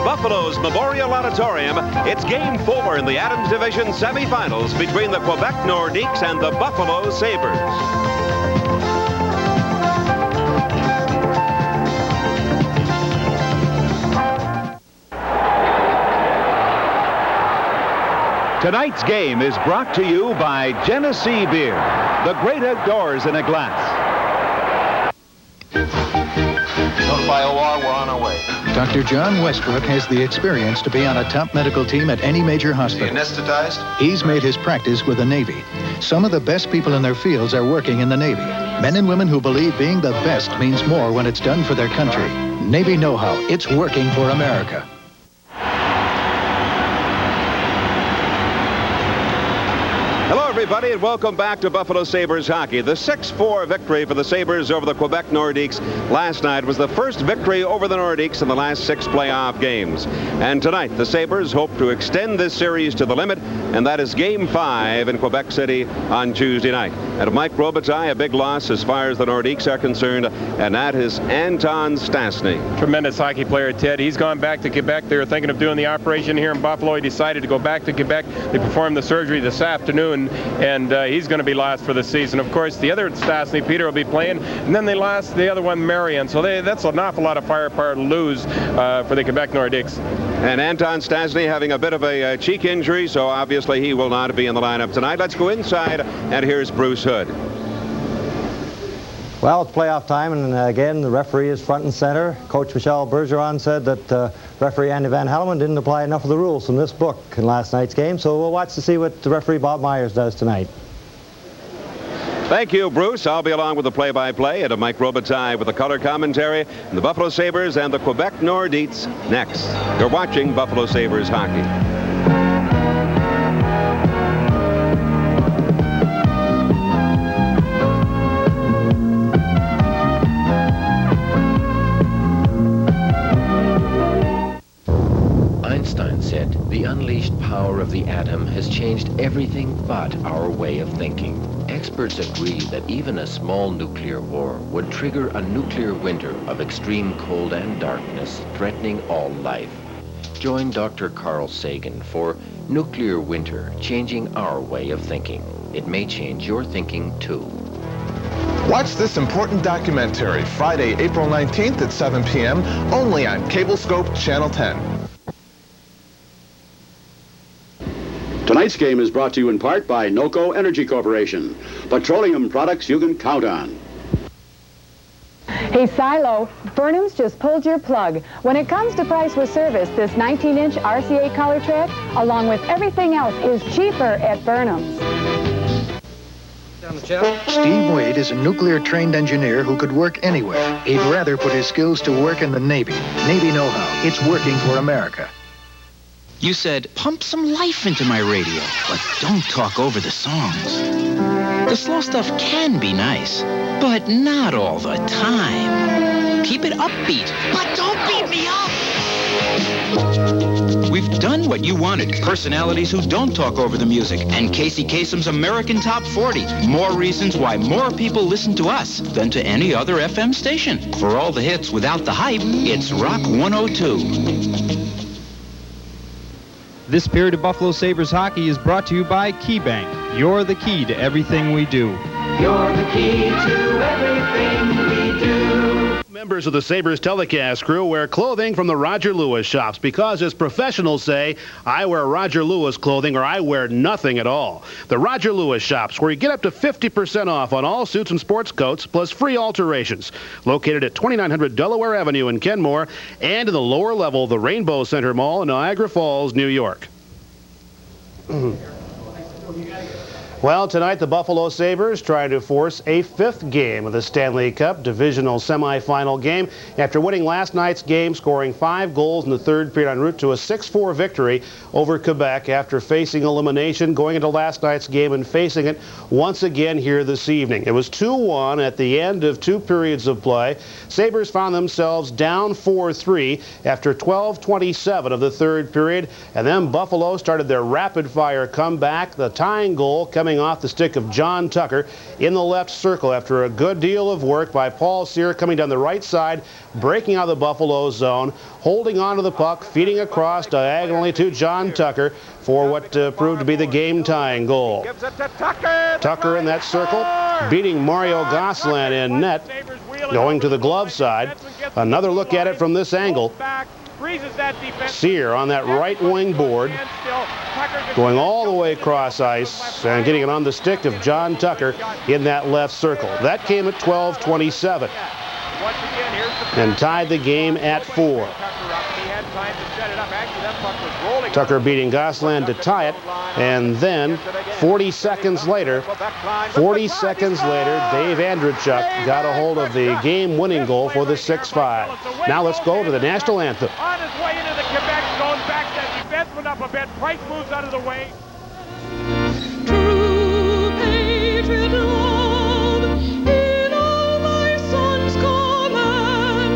Buffalo's Memorial Auditorium, it's Game 4 in the Adams Division semifinals between the Quebec Nordiques and the Buffalo Sabres. Tonight's game is brought to you by Genesee Beer, the great outdoors in a glass. Notify OR, we're on our way. Dr. John Westbrook has the experience to be on a top medical team at any major hospital. Anesthetized? He's made his practice with the Navy. Some of the best people in their fields are working in the Navy. Men and women who believe being the best means more when it's done for their country. Navy know-how. It's working for America. Hello, everybody, and welcome back to Buffalo Sabres hockey. The 6-4 victory for the Sabres over the Quebec Nordiques last night was the first victory over the Nordiques in the last 6 playoff games. And tonight, the Sabres hope to extend this series to the limit, and that is Game 5 in Quebec City on Tuesday night. And Mike Robitaille, a big loss as far as the Nordiques are concerned, and that is Anton Stastny. Tremendous hockey player, Ted. He's gone back to Quebec. They were thinking of doing the operation here in Buffalo. He decided to go back to Quebec. They performed the surgery this afternoon, and he's going to be lost for the season. Of course, the other Stastny, Peter, will be playing, and then they lost the other one, Marion. So that's an awful lot of firepower to lose for the Quebec Nordiques. And Anton Stastny having a bit of a cheek injury, so obviously he will not be in the lineup tonight. Let's go inside, and here's Bruce Hood. Well, it's playoff time, and again, the referee is front and center. Coach Michel Bergeron said that referee Andy Van Hellemond didn't apply enough of the rules from this book in last night's game, so we'll watch to see what the referee Bob Myers does tonight. Thank you, Bruce. I'll be along with the play-by-play and Mike Robitaille with the color commentary. And the Buffalo Sabres and the Quebec Nordiques next. You're watching Buffalo Sabres hockey. Einstein said, the unleashed power of the atom has changed everything but our way of thinking. Experts agree that even a small nuclear war would trigger a nuclear winter of extreme cold and darkness, threatening all life. Join Dr. Carl Sagan for Nuclear Winter, Changing Our Way of Thinking. It may change your thinking, too. Watch this important documentary Friday, April 19th at 7 p.m. only on CableScope Channel 10. Tonight's game is brought to you in part by NOCO Energy Corporation, petroleum products you can count on. Hey, Silo, Burnham's just pulled your plug. When it comes to price with service, this 19-inch RCA color tread, along with everything else, is cheaper at Burnham's. Steve Wade is a nuclear-trained engineer who could work anywhere. He'd rather put his skills to work in the Navy. Navy know-how. It's working for America. You said, pump some life into my radio, but don't talk over the songs. The slow stuff can be nice, but not all the time. Keep it upbeat, but don't beat me up! We've done what you wanted. Personalities who don't talk over the music. And Casey Kasem's American Top 40. More reasons why more people listen to us than to any other FM station. For all the hits without the hype, it's Rock 102. This period of Buffalo Sabres hockey is brought to you by KeyBank. You're the key to everything we do. You're the key to everything we do. Members of the Sabres telecast crew wear clothing from the Roger Lewis shops because, as professionals say, I wear Roger Lewis clothing or I wear nothing at all. The Roger Lewis shops, where you get up to 50% off on all suits and sports coats, plus free alterations. Located at 2900 Delaware Avenue in Kenmore and in the lower level of the Rainbow Center Mall in Niagara Falls, New York. Well, tonight the Buffalo Sabres trying to force a fifth game of the Stanley Cup divisional semifinal game after winning last night's game, scoring 5 goals in the third period en route to a 6-4 victory over Quebec after facing elimination, going into last night's game and facing it once again here this evening. It was 2-1 at the end of 2 periods of play. Sabres found themselves down 4-3 after 12:27 of the third period, and then Buffalo started their rapid-fire comeback, the tying goal coming off the stick of John Tucker in the left circle after a good deal of work by Paul Cyr coming down the right side, breaking out of the Buffalo zone, holding on to the puck, feeding across diagonally to John Tucker for what proved to be the game-tying goal. Tucker in that circle, beating Mario Gosselin in net, going to the glove side. Another look at it from this angle. Cyr on that right wing board, going all the way across ice and getting it on the stick of John Tucker in that left circle. That came at 12:27 and tied the game at 4. Tucker beating Gosselin to tie it, and then 40 seconds later, Dave Andreychuk got a hold of the game-winning goal for the 6-5. Now let's go to the national anthem. On his way into the Quebec zone, back that defenseman up a bit. Price moves out of the way. True patriot love in all thy sons command.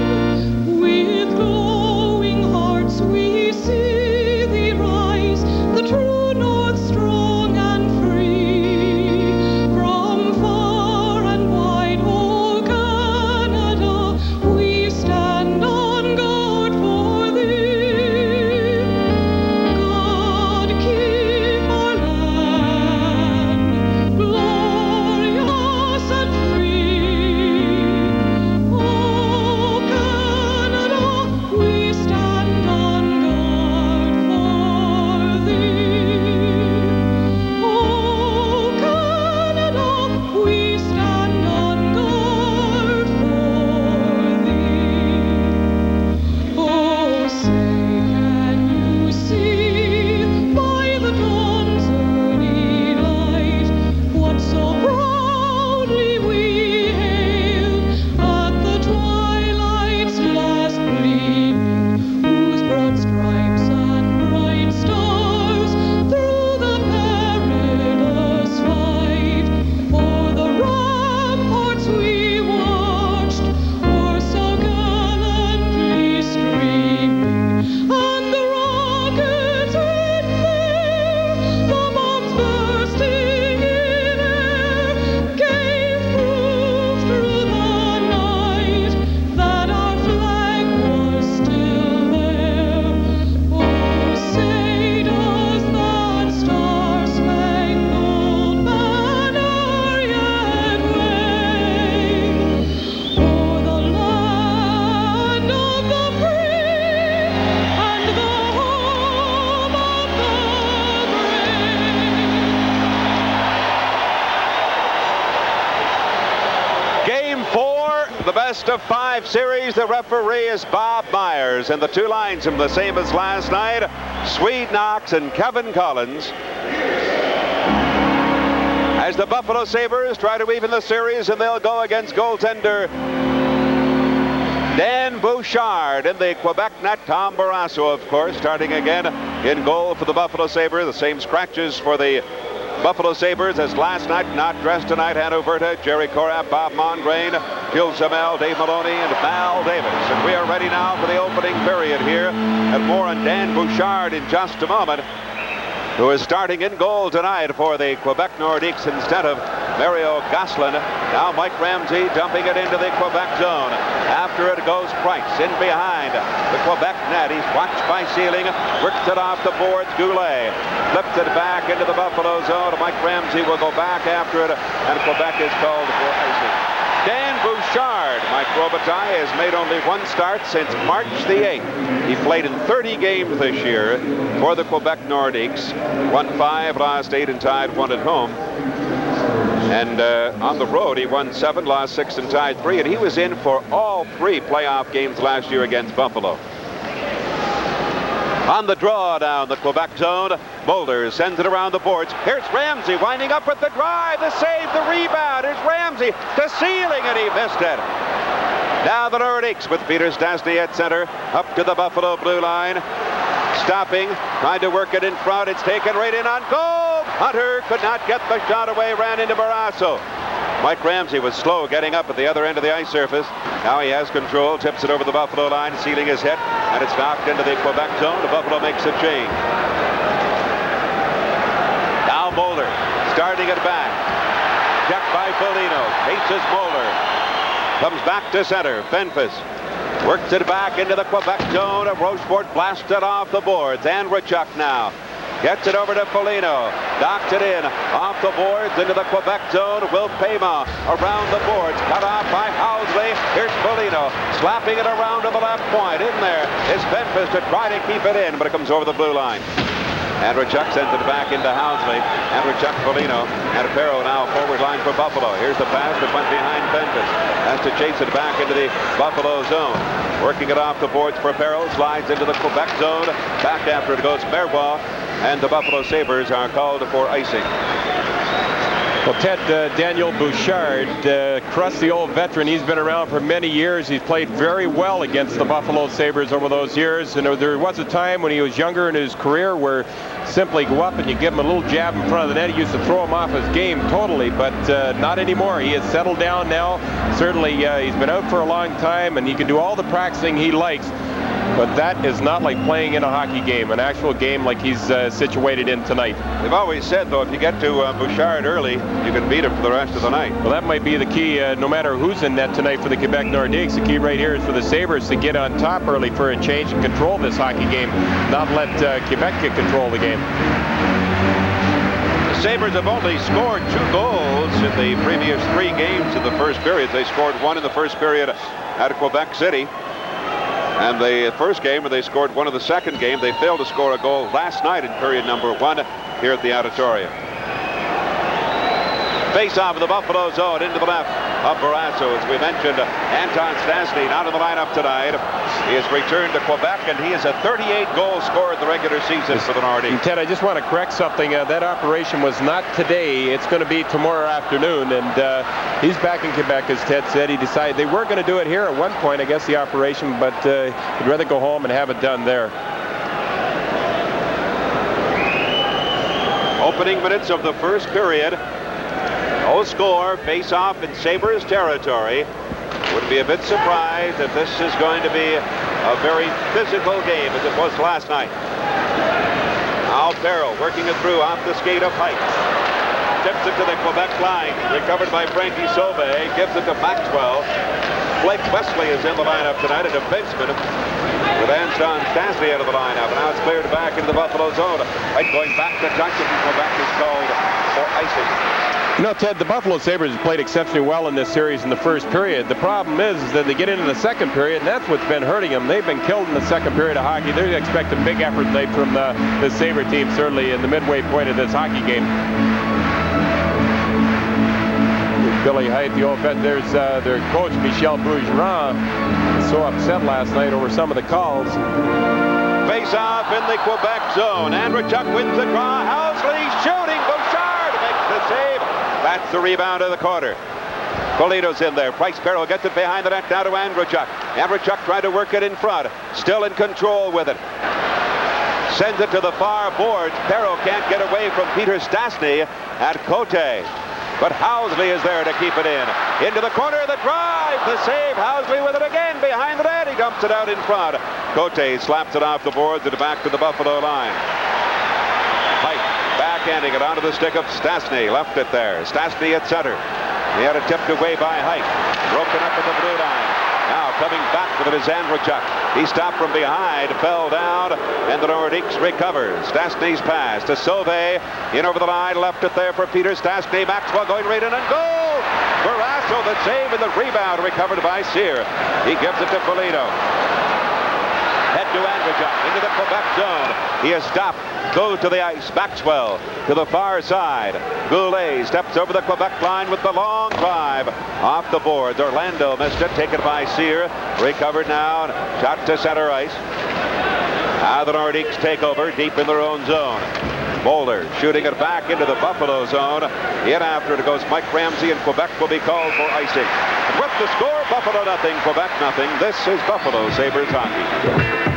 With glowing hearts we see thee rise, the true north strong and free. From far and wide, O Canada, we stand on guard for thee. God keep our land glorious best of 5 series. The referee is Bob Myers, and the two linesmen the same as last night, Swede Knox and Kevin Collins. As the Buffalo Sabres try to even the series, and they'll go against goaltender Dan Bouchard. In the Quebec net, Tom Barrasso, of course, starting again in goal for the Buffalo Sabres. The same scratches for the Buffalo Sabres as last night. Not dressed tonight, Hanno Verta, Jerry Korab, Bob Mongrain, Gil Zamel, Dave Maloney, and Val Davis. And we are ready now for the opening period here. And more on Dan Bouchard in just a moment, who is starting in goal tonight for the Quebec Nordiques instead of Mario Gosselin. Now Mike Ramsey dumping it into the Quebec zone. After it goes Price in behind the Quebec net. He's watched by Sealing, works it off the boards. Goulet flips it back into the Buffalo zone. Mike Ramsey will go back after it, and Quebec is called for icing. Dan Bouchard, Mike Robitaille, has made only one start since March the 8th. He played in 30 games this year for the Quebec Nordiques. Won 5, lost 8, and tied 1 at home. And on the road, he won 7, lost 6, and tied 3. And he was in for all 3 playoff games last year against Buffalo. On the draw down the Quebec zone, Mulder sends it around the boards. Here's Ramsey winding up with the drive, the save, the rebound. Here's Ramsey to Sealing, and he missed it. Now the Nordiques with Peter Stastny at center, up to the Buffalo blue line. Stopping, trying to work it in front. It's taken right in on goal. Hunter could not get the shot away, ran into Barrasso. Mike Ramsey was slow getting up at the other end of the ice surface. Now he has control, tips it over the Buffalo line. Sealing his hit, and it's knocked into the Quebec zone. The Buffalo makes a change. Now Mulder starting it back. Checked by Foligno. Chases Mulder. Comes back to center. Fenfis works it back into the Quebec zone. Rochefort blasted off the boards. Andrechuk now gets it over to Foligno. Knocks it in off the boards into the Quebec zone. Will Paiement around the boards. Cut off by Housley. Here's Foligno slapping it around to the left point. In there is Fenfis to try to keep it in, but it comes over the blue line. Andrechuk sends it back into Housley. Andrechuk, Foligno, and Perro now forward line for Buffalo. Here's the pass that went behind Fenfis. Has to chase it back into the Buffalo zone. Working it off the boards for Perro. Slides into the Quebec zone. Back after it goes Merbois. And the Buffalo Sabres are called for icing. Well, Ted, Daniel Bouchard, crusty old veteran. He's been around for many years. He's played very well against the Buffalo Sabres over those years. And there was a time when he was younger in his career where simply go up and you give him a little jab in front of the net. He used to throw him off his game totally, but not anymore. He has settled down now. Certainly, he's been out for a long time, and he can do all the practicing he likes. But that is not like playing in a hockey game, an actual game like he's situated in tonight. They've always said, though, if you get to Bouchard early, you can beat him for the rest of the night. Well, that might be the key, no matter who's in net tonight for the Quebec Nordiques. The key right here is for the Sabres to get on top early for a change and control this hockey game, not let Quebec get control of the game. The Sabres have only scored 2 goals in the previous 3 games in the first period. They scored 1 in the first period out of Quebec City. And the first game where they scored 1 in the second game, they failed to score a goal last night in period number 1 here at the auditorium. Face-off of the Buffalo zone into the left of Barrasso. As we mentioned, Anton Stastny not in the lineup tonight. He has returned to Quebec, and he is a 38-goal scorer in the regular season for the Nordiques. Ted, I just want to correct something. That operation was not today. It's going to be tomorrow afternoon, and he's back in Quebec, as Ted said. He decided they were going to do it here at one point, I guess, the operation, but he'd rather go home and have it done there. Opening minutes of the first period. No score, face-off in Sabres territory. Would be a bit surprised if this is going to be a very physical game as it was last night. Now Perro working it through off the skate of Heights. Tips it to the Quebec line. Recovered by Frankie Sauvé. Gives it to Maxwell. Blake Wesley is in the lineup tonight, a defenseman, with Anton Stastny out of the lineup. Now it's cleared back into the Buffalo zone. Height going back to touch it, and Quebec is called for icing. You know, Ted, the Buffalo Sabres have played exceptionally well in this series in the first period. The problem is that they get into the second period, and that's what's been hurting them. They've been killed in the second period of hockey. They're expecting big effort tonight from the Sabre team, certainly in the midway point of this hockey game. Billy Height, the old vet. There's their coach, Michel Bergeron, so upset last night over some of the calls. Face-off in the Quebec zone. Andrechuk wins the draw. Housley shooting. Bouchard makes the save. That's the rebound of the quarter. Polito's in there. Bryce Perreault gets it behind the net down to Andrechuk. Andrechuk trying to work it in front. Still in control with it. Sends it to the far boards. Perreault can't get away from Peter Stastny at Cote. But Housley is there to keep it in. Into the corner of the drive. The save. Housley with it again behind the net. He dumps it out in front. Cote slaps it off the boards and back to the Buffalo line. Height backhanding it onto the stick of Stastny. Left it there. Stastny at center. He had it tipped away by Height. Broken up at the blue line. Now coming back with it is Andrechuk. He stopped from behind, fell down, and the Nordiques recovers. Stastny's pass to Sauvé. In over the line, left it there for Peter Stastny. Maxwell going right in and goal! Barrasso, the save and the rebound recovered by Cyr. He gives it to Polito. Head to Andrechuk into the Quebec zone. He is stopped. Goes to the ice. Maxwell to the far side. Goulet steps over the Quebec line with the long drive. Off the boards. Orlando missed it. Taken by Cyr. Recovered now. Shot to center ice. Now the Nordiques take over deep in their own zone. Boulder shooting it back into the Buffalo zone. In after it goes Mike Ramsey, and Quebec will be called for icing. And with the score, Buffalo nothing, Quebec nothing. This is Buffalo Sabres hockey.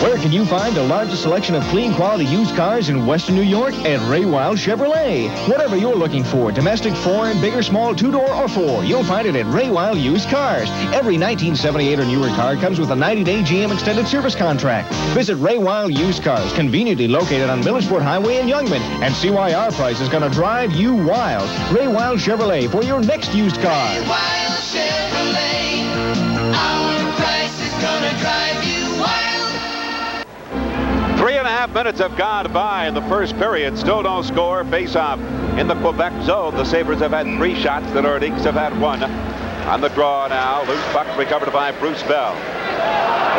Where can you find the largest selection of clean quality used cars in Western New York? At Ray Wild Chevrolet. Whatever you're looking for, domestic, foreign, big or small, 2-door or 4, you'll find it at Ray Wild Used Cars. Every 1978 or newer car comes with a 90-day GM extended service contract. Visit Ray Wild Used Cars, conveniently located on Millersport Highway in Youngman, and see why our price is going to drive you wild. Ray Wild Chevrolet for your next used car. Ray Wild Chevrolet, our price is going to drive you wild. 3.5 minutes have gone by in the first period. Still no score. Face-off in the Quebec zone. The Sabres have had 3 shots. The Nordiques have had 1. On the draw now. Loose puck recovered by Bruce Bell.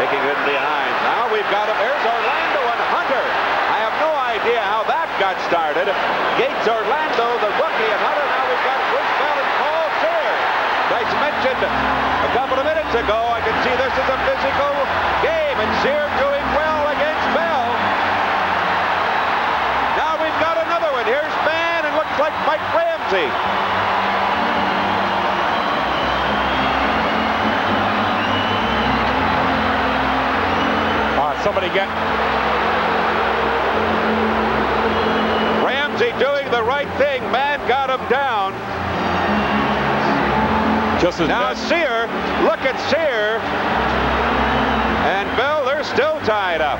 Taking it in behind. Now we've got him. There's Orlando and Hunter. I have no idea how that got started. Gates, Orlando, the rookie, and Hunter. Now we've got Bruce Bell and Paul Cyr. As mentioned a couple of minutes ago, I can see this is a physical game, and Cyr doing well against Bell. Now we've got another one. Here's Mann, and looks like Mike Ramsey. Somebody get Ramsey doing the right thing. Mann got him down. Just as now Cyr, look at Cyr. And Bell, they're still tied up.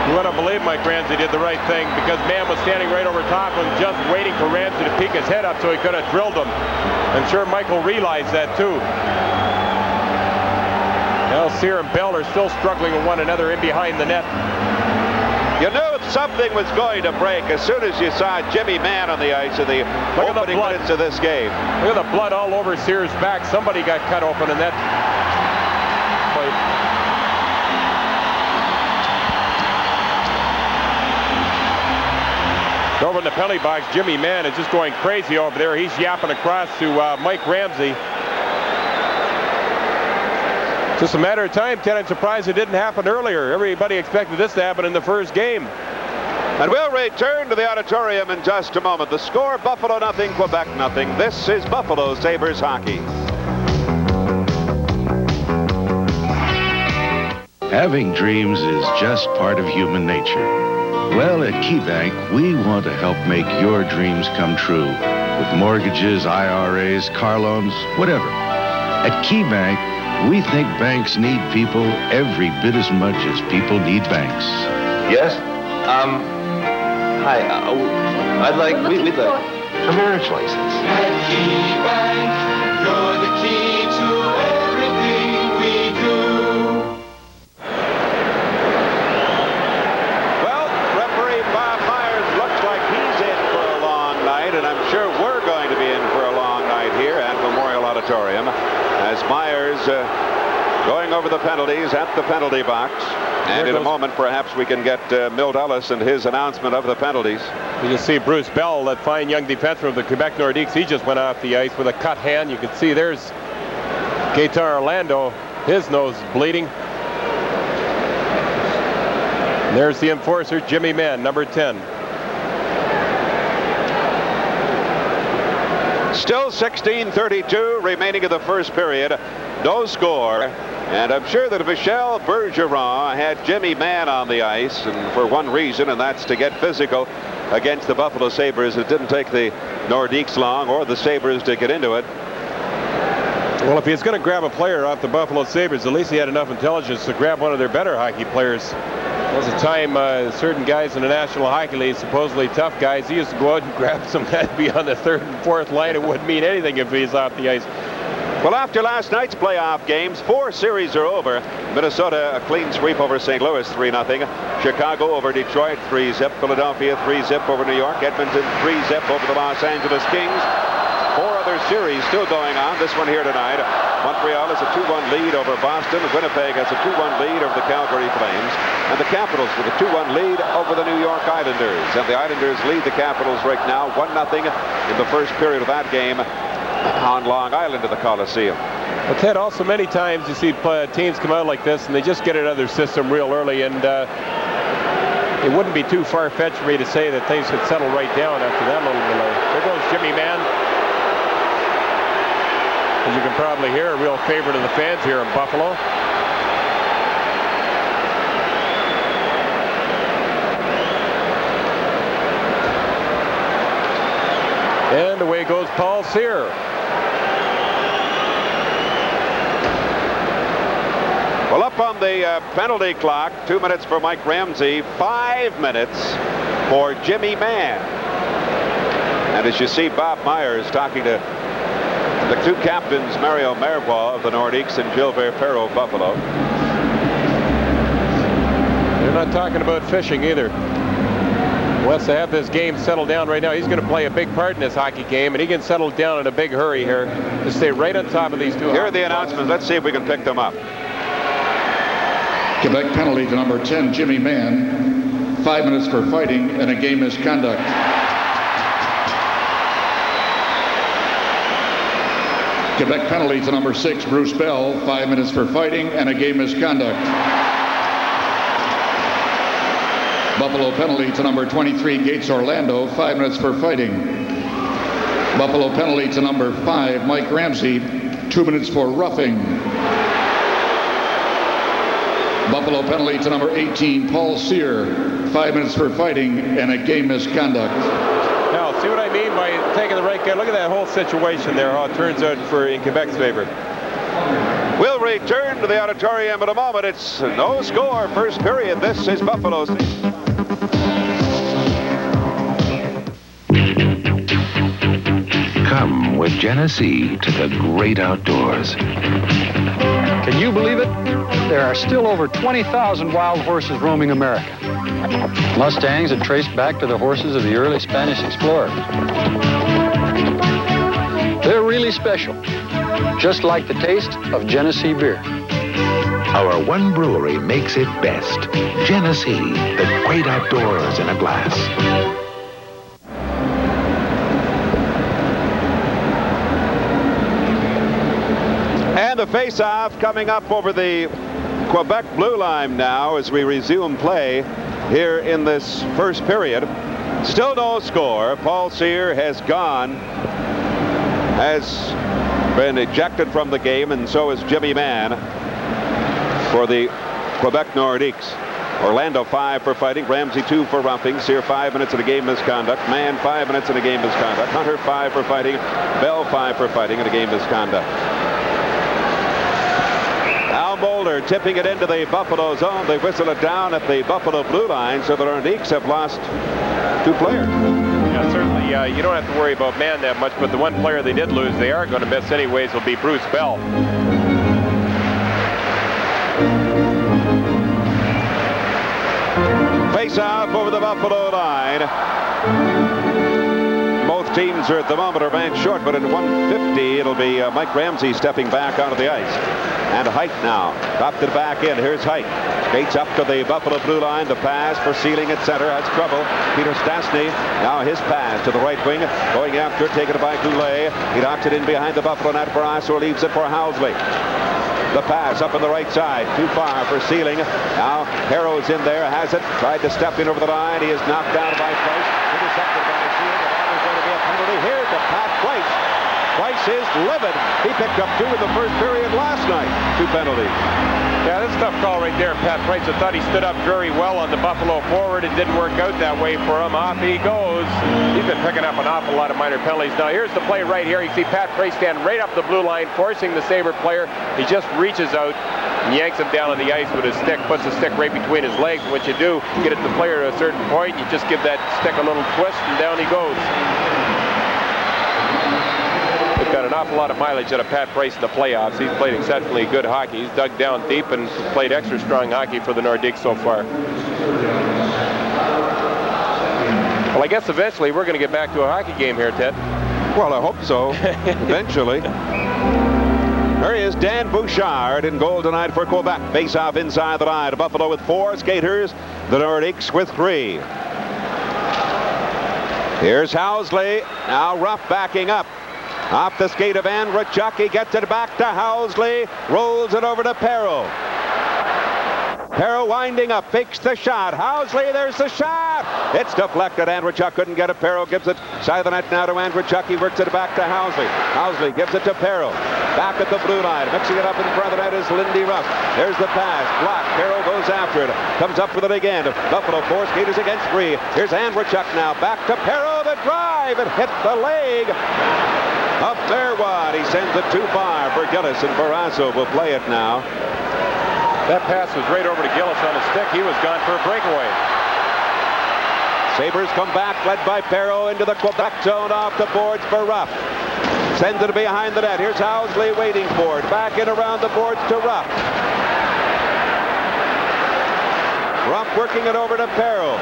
You wouldn't believe Mike Ramsey did the right thing, because Mann was standing right over top and just waiting for Ramsey to peek his head up so he could have drilled him. I'm sure Michael realized that too. Now Cyr and Bell are still struggling with one another in behind the net. You knew something was going to break as soon as you saw Jimmy Mann on the ice in the opening minutes of this game. Look at the blood all over Cyr's back. Somebody got cut open in that fight. Over in the penalty box, Jimmy Mann is just going crazy over there. He's yapping across to Mike Ramsey. Just a matter of time, Ted. I'm surprised it didn't happen earlier. Everybody expected this to happen in the first game. And we'll return to the auditorium in just a moment. The score, Buffalo nothing, Quebec nothing. This is Buffalo Sabres hockey. Having dreams is just part of human nature. Well, at KeyBank, we want to help make your dreams come true. With mortgages, IRAs, car loans, whatever. At KeyBank, we think banks need people every bit as much as people need banks. Yes? Hi. We'd like a marriage license. At KeyBank, you're the key to everything we do. Well, referee Bob Myers looks like he's in for a long night, and I'm sure we're going to be in for a long night here at Memorial Auditorium as Myers going over the penalties at the penalty box. And in a moment, perhaps we can get Milt Ellis and his announcement of the penalties. You can see Bruce Bell, that fine young defenseman of the Quebec Nordiques. He just went off the ice with a cut hand. You can see there's Gaetan Orlando. His nose is bleeding. And there's the enforcer, Jimmy Mann, number 10. Still 16:32 remaining in the first period. No score. And I'm sure that Michel Bergeron had Jimmy Mann on the ice, and for one reason, and that's to get physical against the Buffalo Sabres. It didn't take the Nordiques long or the Sabres to get into it. Well, if he's going to grab a player off the Buffalo Sabres, at least he had enough intelligence to grab one of their better hockey players. There was a time certain guys in the National Hockey League, supposedly tough guys, he used to go out and grab some guys beyond the third and fourth line. It wouldn't mean anything if he's off the ice. Well, after last night's playoff games, 4 series are over. Minnesota a clean sweep over St. Louis, 3-0. Chicago over Detroit, 3-0. Philadelphia, 3-0 over New York. Edmonton, 3-0 over the Los Angeles Kings. 4 other series still going on. This one here tonight. Montreal has a 2-1 lead over Boston. Winnipeg has a 2-1 lead over the Calgary Flames. And the Capitals with a 2-1 lead over the New York Islanders. And the Islanders lead the Capitals right now 1-0 in the first period of that game on Long Island at the Coliseum. But Ted, also many times you see teams come out like this and they just get it out of their system real early, and it wouldn't be too far-fetched for me to say that things could settle right down after that little delay. There goes Jimmy Mann. As you can probably hear, a real favorite of the fans here in Buffalo. And away goes Paul Cyr. Well, up on the penalty clock, 2 minutes for Mike Ramsey, 5 minutes for Jimmy Mann. And as you see Bob Myers talking to the two captains, Mario Merbois of the Nordiques and Gilbert Perreault of Buffalo. They're not talking about fishing either. Wants to have this game settled down right now. He's going to play a big part in this hockey game, and he can settle down in a big hurry here to stay right on top of these two. Here are the announcements. Let's see if we can pick them up. Quebec penalty to number 10, Jimmy Mann. 5 minutes for fighting and a game misconduct. Quebec penalty to number 6, Bruce Bell. 5 minutes for fighting and a game misconduct. Buffalo penalty to number 23, Gates Orlando. 5 minutes for fighting. Buffalo penalty to number 5, Mike Ramsey. 2 minutes for roughing. Buffalo penalty to number 18, Paul Cyr. 5 minutes for fighting and a game misconduct. Now, see what I mean by taking the right guy? Look at that whole situation there, how it turns out in Quebec's favor. We'll return to the auditorium in a moment. It's no score, first period. This is Buffalo's. Come with Genesee to the great outdoors. Can you believe it? There are still over 20,000 wild horses roaming America. Mustangs that trace back to the horses of the early Spanish explorers. They're really special, just like the taste of Genesee beer. Our one brewery makes it best. Genesee, the great outdoors in a glass. And the face-off coming up over the Quebec blue line now as we resume play here in this first period. Still no score. Paul Cyr has gone, has been ejected from the game, and so is Jimmy Mann for the Quebec Nordiques. Orlando 5 for fighting, Ramsey 2 for roughing, Cyr 5 minutes in a game misconduct, Mann 5 minutes in a game misconduct, Hunter 5 for fighting, Bell 5 for fighting in a game misconduct. Al Mulder tipping it into the Buffalo zone. They whistle it down at the Buffalo blue line, so the Nordiques have lost 2 players. Yeah, certainly you don't have to worry about Mann that much, but the one player they did lose, they are going to miss anyways, will be Bruce Bell. Face off over the Buffalo line. Both teams are at the moment are man short, but in 150 it'll be Mike Ramsey stepping back onto the ice. And Height now dropped it back in. Here's Height. Skates up to the Buffalo blue line. The pass for Sealing at center. Has trouble. Peter Stastny. Now his pass to the right wing. Going after it. Taken by Goulet. He knocks it in behind the Buffalo net. Barrasso leaves it for Housley. The pass up on the right side. Too far for Sealing. Now Harrow's in there. Has it. Tried to step in over the line. He is knocked down by Price. Intercepted by Sealing. And there's going to be a penalty here to Pat Price. Price is livid. He picked up 2 in the first period last night. 2 penalties. Yeah, that's a tough call right there, Pat Price. I thought he stood up very well on the Buffalo forward. It didn't work out that way for him. Off he goes. He's been picking up an awful lot of minor penalties. Now here's the play right here. You see Pat Price stand right up the blue line, forcing the Sabre player. He just reaches out and yanks him down on the ice with his stick, puts the stick right between his legs. What you do, get it to the player at a certain point, you just give that stick a little twist, and down he goes. They've got an awful lot of mileage out of Pat Price in the playoffs. He's played exceptionally good hockey. He's dug down deep and played extra strong hockey for the Nordiques so far. Well, I guess eventually we're going to get back to a hockey game here, Ted. Well, I hope so. Eventually. There he is, Dan Bouchard in goal tonight for Quebec. Face-off inside the line. Buffalo with 4 skaters. The Nordiques with 3. Here's Housley. Now Ruff backing up. Off the skate of Andrechuk. He gets it back to Housley. Rolls it over to Perreault. Perreault winding up. Fakes the shot. Housley, there's the shot. It's deflected. Andrechuk couldn't get it. Perreault gives it side of the net now to Andrechuk. He works it back to Housley. Housley gives it to Perreault. Back at the blue line. Mixing it up in front of the net is Lindy Ruff. There's the pass. Blocked. Perreault goes after it. Comes up with it again. Buffalo 4 skaters against 3. Here's Andrechuk now. Back to Perreault. The drive. It hit the leg. A fair one. He sends it too far for Gillis, and Barrasso will play it now. That pass was right over to Gillis on his stick. He was gone for a breakaway. Sabres come back, led by Perreault into the Quebec zone off the boards for Ruff. Sends it behind the net. Here's Housley waiting for it. Back in around the boards to Ruff. Ruff working it over to Perreault.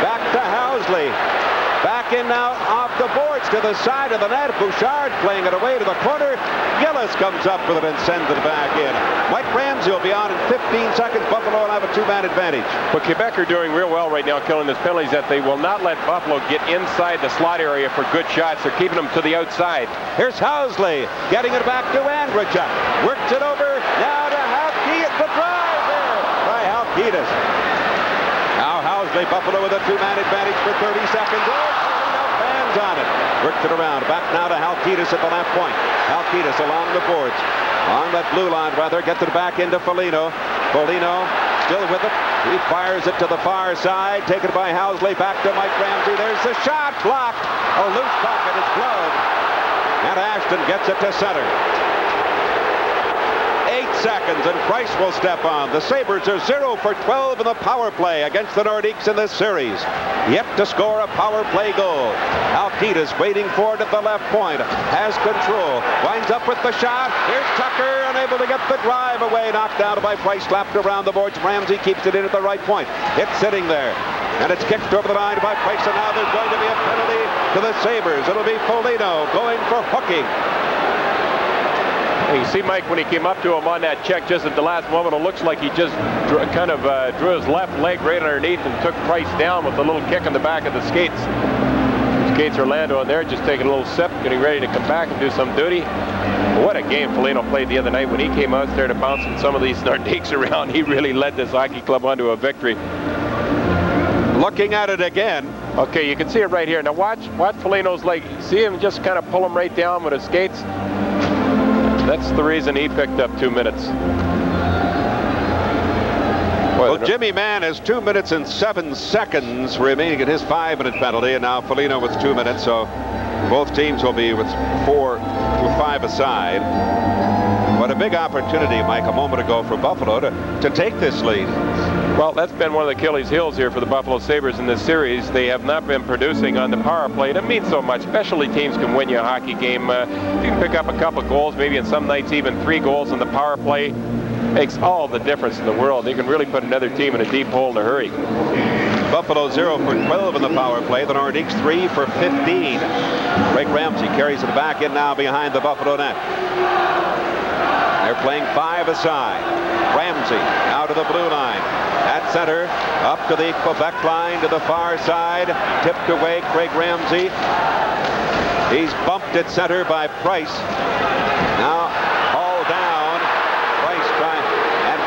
Back to Housley. Back in now off the boards to the side of the net. Bouchard playing it away to the corner. Gillis comes up with it and sends it back in. Mike Ramsey will be on in 15 seconds. Buffalo will have a 2-man advantage. But Quebec are doing real well right now, killing his penalties, that they will not let Buffalo get inside the slot area for good shots. They're keeping them to the outside. Here's Housley getting it back to Andrechuk. Works it over now to Halkidis. The drive there by Halkidis. Now Housley, Buffalo with a 2-man advantage for 30 seconds. Fans on it. Worked it around. Back now to Halkidis at the left point. Halkidis along the boards. On that blue line, rather, gets it back into Foligno. Foligno still with it. He fires it to the far side. Taken by Housley. Back to Mike Ramsey. There's the shot. Blocked. A loose puck in his glove. And Ashton gets it to center. 8 seconds and Price will step on. The Sabres are 0 for 12 in the power play against the Nordiques in this series. Yet to score a power play goal. Halkidis waiting for it at the left point. Has control. Winds up with the shot. Here's Tucker, unable to get the drive away. Knocked out by Price. Slapped around the boards. Ramsey keeps it in at the right point. It's sitting there. And it's kicked over the line by Price. And now there's going to be a penalty to the Sabres. It'll be Foligno going for hooking. You see, Mike, when he came up to him on that check just at the last moment, it looks like he just kind of drew his left leg right underneath and took Price down with a little kick in the back of the skates. Skates Orlando in there just taking a little sip, getting ready to come back and do some duty. What a game Foligno played the other night when he came out there to bouncing some of these Nordiques around. He really led this hockey club onto a victory. Looking at it again. Okay, you can see it right here. Now watch Foligno's leg. See him just kind of pull him right down with his skates. That's the reason he picked up 2 minutes. Well, Jimmy Mann has 2 minutes and 7 seconds remaining in his 5-minute penalty, and now Foligno with 2 minutes, so both teams will be with 5 aside. What a big opportunity, Mike, a moment ago for Buffalo to take this lead. Well, that's been one of the Achilles heels here for the Buffalo Sabres in this series. They have not been producing on the power play, and it means so much. Specialty teams can win you a hockey game. You can pick up a couple goals, maybe in some nights even 3 goals on the power play. Makes all the difference in the world. You can really put another team in a deep hole in a hurry. Buffalo 0 for 12 in the power play. The Nordiques 3 for 15. Craig Ramsey carries it back in now behind the Buffalo net. They're playing 5 aside. Ramsey out of the blue line. At center, up to the Quebec line to the far side. Tipped away, Craig Ramsey. He's bumped at center by Price. Now hauled down. Price trying, and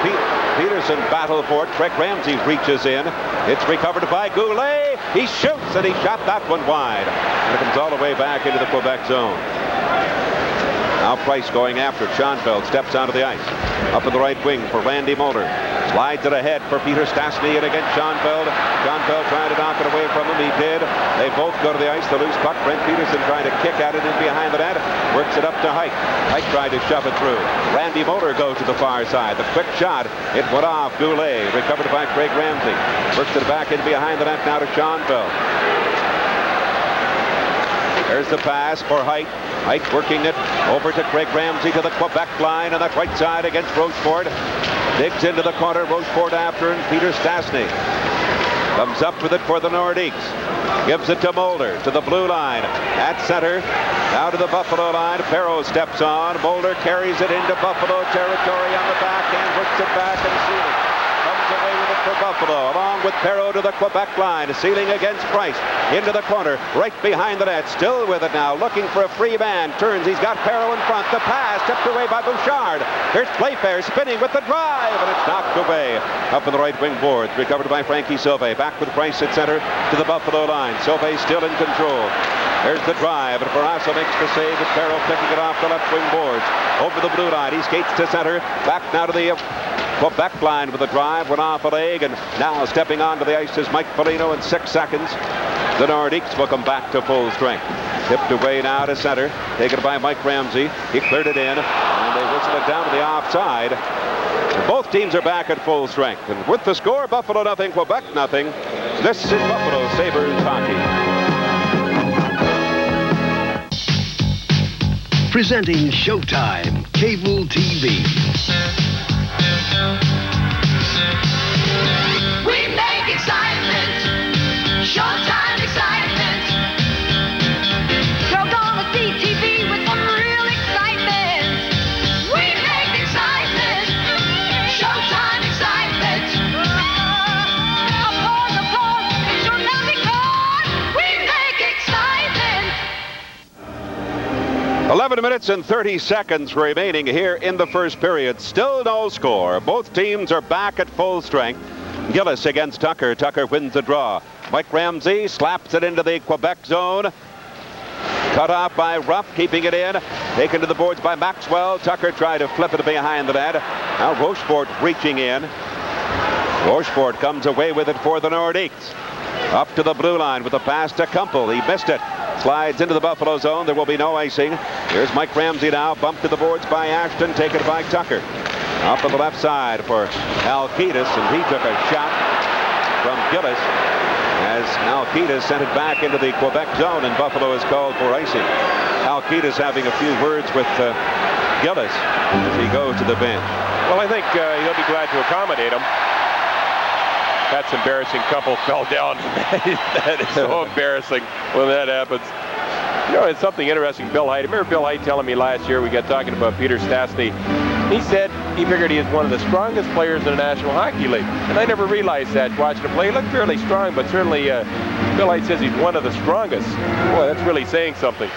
Peterson battled for it. Craig Ramsey reaches in. It's recovered by Goulet. He shoots, and he shot that one wide. And it comes all the way back into the Quebec zone. Now Price going after it. Schoenfeld steps onto the ice. Up in the right wing for Randy Mulder. Slides it ahead for Peter Stastny, and again Schoenfeld. Schoenfeld trying to knock it away from him. He did. They both go to the ice. The loose puck. Brent Peterson trying to kick at it in behind the net. Works it up to Hike. Hike tried to shove it through. Randy Mulder goes to the far side. The quick shot. It went off. Goulet. Recovered by Craig Ramsey. Works it back in behind the net now to Schoenfeld. There's the pass for Hike. Hike working it over to Craig Ramsey to the Quebec line on that right side against Rochefort. Digs into the corner. Rochefort after him. Peter Stastny comes up with it for the Nordiques. Gives it to Mulder to the blue line. At center. Now to the Buffalo line. Perreault steps on. Mulder carries it into Buffalo territory on the backhand. Works it back and Sealing comes away with it for Buffalo. Along with Perreault to the Quebec line. Sealing against Price. Into the corner. Right behind the net. Still with it now. Looking for a free man. Turns. He's got Perreault in front. The pass tipped away by Bouchard. Here's Playfair spinning with the drive. And it's knocked away. Up in the right wing boards. Recovered by Frankie Sauvé. Back with Price at center to the Buffalo line. Sauvé still in control. There's the drive. And Barrasso makes the save. With Perreault picking it off the left wing boards. Over the blue line. He skates to center. Back now to the Quebec line with the drive. Went off a leg. And now stepping onto the ice is Mike Foligno in 6 seconds. The Nordiques will come back to full strength. Tipped away now to center. Taken by Mike Ramsey. He cleared it in. And they whistle it down to the offside. Both teams are back at full strength. And with the score, Buffalo nothing, Quebec nothing. This is Buffalo Sabres hockey. Presenting Showtime Cable TV. We make excitement, Showtime excitement. You're gonna see TV with some real excitement. We make excitement, Showtime excitement. Applause, it's your loving God. We make excitement. 11 minutes and 30 seconds remaining here in the first period. Still no score. Both teams are back at full strength. Gillis against Tucker. Tucker wins the draw. Mike Ramsey slaps it into the Quebec zone. Cut off by Ruff, keeping it in. Taken to the boards by Maxwell. Tucker tried to flip it behind the net. Now Rochefort reaching in. Rochefort comes away with it for the Nordiques. Up to the blue line with a pass to Kumpel. He missed it. Slides into the Buffalo zone. There will be no icing. Here's Mike Ramsey now. Bumped to the boards by Ashton. Taken by Tucker. Up on the left side for Alkidis, and he took a shot from Gillis as Alkidis sent it back into the Quebec zone, and Buffalo is called for icing. Alkidis having a few words with Gillis as he goes to the bench. Well, I think he'll be glad to accommodate him. That's embarrassing. Couple fell down. That is so embarrassing when that happens. You know, it's something interesting. Bill Height. I remember Bill Height telling me last year, we got talking about Peter Stastny. He said he figured he is one of the strongest players in the National Hockey League. And I never realized that watching him play. He looked fairly strong, but certainly Bill Height says he's one of the strongest. Boy, that's really saying something.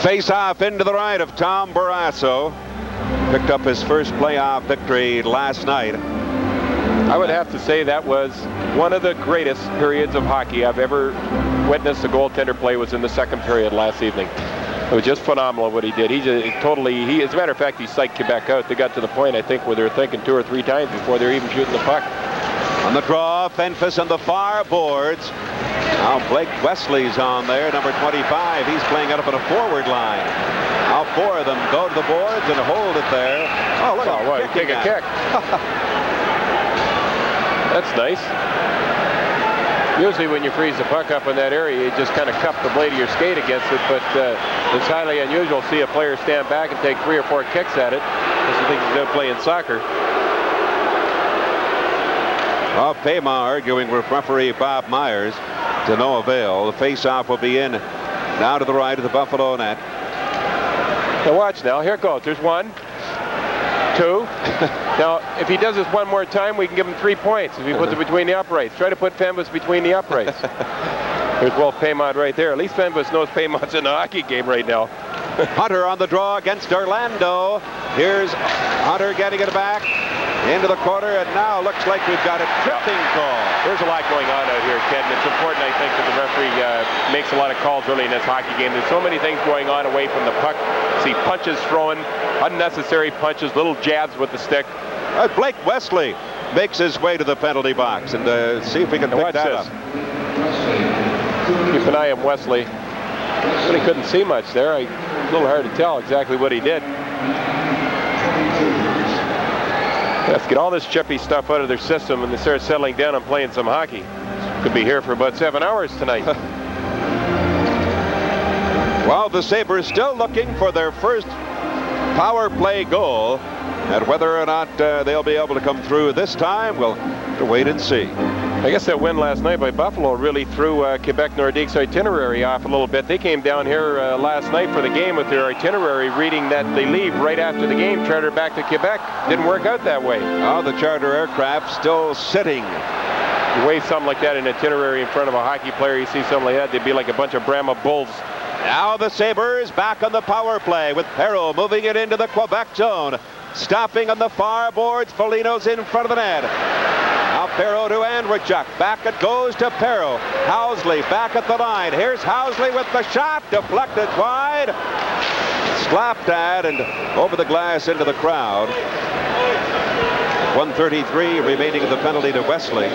Face-off into the right of Tom Barrasso. Picked up his first playoff victory last night. I would have to say that was one of the greatest periods of hockey I've ever witnessed. The goaltender play was in the second period last evening. It was just phenomenal what he did. He just totally, as a matter of fact, he psyched Quebec out. They got to the point, I think, where they were thinking 2 or 3 times before they were even shooting the puck. On the draw, Fenfus on the far boards. Now Blake Wesley's on there, number 25. He's playing out up on a forward line. Now 4 of them go to the boards and hold it there. Oh, look at take a kick. That's nice. Usually when you freeze the puck up in that area, you just kind of cup the blade of your skate against it, but it's highly unusual to see a player stand back and take 3 or 4 kicks at it. This is the thing you don't play in soccer. Pema arguing with referee Bob Myers to no avail. The face-off will be in now to the right of the Buffalo net. Now watch now. Here it goes. There's 1, 2. Now, if he does this one more time, we can give him 3 points if he puts it between the uprights. Try to put Fenves between the uprights. There's Wolf Paymont right there. At least Fenves knows Paymont's in the hockey game right now. Hunter on the draw against Orlando. Here's Hunter getting it back into the corner, and now looks like we've got a tripping call. There's a lot going on out here, Ken. It's important, I think, that the referee makes a lot of calls early in this hockey game. There's so many things going on away from the puck. See punches thrown, unnecessary punches, little jabs with the stick. Blake Wesley makes his way to the penalty box, and see if we can pick that up. Keep an eye on Wesley. Really couldn't see much there. A little hard to tell exactly what he did. Let's get all this chippy stuff out of their system and they start settling down and playing some hockey. Could be here for about 7 hours tonight. Well, the Sabres still looking for their first power play goal. And whether or not they'll be able to come through this time, we'll have to wait and see. I guess that win last night by Buffalo really threw Quebec Nordiques' itinerary off a little bit. They came down here last night for the game with their itinerary reading that they leave right after the game, charter back to Quebec. Didn't work out that way. Oh, the charter aircraft still sitting. You wave something like that, an itinerary in front of a hockey player, you see something like that, they'd be like a bunch of Brahma bulls. Now the Sabres back on the power play with Perreault moving it into the Quebec zone. Stopping on the far boards, Foligno's in front of the net. Now Perreault to Andrechuk. Back it goes to Perreault. Housley back at the line. Here's Housley with the shot. Deflected wide. Slapped at and over the glass into the crowd. 1:33 remaining of the penalty to Wesley.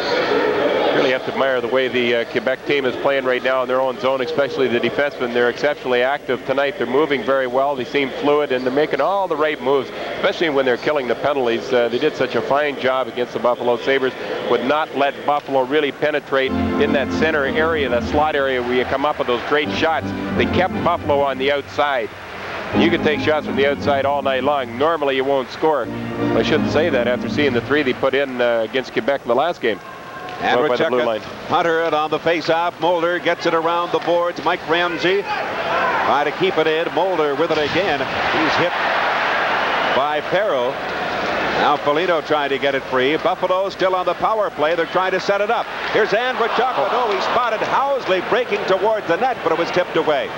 Really have to admire the way the Quebec team is playing right now in their own zone, especially the defensemen. They're exceptionally active tonight. They're moving very well. They seem fluid, and they're making all the right moves, especially when they're killing the penalties. They did such a fine job against the Buffalo Sabres. Would not let Buffalo really penetrate in that center area, that slot area where you come up with those great shots. They kept Buffalo on the outside. You can take shots from the outside all night long. Normally you won't score. I shouldn't say that after seeing the 3 they put in against Quebec in the last game. Andrechuk, Hunter it on the face-off. Mulder gets it around the boards. Mike Ramsey try to keep it in. Mulder with it again. He's hit by Perreault. Now Foligno trying to get it free. Buffalo still on the power play. They're trying to set it up. Here's Andrechuk. Oh, he spotted Housley breaking towards the net, but it was tipped away.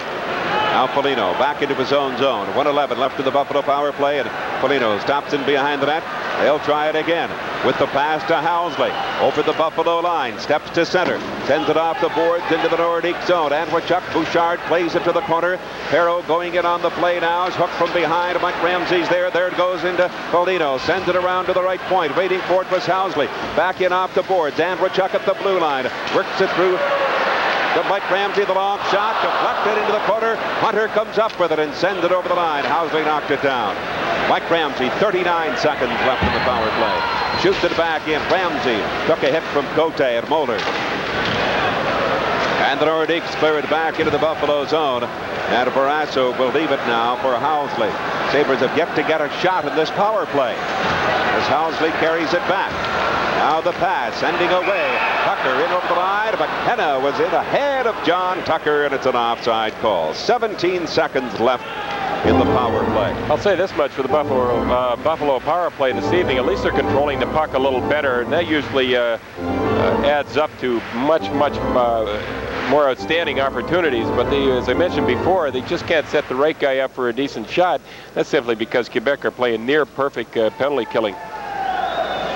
Now Foligno back into his own zone. 1:11 left to the Buffalo power play, and Foligno stops in behind the net. They'll try it again with the pass to Housley. Over the Buffalo line, steps to center, sends it off the boards into the Nordique zone. Andrechuk, Bouchard plays it to the corner. Perreault going in on the play now. Is hooked from behind. Mike Ramsey's there. There it goes into Foligno. Sends it around to the right point. Waiting for it was Housley. Back in off the boards. Andrechuk at the blue line. Works it through to Mike Ramsey, the long shot, deflected into the corner. Hunter comes up with it and sends it over the line. Housley knocked it down. Mike Ramsey, 39 seconds left in the power play. Shoots it back in. Ramsey took a hit from Cote and Mulder. And the Nordiques clear it back into the Buffalo zone. And Barrasso will leave it now for Housley. Sabres have yet to get a shot in this power play as Housley carries it back. Now the pass, sending away. Tucker in over the line. McKenna was in ahead of John Tucker, and it's an offside call. 17 seconds left in the power play. I'll say this much for the Buffalo power play this evening. At least they're controlling the puck a little better, and that usually adds up to much more outstanding opportunities. But they, as I mentioned before, they just can't set the right guy up for a decent shot. That's simply because Quebec are playing near perfect penalty killing.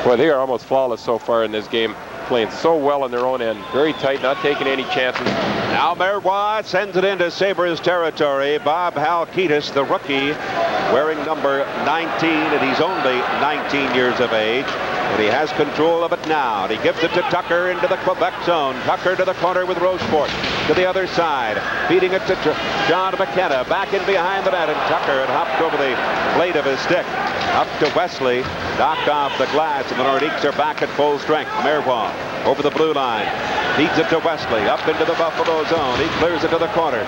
Boy, they are almost flawless so far in this game. Playing so well on their own end. Very tight, not taking any chances. Now Marois sends it into Sabres territory. Bob Halkitis, the rookie, wearing number 19, and he's only 19 years of age. And he has control of it now. And he gives it to Tucker into the Quebec zone. Tucker to the corner with Rochefort. To the other side. Feeding it to John McKenna. Back in behind the net. And Tucker had hopped over the blade of his stick. Up to Wesley. Knocked off the glass. And the Nordiques are back at full strength. Marois over the blue line. Feeds it to Wesley. Up into the Buffalo zone. He clears it to the corner.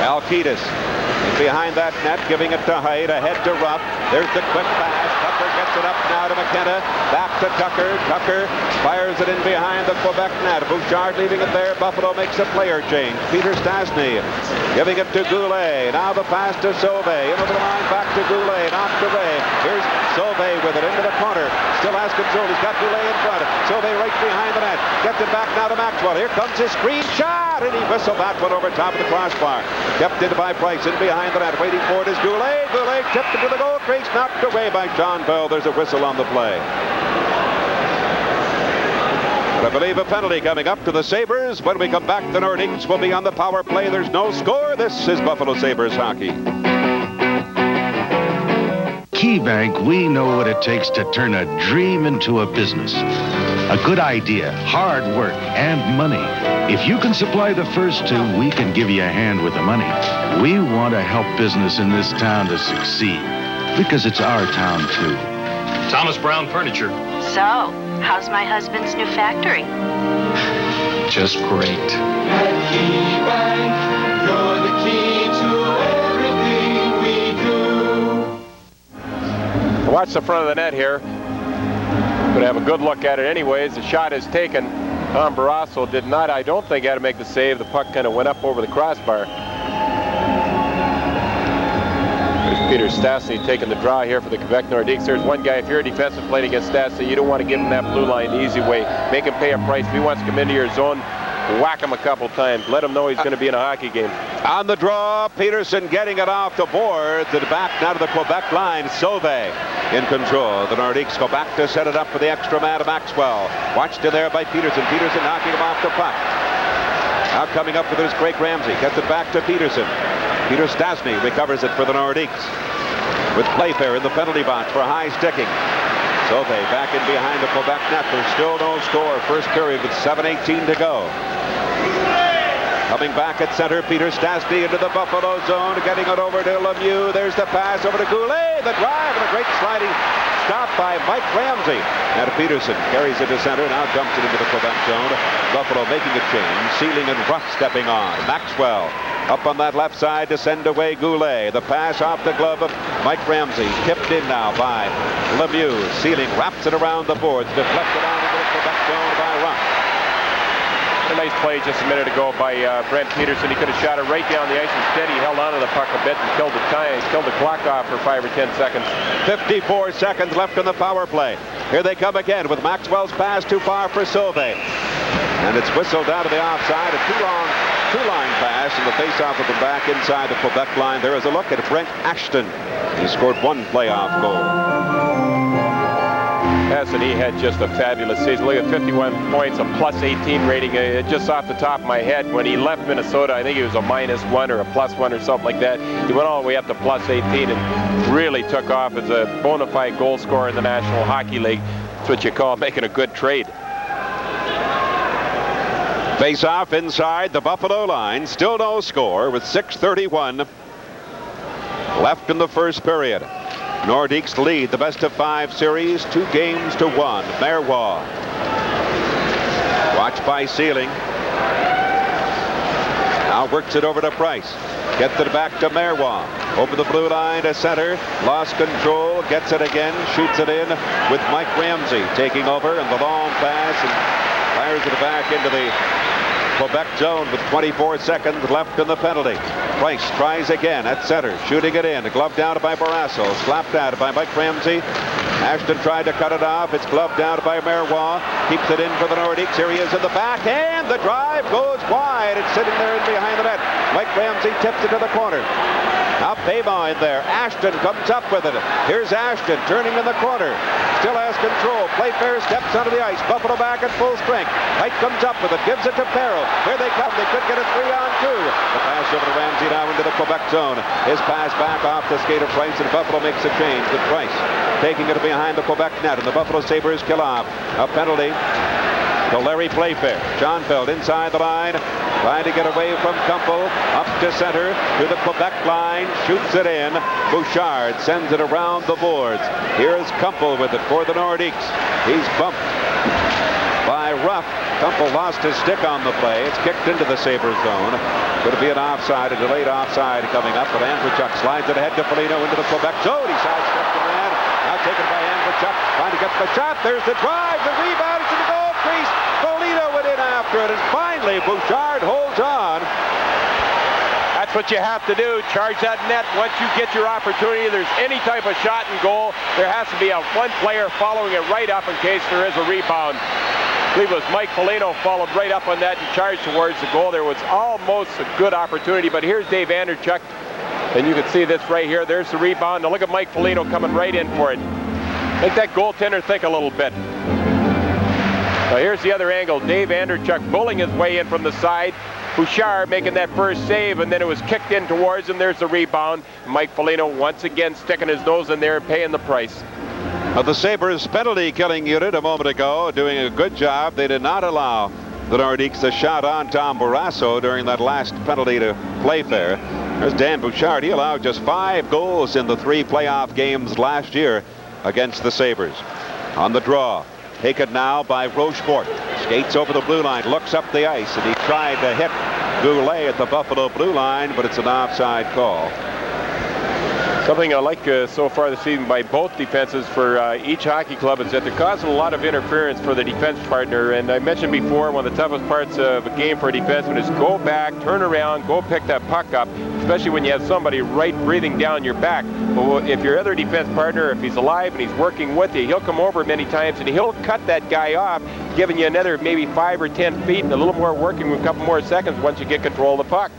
Halkitis behind that net, giving it to Haidt, ahead to Rupp. There's the quick pass. Tucker gets it up now to McKenna. Back to Tucker. Tucker fires it in behind the Quebec net. Bouchard leaving it there. Buffalo makes a player change. Peter Stastny giving it to Goulet. Now the pass to Sauvé. Into the line, back to Goulet. Knocked away. Here's Sauvé with it into the corner. Still has control. He's got Goulet in front. Sauvé right behind the net. Gets it back now to Maxwell. Here comes his screen shot. And he whistled that one over top of the crossbar. Kept in by Price. In behind the net. Waiting for it is Goulet. Goulet tipped into the goal crease. Knocked away by John Bell. There's a whistle on the play. I believe a penalty coming up to the Sabres. When we come back, the Nordiques will be on the power play. There's no score. This is Buffalo Sabres hockey. KeyBank, we know what it takes to turn a dream into a business. A good idea, hard work, and money. If you can supply the first two, we can give you a hand with the money. We want to help business in this town to succeed, because it's our town, too. Thomas Brown Furniture. So, how's my husband's new factory? Just great. At KeyBank, you're the key to everything we do. Watch the front of the net here. But have a good look at it anyways. The shot is taken. Tom Barrasso did not, I don't think, had to make the save. The puck kind of went up over the crossbar. There's Peter Stastny taking the draw here for the Quebec Nordiques. There's one guy, if you're a defensive playing against Stastny, you don't want to give him that blue line the easy way. Make him pay a price. If he wants to come into your zone, whack him a couple times. Let him know he's going to be in a hockey game. On the draw, Peterson getting it off the boards and back now to the Quebec line. Sauvé in control. The Nordiques go back to set it up for the extra man to Maxwell. Watched in there by Peterson. Peterson knocking him off the puck. Now coming up with it is Craig Ramsey. Gets it back to Peterson. Peter Stastny recovers it for the Nordiques. With Playfair in the penalty box for high sticking. Sauvé back in behind the Quebec net. There's still no score. First period with 7:18 to go. Coming back at center, Peter Stastny into the Buffalo zone, getting it over to Lemieux. There's the pass over to Goulet. The drive and a great sliding stop by Mike Ramsey. And Peterson carries it to center, now dumps it into the Quebec zone. Buffalo making a change. Sealing and Ruff stepping on. Maxwell up on that left side to send away Goulet. The pass off the glove of Mike Ramsey. Tipped in now by Lemieux. Sealing wraps it around the boards. Deflected on into the Quebec zone by Ruff. A nice play just a minute ago by Brent Peterson. He could have shot it right down the ice. Instead, he held onto the puck a bit and killed the time. Killed the clock off for 5 or 10 seconds. 54 seconds left in the power play. Here they come again with Maxwell's pass too far for Sauvé. And it's whistled out of the offside. A two-line pass, and the face-off with the back inside the Quebec line. There is a look at Brent Ashton. He scored one playoff goal. Yes, and he had just a fabulous season. Look at 51 points, a plus 18 rating. Just off the top of my head, when he left Minnesota, I think he was a -1 or a +1 or something like that. He went all the way up to plus 18 and really took off as a bona fide goal scorer in the National Hockey League. That's what you call making a good trade. Face-off inside the Buffalo line. Still no score with 6:31 left in the first period. Nordiques lead the best-of-5 series 2-1. Marois. Watched by Sealing. Now works it over to Price. Gets it back to Marois. Over the blue line to center. Lost control. Gets it again. Shoots it in with Mike Ramsey taking over. And the long pass and fires it back into the Quebec zone with 24 seconds left in the penalty. Price tries again at center, shooting it in. Gloved down by Barrasso, slapped out by Mike Ramsey. Ashton tried to cut it off. It's gloved down by Marois. Keeps it in for the Nordiques. Here he is in the backhand. The drive goes wide. It's sitting there in behind the net. Mike Ramsey tips it to the corner. Now Pavon in there. Ashton comes up with it. Here's Ashton turning in the corner. Still has control. Playfair steps onto the ice. Buffalo back at full strength. White comes up with it. Gives it to Perro. Here they come. They could get a 3-on-2. The pass over to Ramsey now into the Quebec zone. His pass back off the skate of Price, and Buffalo makes a change with Price taking it behind the Quebec net, and the Buffalo Sabres kill off. A penalty to Larry Playfair. Schoenfeld inside the line, trying to get away from Kumpel. Up to center, to the Quebec line, shoots it in. Bouchard sends it around the boards. Here's Kumpel with it for the Nordiques. He's bumped by Ruff. Kumpel lost his stick on the play. It's kicked into the Sabres zone. Could be an offside, a delayed offside coming up, but Andrechuk slides it ahead to Foligno into the Quebec zone. He sidestepped the man. Now taken by Andrechuk. Andrechuk trying to get the shot. There's the drive. The rebound is to the goal crease. Foligno went in after it. And finally, Bouchard holds on. That's what you have to do. Charge that net. Once you get your opportunity, there's any type of shot and goal, there has to be one player following it right up in case there is a rebound. I believe it was Mike Foligno followed right up on that and charged towards the goal. There was almost a good opportunity, but here's Dave Andrechuk, and you can see this right here. There's the rebound. Now look at Mike Foligno coming right in for it. Make that goaltender think a little bit. Now here's the other angle. Dave Andrechuk bullying his way in from the side. Bouchard making that first save, and then it was kicked in towards him. There's the rebound. Mike Foligno once again sticking his nose in there and paying the price. The Sabres penalty killing unit a moment ago doing a good job. They did not allow the Nordiques a shot on Tom Barrasso during that last penalty to Playfair. There's Dan Bouchard. He allowed just 5 goals in the 3 playoff games last year against the Sabres. On the draw, taken now by Rochefort. Skates over the blue line, looks up the ice, and he tried to hit Goulet at the Buffalo blue line, but it's an offside call. Something I like so far this season by both defenses for each hockey club is that they're causing a lot of interference for the defense partner. And I mentioned before, one of the toughest parts of a game for a defenseman is go back, turn around, go pick that puck up, especially when you have somebody right breathing down your back. But if your other defense partner, if he's alive and he's working with you, he'll come over many times and he'll cut that guy off, giving you another maybe 5 or 10 feet and a little more working with a couple more seconds once you get control of the puck.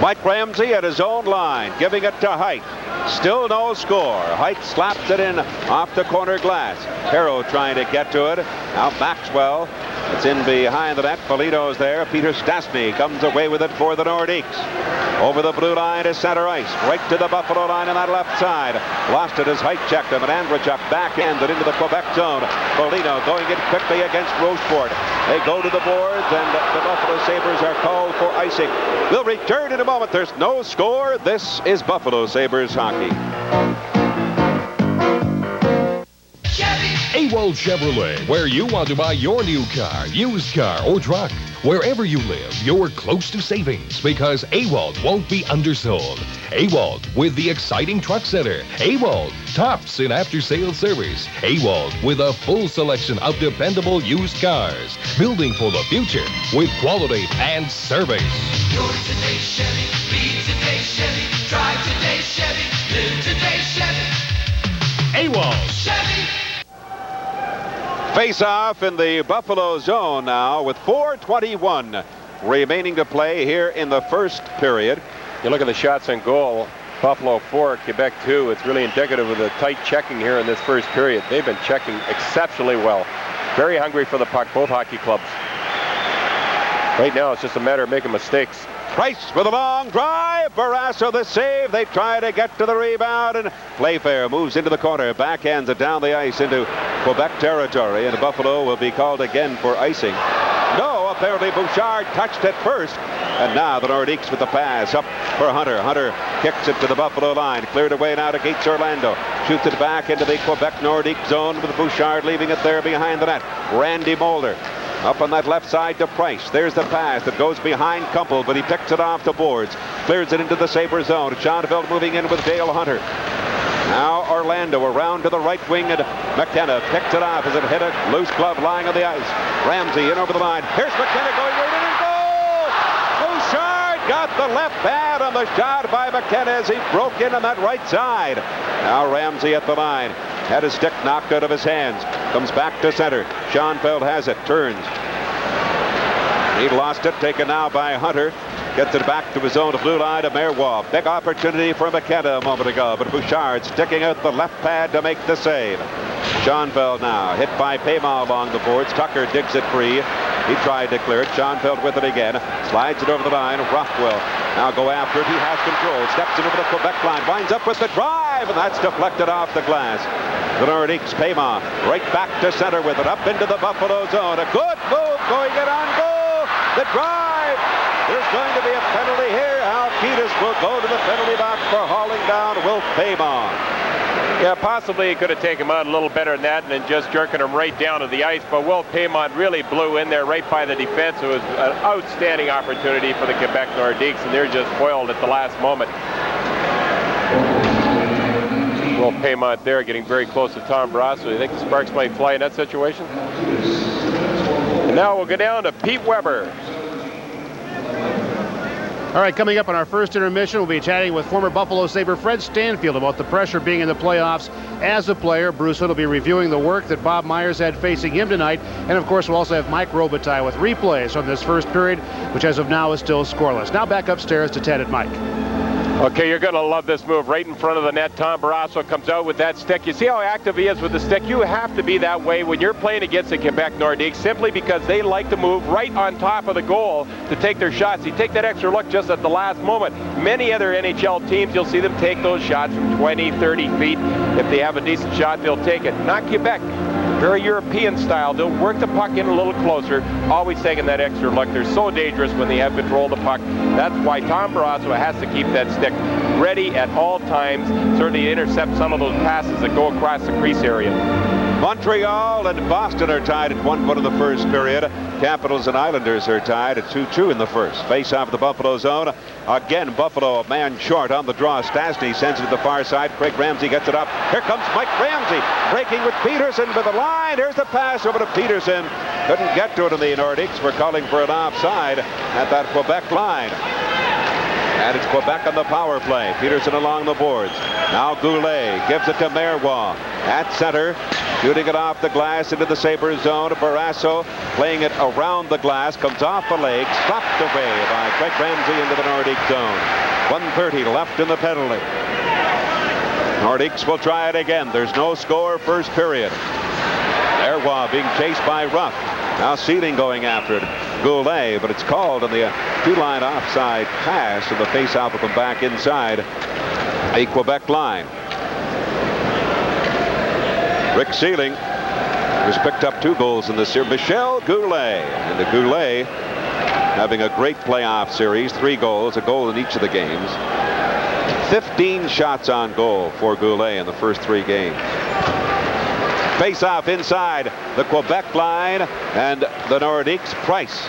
Mike Ramsey at his own line, giving it to Height. Still no score. Height slaps it in off the corner glass. Harrow trying to get to it. Now Maxwell. It's in behind the net. Foligno's there. Peter Stastny comes away with it for the Nordiques. Over the blue line to center ice. Right to the Buffalo line on that left side. Lost it as Height checked him, and Andrechuk backhanded into the Quebec zone. Foligno going in quickly against Rochefort. They go to the boards, and the Buffalo Sabres are called for icing. We'll return in a moment. There's no score. This is Buffalo Sabres hockey. AWOL Chevrolet, where you want to buy your new car, used car, or truck. Wherever you live, you're close to savings because AWOL won't be undersold. AWOL with the exciting truck center. AWOL tops in after-sales service. AWOL with a full selection of dependable used cars. Building for the future with quality and service. You're today Chevy, be today Chevy, drive today Chevy, live today Chevy. AWOL. Chevy. Face-off in the Buffalo zone now with 4:21 remaining to play here in the first period. You look at the shots on goal. Buffalo 4, Quebec 2. It's really indicative of the tight checking here in this first period. They've been checking exceptionally well. Very hungry for the puck, both hockey clubs. Right now, it's just a matter of making mistakes. Price with a long drive. Barrasso the save. They try to get to the rebound, and Playfair moves into the corner, backhands it down the ice into Quebec territory, and Buffalo will be called again for icing. No, apparently Bouchard touched it first, and now the Nordiques with the pass up for Hunter. Hunter kicks it to the Buffalo line, cleared away now to Gates Orlando, shoots it back into the Quebec Nordique zone with Bouchard leaving it there behind the net. Randy Mulder up on that left side to Price. There's the pass that goes behind Kumpel, but he picks it off the boards. Clears it into the Sabre zone. Schoenfeld moving in with Dale Hunter. Now Orlando around to the right wing, and McKenna picks it off as it hit a loose glove lying on the ice. Ramsey in over the line. Here's McKenna going right in and goal! Bouchard got the left pad on the shot by McKenna as he broke in on that right side. Now Ramsey at the line. Had his stick knocked out of his hands. Comes back to center. Schoenfeld has it. Turns. He lost it. Taken now by Hunter. Gets it back to his own blue line to Marois. Big opportunity for McKenna a moment ago, but Bouchard sticking out the left pad to make the save. Schoenfeld now hit by Paiement along the boards. Tucker digs it free. He tried to clear it. Schoenfeld with it again. Slides it over the line. Rothwell now go after it. He has control. Steps into the Quebec line. Winds up with the drive, and that's deflected off the glass. The Nordiques, Paiement right back to center with it. Up into the Buffalo zone. A good move going in on goal. The drive. There's going to be a penalty here. Al Kiedis will go to the penalty box for hauling down Wilf Paiement. Yeah, possibly he could have taken him out a little better than that and then just jerking him right down to the ice. But Wilf Paiement really blew in there right by the defense. It was an outstanding opportunity for the Quebec Nordiques, and they're just foiled at the last moment. Little Paymont there, getting very close to Tom Barrasso. You think the sparks might fly in that situation? And now we'll go down to Pete Weber. All right, coming up on our first intermission, we'll be chatting with former Buffalo Sabre Fred Stanfield about the pressure being in the playoffs as a player. Bruce Hood will be reviewing the work that Bob Myers had facing him tonight. And, of course, we'll also have Mike Robitaille with replays from this first period, which as of now is still scoreless. Now back upstairs to Ted and Mike. Okay, you're going to love this move right in front of the net. Tom Barrasso comes out with that stick. You see how active he is with the stick? You have to be that way when you're playing against the Quebec Nordiques, simply because they like to move right on top of the goal to take their shots. You take that extra look just at the last moment. Many other NHL teams, you'll see them take those shots from 20, 30 feet. If they have a decent shot, they'll take it. Not Quebec. Very European style. They'll work the puck in a little closer, always taking that extra look. They're so dangerous when they have control of the puck. That's why Tom Barrasso has to keep that stick ready at all times, certainly to intercept some of those passes that go across the crease area. Montreal and Boston are tied at 1-1 in the first period. Capitals and Islanders are tied at 2-2 in the first. Face off the Buffalo zone. Again, Buffalo a man short on the draw. Stastny sends it to the far side. Craig Ramsey gets it up. Here comes Mike Ramsey breaking with Peterson to the line. Here's the pass over to Peterson. Couldn't get to it in the Nordiques. We're calling for an offside at that Quebec line. And it's Quebec on the power play. Peterson along the boards. Now Goulet gives it to Marois at center. Shooting it off the glass into the Sabres zone. Barrasso playing it around the glass. Comes off the leg. Stopped away by Craig Ramsey into the Nordique zone. 1:30 left in the penalty. Nordiques will try it again. There's no score first period. Marois being chased by Ruff. Now Sealing going after it. Goulet, but it's called on the two-line offside pass, and the face-off will come back inside a Quebec line. Rick Sealing, who's picked up 2 goals in this series. Michel Goulet, and the Goulet having a great playoff series. 3 goals, a goal in each of the games. 15 shots on goal for Goulet in the first 3 games. Face-off inside the Quebec line, and the Nordiques. Price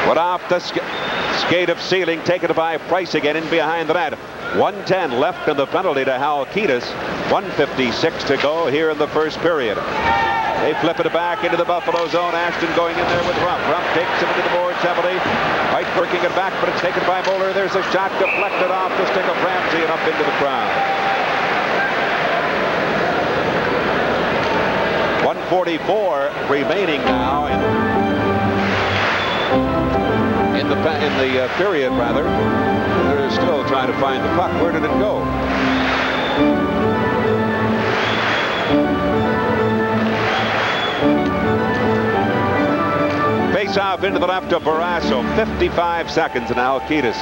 went off the skate of Sealing, taken by Price again in behind the net. 1:10 left in the penalty to Halkitis. 1:56 to go here in the first period. They flip it back into the Buffalo zone. Ashton going in there with Ruff. Ruff takes it into the boards heavily. White working it back, but it's taken by Moeller. There's a shot deflected off the stick of Ramsey and up into the crowd. 1:44 remaining now in the period, rather. They're still trying to find the puck. Where did it go? Face off into the left of Barrasso. 55 seconds, and Halkitis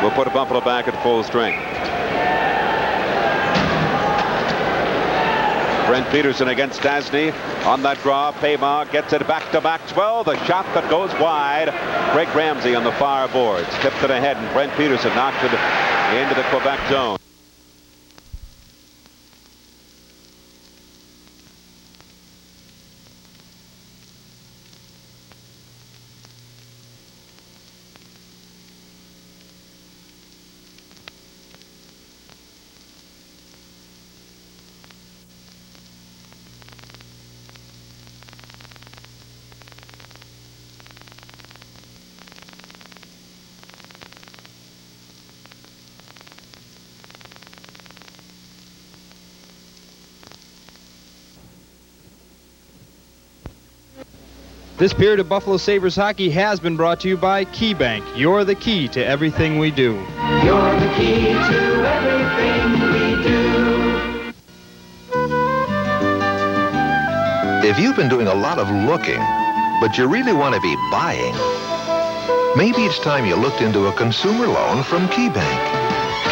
will put Buffalo back at full strength. Brent Peterson against Stastny on that draw. Paymont gets it back to Maxwell. The shot that goes wide. Craig Ramsey on the far boards. Tipped it ahead, and Brent Peterson knocked it into the Quebec zone. This period of Buffalo Sabres hockey has been brought to you by KeyBank. You're the key to everything we do. You're the key to everything we do. If you've been doing a lot of looking, but you really want to be buying, maybe it's time you looked into a consumer loan from KeyBank.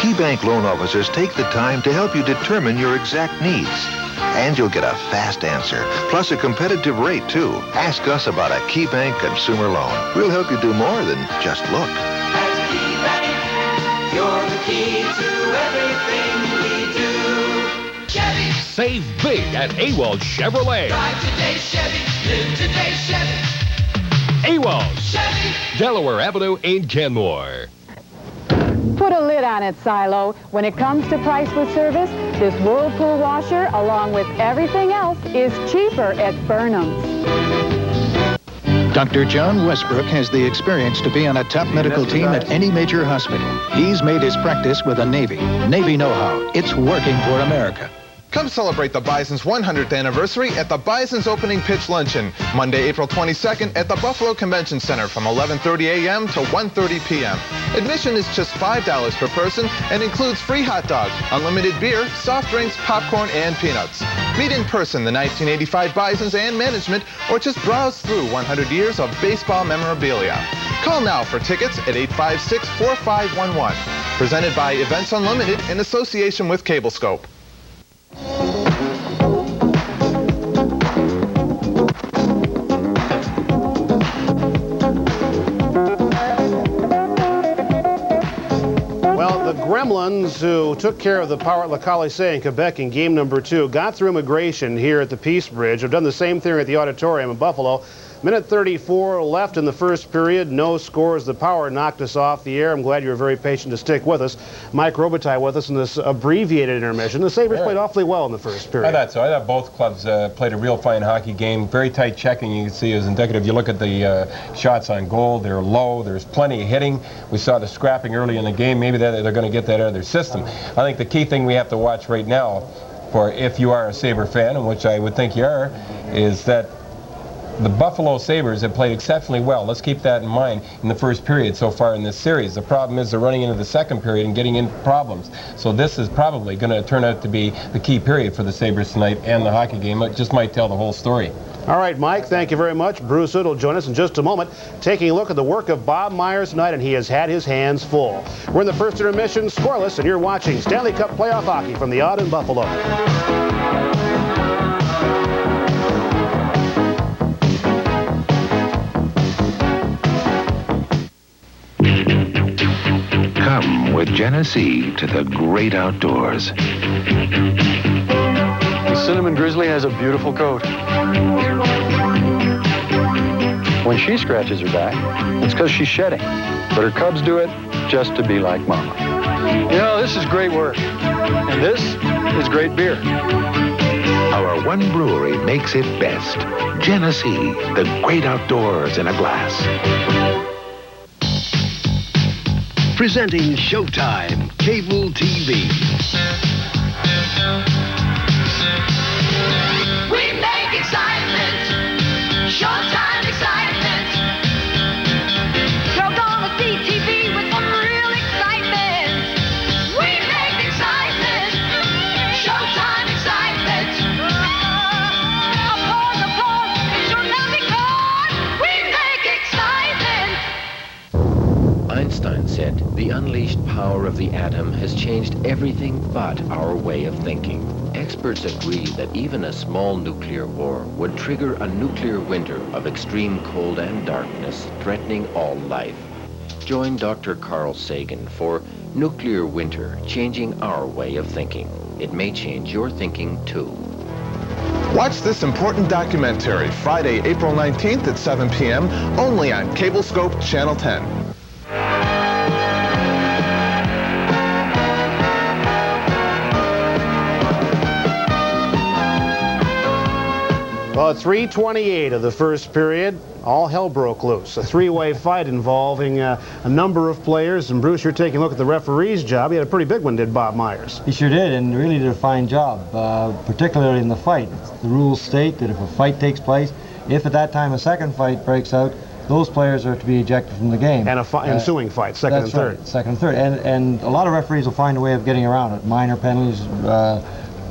KeyBank loan officers take the time to help you determine your exact needs. And you'll get a fast answer, plus a competitive rate, too. Ask us about a KeyBank consumer loan. We'll help you do more than just look. At KeyBank, you're the key to everything we do. Chevy. Save big at AWOL Chevrolet. Drive today, Chevy. Live today, Chevy. AWOL. Chevy. Delaware Avenue in Kenmore. Put a lid on it, Silo. When it comes to price with service, this Whirlpool washer, along with everything else, is cheaper at Burnham's. Dr. John Westbrook has the experience to be on a top medical team at any major hospital. He's made his practice with a Navy. Navy know-how. It's working for America. Come celebrate the Bison's 100th anniversary at the Bison's Opening Pitch Luncheon, Monday, April 22nd at the Buffalo Convention Center from 11:30 a.m. to 1:30 p.m. Admission is just $5 per person and includes free hot dogs, unlimited beer, soft drinks, popcorn, and peanuts. Meet in person the 1985 Bisons and management, or just browse through 100 years of baseball memorabilia. Call now for tickets at 856-4511. Presented by Events Unlimited in association with CableScope. Well, the Gremlins, who took care of the Power at Le Colisée in Quebec in game number 2, got through immigration here at the Peace Bridge. Have done the same thing at the Auditorium in Buffalo. Minute 34 left in the first period. No scores. The Power knocked us off the air. I'm glad you were very patient to stick with us. Mike Robitaille with us in this abbreviated intermission. The Sabres played awfully well in the first period. I thought so. I thought both clubs played a real fine hockey game. Very tight checking. You can see is indicative. You look at the shots on goal. They're low. There's plenty of hitting. We saw the scrapping early in the game. Maybe they're going to get that out of their system. I think the key thing we have to watch right now, for if you are a Sabre fan, and which I would think you are, is that the Buffalo Sabres have played exceptionally well. Let's keep that in mind in the first period so far in this series. The problem is they're running into the second period and getting into problems. So this is probably going to turn out to be the key period for the Sabres tonight and the hockey game. It just might tell the whole story. All right, Mike, thank you very much. Bruce Hood will join us in just a moment, taking a look at the work of Bob Myers tonight, and he has had his hands full. We're in the first intermission, scoreless, and you're watching Stanley Cup playoff hockey from the Odd in Buffalo. Come with Genesee to the great outdoors. The Cinnamon Grizzly has a beautiful coat. When she scratches her back, it's because she's shedding. But her cubs do it just to be like Mama. You know, this is great work. And this is great beer. Our one brewery makes it best. Genesee, the great outdoors in a glass. Presenting Showtime, Cable TV. We make excitement, Showtime excitement. You're gonna see TV with some real excitement. We make excitement, Showtime excitement. Applause, it should not be gone. We make excitement. Einstein said, "The unleashed power of the atom has changed everything but our way of thinking." Experts agree that even a small nuclear war would trigger a nuclear winter of extreme cold and darkness, threatening all life. Join Dr. Carl Sagan for Nuclear Winter, Changing Our Way of Thinking. It may change your thinking, too. Watch this important documentary Friday, April 19th at 7 p.m. only on CableScope Channel 10. Well, at 3:28 of the first period, all hell broke loose. A three-way fight involving a number of players. And Bruce, you're taking a look at the referee's job. He had a pretty big one, did Bob Myers? He sure did, and really did a fine job, particularly in the fight. The rules state that if a fight takes place, if at that time a second fight breaks out, those players are to be ejected from the game. And ensuing fight, second and third. Right, second and third. And a lot of referees will find a way of getting around it. Minor penalties.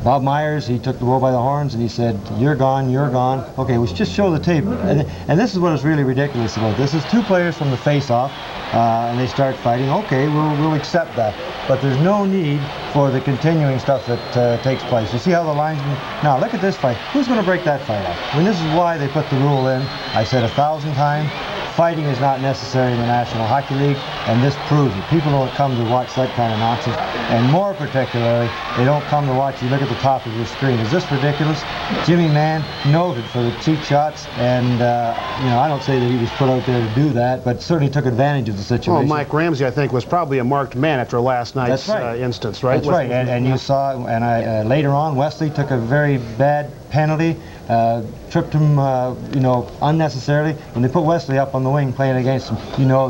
Bob Myers, he took the bull by the horns and he said, "You're gone, you're gone." Okay, let's just show the tape. And this is what is really ridiculous about this. Is two players from the face-off, and they start fighting. Okay, we'll accept that. But there's no need for the continuing stuff that takes place. You see how the linesmen... Now, look at this fight. Who's going to break that fight up? I mean, this is why they put the rule in. I said 1,000 times. fighting is not necessary in the National Hockey League, and this proves it. People don't come to watch that kind of nonsense, and more particularly, they don't come to watch you look at the top of your screen. Is this ridiculous? Jimmy Mann, noted for the cheap shots, and I don't say that he was put out there to do that, but certainly took advantage of the situation. Well, Mike Ramsey, I think, was probably a marked man after last night's instance, right? That's right, and you saw, and later on, Wesley took a very bad penalty, tripped him, unnecessarily. When they put Wesley up on the wing playing against him,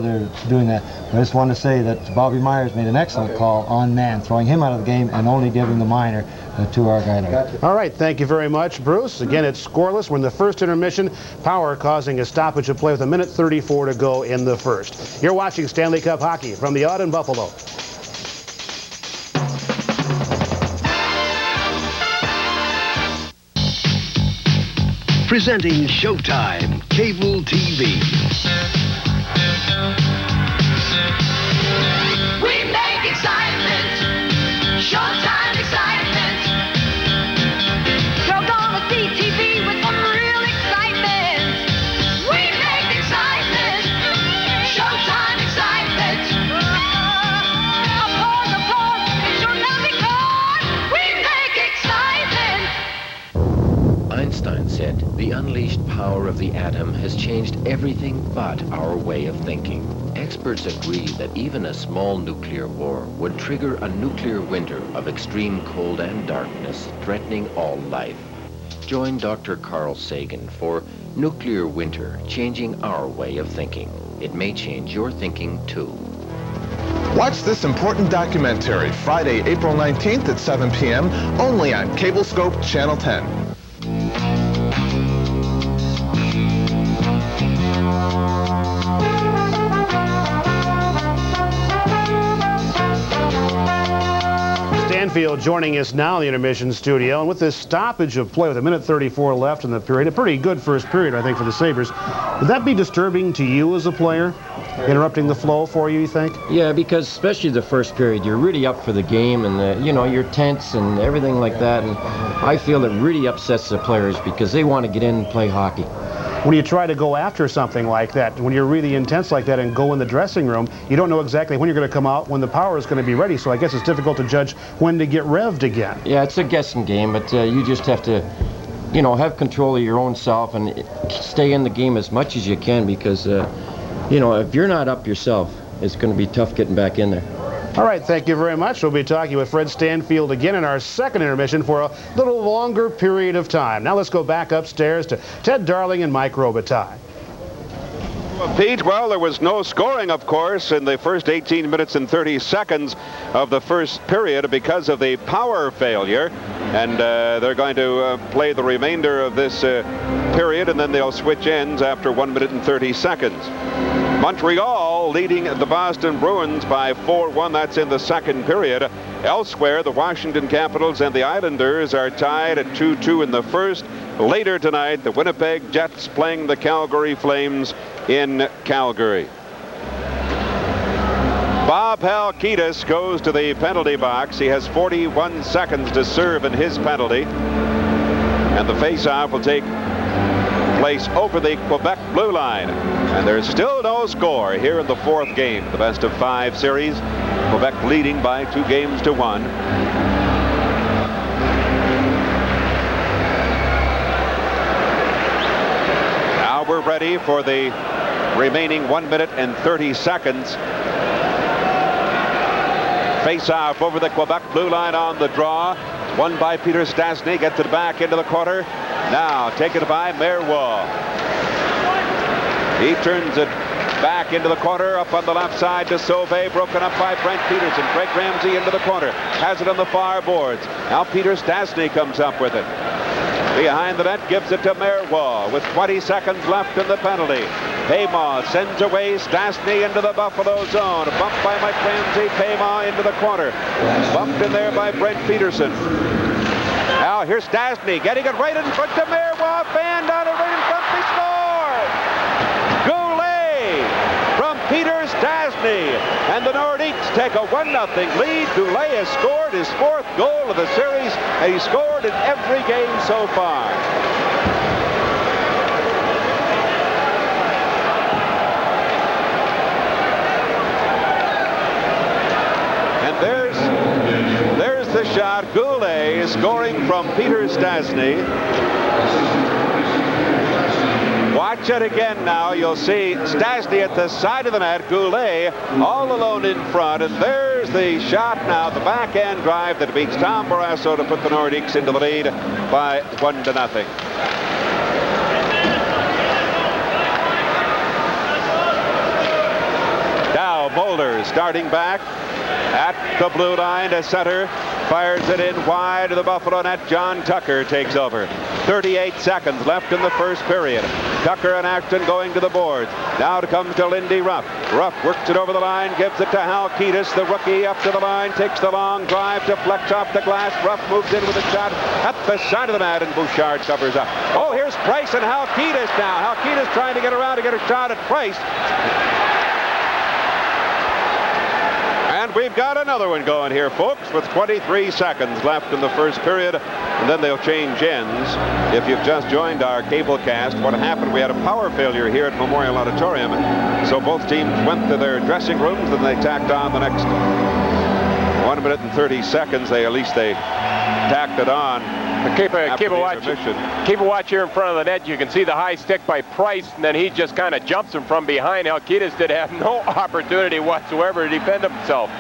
they're doing that. I just want to say that Bobby Myers made an excellent call on Mann, throwing him out of the game and only giving the minor to our guy. All right, thank you very much, Bruce. Again, it's scoreless. We're in the first intermission. Power causing a stoppage of play with 1:34 to go in the first. You're watching Stanley Cup hockey from the Odd in Buffalo. Presenting Showtime Cable TV. We make excitement, Showtime excitement. You're gonna see TV with some real excitement. We make excitement, Showtime excitement. Applause, it's your loving God. We make excitement. Einstein said, "The unleashed power of the atom has changed everything but our way of thinking." Experts agree that even a small nuclear war would trigger a nuclear winter of extreme cold and darkness, threatening all life. Join Dr. Carl Sagan for Nuclear Winter, Changing Our Way of Thinking. It may change your thinking, too. Watch this important documentary Friday, April 19th at 7 p.m. only on CableScope Channel 10. Stanfield joining us now in the intermission studio, and with this stoppage of play with 1:34 left in the period, a pretty good first period, I think, for the Sabres. Would that be disturbing to you as a player? Interrupting the flow for you, you think? Yeah, because especially the first period, you're really up for the game, and you're tense and everything like that, and I feel it really upsets the players because they want to get in and play hockey. When you try to go after something like that, when you're really intense like that and go in the dressing room, you don't know exactly when you're going to come out, when the power is going to be ready, so I guess it's difficult to judge when to get revved again. Yeah, it's a guessing game, but you just have to, have control of your own self and stay in the game as much as you can because, if you're not up yourself, it's going to be tough getting back in there. All right, thank you very much. We'll be talking with Fred Stanfield again in our second intermission for a little longer period of time. Now let's go back upstairs to Ted Darling and Mike Robitaille. Pete, well, there was no scoring, of course, in the first 18 minutes and 30 seconds of the first period because of the power failure. And they're going to play the remainder of this period, and then they'll switch ends after 1 minute and 30 seconds. Montreal leading the Boston Bruins by 4-1. That's in the second period. Elsewhere, the Washington Capitals and the Islanders are tied at 2-2 in the first. Later tonight, the Winnipeg Jets playing the Calgary Flames in Calgary. Bob Halkitis goes to the penalty box. He has 41 seconds to serve in his penalty. And the face-off will take place over the Quebec blue line. And there's still no score here in the fourth game, the best-of-5 series. Quebec leading by 2-1. Now we're ready for the remaining 1 minute and 30 seconds. Face-off over the Quebec blue line on the draw. Won by Peter Stastny. Gets it back into the corner. Now taken by Marois. He turns it back into the corner, up on the left side to Sauvé, broken up by Brent Peterson. Craig Ramsey into the corner, has it on the far boards. Now Peter Stastny comes up with it. Behind the net, gives it to Marois with 20 seconds left in the penalty. Payma sends away Stastny into the Buffalo zone. Bumped by Mike Ramsey, Payma into the corner. Bumped in there by Brent Peterson. Now here's Stastny getting it right in front to Marois. Fan down it right in front. They score! Goulet from Peter Stastny. And the Nordiques take a 1-0 lead. Goulet has scored his fourth goal of the series, and he's scored in every game so far. the shot. Goulet scoring from Peter Stastny. Watch it again now. You'll see Stastny at the side of the net. Goulet all alone in front. And there's the shot now. The backhand drive that beats Tom Barrasso to put the Nordiques into the lead by 1-0. Now Mulder starting back at the blue line to center. Fires it in wide to the Buffalo net. John Tucker takes over. 38 seconds left in the first period. Tucker and Acton going to the boards. Now it comes to Lindy Ruff. Ruff works it over the line, gives it to Hal Ketis, the rookie, up to the line, takes the long drive, deflects off the glass. Ruff moves in with a shot at the side of the net, and Bouchard covers up. Oh, here's Price and Hal Ketis now. Hal Ketis trying to get around to get a shot at Price. And we've got another one going here, folks, with 23 seconds left in the first period, and then they'll change ends. If you've just joined our cable cast, what happened, we had a power failure here at Memorial Auditorium, so both teams went to their dressing rooms, and they tacked on the next 1 minute and 30 seconds. At least they tacked it on. Keep a watch here in front of the net. You can see the high stick by Price, and then he just kind of jumps him from behind. Halkitis did have no opportunity whatsoever to defend himself.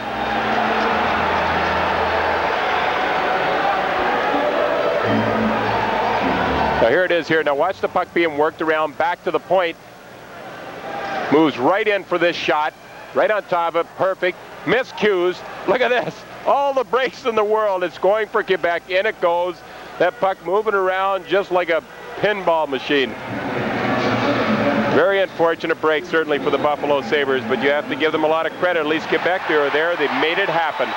Now here it is here. Now watch the puck being worked around back to the point. Moves right in for this shot. Right on top of it. Perfect. Miscues. Look at this. All the breaks in the world. It's going for Quebec. In it goes. That puck moving around just like a pinball machine. Very unfortunate break, certainly, for the Buffalo Sabres, but you have to give them a lot of credit. At least Quebec, they were there. They made it happen.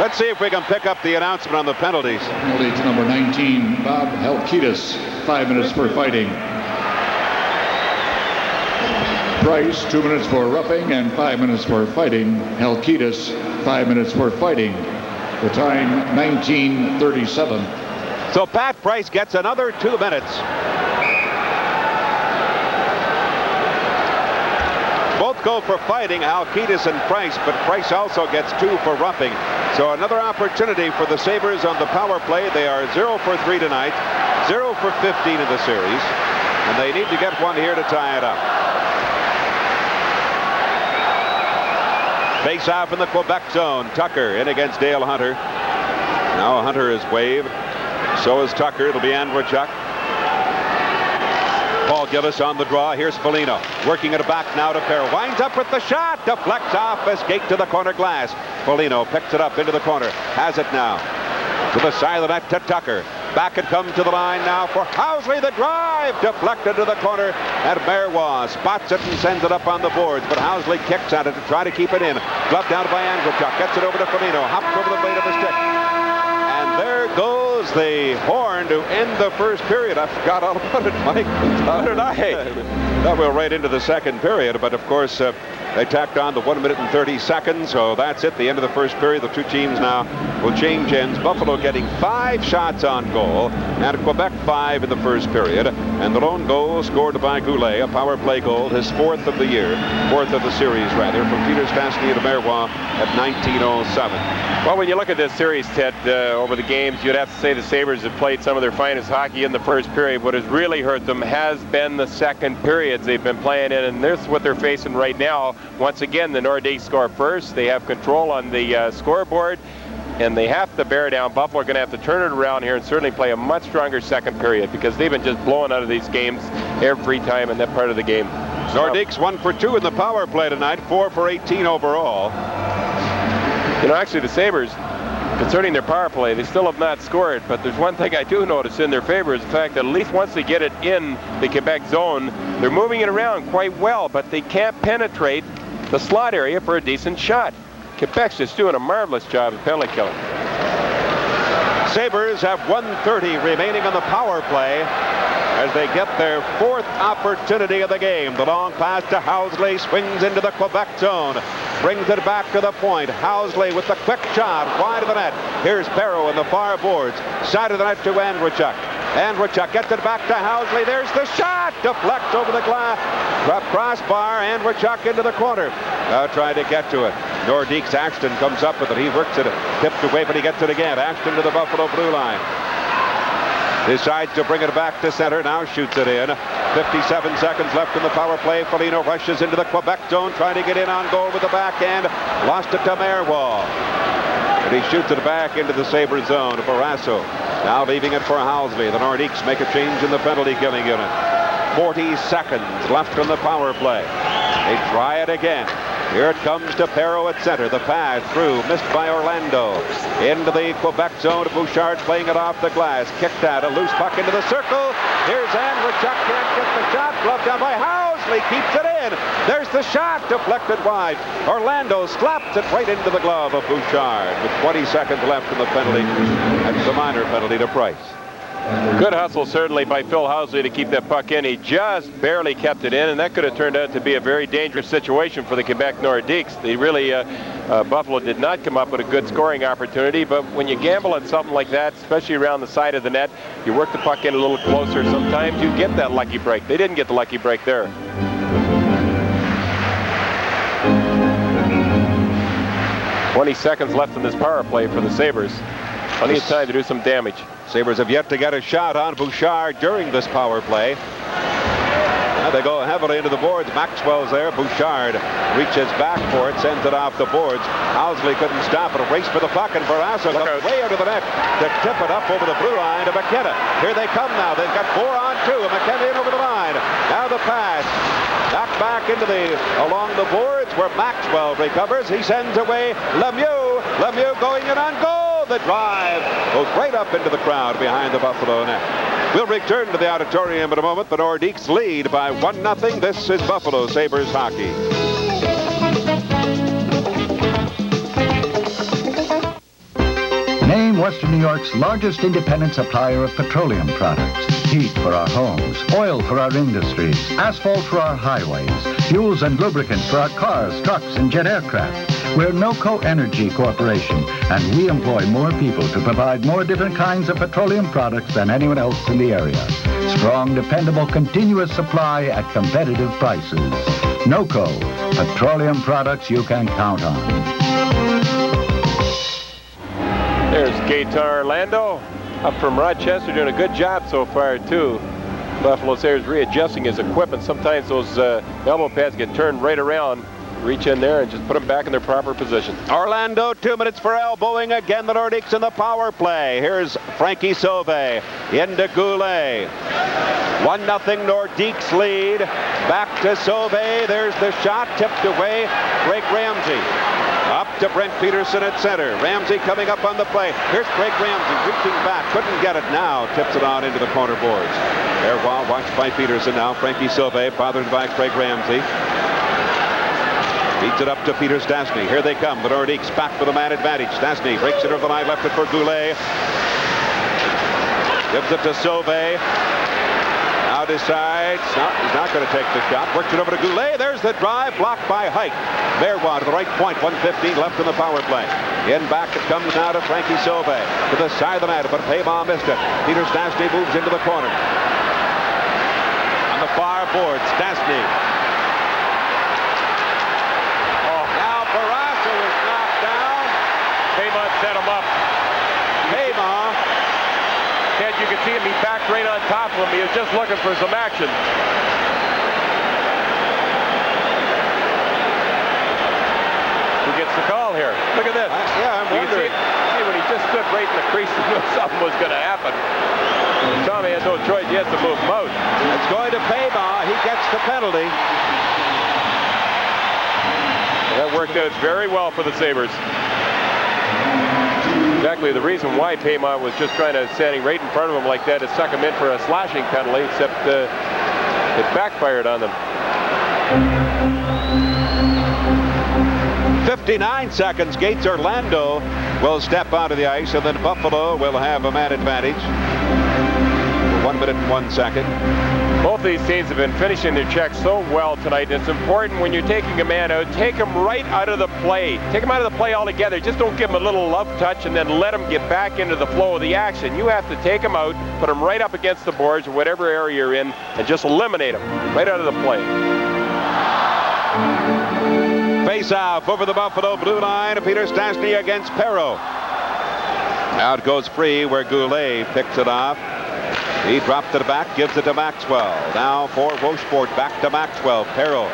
Let's see if we can pick up the announcement on the penalties. Penalty to number 19, Bob Halkitis, 5 minutes for fighting. Price, 2 minutes for roughing and 5 minutes for fighting. Halkitis, 5 minutes for fighting. The time, 19:37. So Pat Price gets another 2 minutes. Both go for fighting, Halkitis and Price, but Price also gets 2 for roughing. So another opportunity for the Sabres on the power play. They are 0 for 3 tonight, 0 for 15 in the series, and they need to get one here to tie it up. Face off in the Quebec zone. Tucker in against Dale Hunter. Now Hunter is waved. So is Tucker. It'll be Andrechuk. Paul Gillis on the draw. Here's Foligno working it back now to Perro. Winds up with the shot. Deflects off. Escape to the corner glass. Foligno picks it up into the corner. Has it now. To the side of the net to Tucker. Back it comes to the line now for Housley. The drive deflected to the corner. And Marois spots it and sends it up on the boards. But Housley kicks at it to try to keep it in. Gloved out by Andrechuk. Gets it over to Foligno. Hops over the blade of the stick. And there goes the horn to end the first period. I forgot all about it, Mike. How did I? That will right into the second period. But of course, they tacked on the 1 minute and 30 seconds. So that's it. The end of the first period. The two teams now will change ends. Buffalo getting 5 shots on goal, and Quebec 5 in the first period. And the lone goal scored by Goulet, a power play goal, his 4th of the year, 4th of the series rather, from Peter Stastny to Marois at 19:07. Well, when you look at this series, Ted, over the games, you'd have to say the Sabres have played some of their finest hockey in the first period. What has really hurt them has been the second periods they've been playing in, and this is what they're facing right now. Once again, the Nordiques score first. They have control on the scoreboard, and they have to bear down. Buffalo are going to have to turn it around here and certainly play a much stronger second period, because they've been just blowing out of these games every time in that part of the game. Nordiques 1 for 2 in the power play tonight, 4 for 18 overall. You know, actually, the Sabres, concerning their power play, they still have not scored, but there's one thing I do notice in their favor is the fact that at least once they get it in the Quebec zone, they're moving it around quite well, but they can't penetrate the slot area for a decent shot. Quebec's just doing a marvelous job of penalty killing. Sabres have 1:30 remaining on the power play as they get their 4th opportunity of the game. The long pass to Housley, swings into the Quebec zone, brings it back to the point. Housley with the quick shot wide of the net. Here's Perro in the far boards, side of the net to Andrechuk. Andrechuk gets it back to Housley. There's the shot. Deflects over the crossbar. Andrechuk into the corner. Now trying to get to it. Nordiques Ashton comes up with it. He works it. Tipped away, but he gets it again. Ashton to the Buffalo blue line. Decides to bring it back to center. Now shoots it in. 57 seconds left in the power play. Foligno rushes into the Quebec zone, trying to get in on goal with the backhand. Lost it to Mairwall. And he shoots it back into the Sabres zone. Barrasso now leaving it for Housley. The Nordiques make a change in the penalty killing unit. 40 seconds left in the power play. They try it again. Here it comes to Perreault at center. The pass through, missed by Orlando. Into the Quebec zone. Bouchard playing it off the glass. Kicked out. A loose puck into the circle. Here's Andrechuk. Can't get the shot. Gloved down by Housley. Keeps it in. There's the shot. Deflected wide. Orlando slaps it right into the glove of Bouchard with 20 seconds left in the penalty. That's a minor penalty to Price. Good hustle, certainly, by Phil Housley to keep that puck in. He just barely kept it in, and that could have turned out to be a very dangerous situation for the Quebec Nordiques. They really, Buffalo did not come up with a good scoring opportunity, but when you gamble at something like that, especially around the side of the net, you work the puck in a little closer. Sometimes you get that lucky break. They didn't get the lucky break there. "20 seconds left in this power play for the Sabres. Plenty of time to do some damage. Sabres have yet to get a shot on Bouchard during this power play. Now they go heavily into the boards. Maxwell's there. Bouchard reaches back for it, sends it off the boards. Housley couldn't stop it. A race for the puck, and Barrasso goes way out of the net to tip it up over the blue line to McKenna. Here they come now. They've got 4 on 2. And McKenna in over the line. Now the pass. Knocked back along the boards where Maxwell recovers. He sends away Lemieux. Lemieux going in on goal. The drive goes right up into the crowd behind the Buffalo net. We'll return to the auditorium in a moment. The Nordiques lead by 1-0. This is Buffalo Sabres hockey. Name Western New York's largest independent supplier of petroleum products. Heat for our homes, oil for our industries, asphalt for our highways, fuels and lubricants for our cars, trucks, and jet aircraft. We're NOCO Energy Corporation, and we employ more people to provide more different kinds of petroleum products than anyone else in the area. Strong, dependable, continuous supply at competitive prices. NOCO, petroleum products you can count on. There's Gaetan Orlando up from Rochester, doing a good job so far, too. Buffalo Sabres readjusting his equipment. Sometimes those elbow pads get turned right around. Reach in there and just put them back in their proper position. Orlando, 2 minutes for elbowing again. The Nordiques in the power play. Here's Frankie Sauvé into Goulet. 1-0 Nordiques lead. Back to Sauvé. There's the shot tipped away. Craig Ramsey. Up to Brent Peterson at center. Ramsey coming up on the play. Here's Craig Ramsey reaching back. Couldn't get it now. Tips it on into the corner boards. There, well, watched by Peterson now. Frankie Sauvé bothered by Craig Ramsey. Beats it up to Peter Stastny. Here they come. The Nordiques back with a man advantage. Stastny breaks it over the line, left it for Goulet. Gives it to Sauvé. Now decides, no, he's not going to take the shot. Works it over to Goulet. There's the drive, blocked by Hike. Mairwall to the right point. 1:15 left in the power play. In back it comes now to Frankie Sauvé. To the side of the net, but Paybaugh missed it. Peter Stastny moves into the corner. On the far board, Stastny. Set him up. Paybaugh. Ted, you can see him. He backed right on top of him. He was just looking for some action. Who gets the call here? Look at this. Yeah, I'm wondering. See, when he just stood right in the crease, he knew something was going to happen. Tommy had no choice. He has to move him out. It's going to Paybaugh. He gets the penalty. That worked out very well for the Sabres. Exactly the reason why Paybaugh was just standing right in front of him like that to suck him in for a slashing penalty, except it backfired on them. 59 seconds. Gates Orlando will step onto the ice, and then Buffalo will have a man advantage for 1 minute and 1 second. Both of these teams have been finishing their checks so well tonight. It's important when you're taking a man out, take him right out of the play. Take him out of the play altogether. Just don't give him a little love touch and then let him get back into the flow of the action. You have to take him out, put him right up against the boards or whatever area you're in, and just eliminate him right out of the play. Face-off over the Buffalo blue line. Peter Stastny against Perreault. Out goes free where Goulet picks it off. He dropped it back, gives it to Maxwell. Now for Rochefort, back to Maxwell. Perreault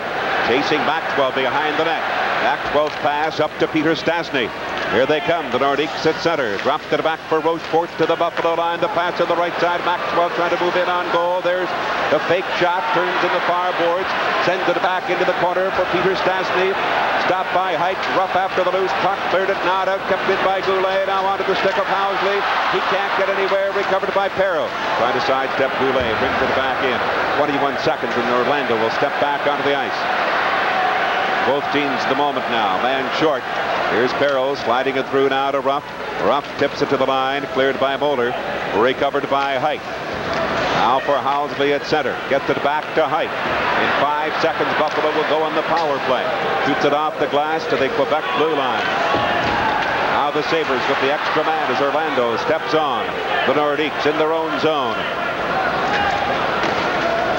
chasing Maxwell behind the net. Maxwell's pass up to Peter Stastny. Here they come, the Nordiques at center. Dropped it back for Rochefort to the Buffalo line. The pass on the right side. Maxwell trying to move in on goal. There's the fake shot, turns in the far boards, sends it back into the corner for Peter Stastny. Stopped by Height, rough after the loose puck, cleared it, not out, kept in by Goulet. Now onto the stick of Housley. He can't get anywhere, recovered by Perreault. Trying to sidestep Goulet, brings it back in. 21 seconds and Orlando will step back onto the ice. Both teams the moment now, man short. Here's Perreault sliding it through now to Ruff. Ruff tips it to the line, cleared by Moeller, recovered by Height. Now for Housley at center, gets it back to Height. In 5 seconds, Buffalo will go on the power play. Shoots it off the glass to the Quebec blue line. Now the Sabres with the extra man as Orlando steps on. The Nordiques in their own zone.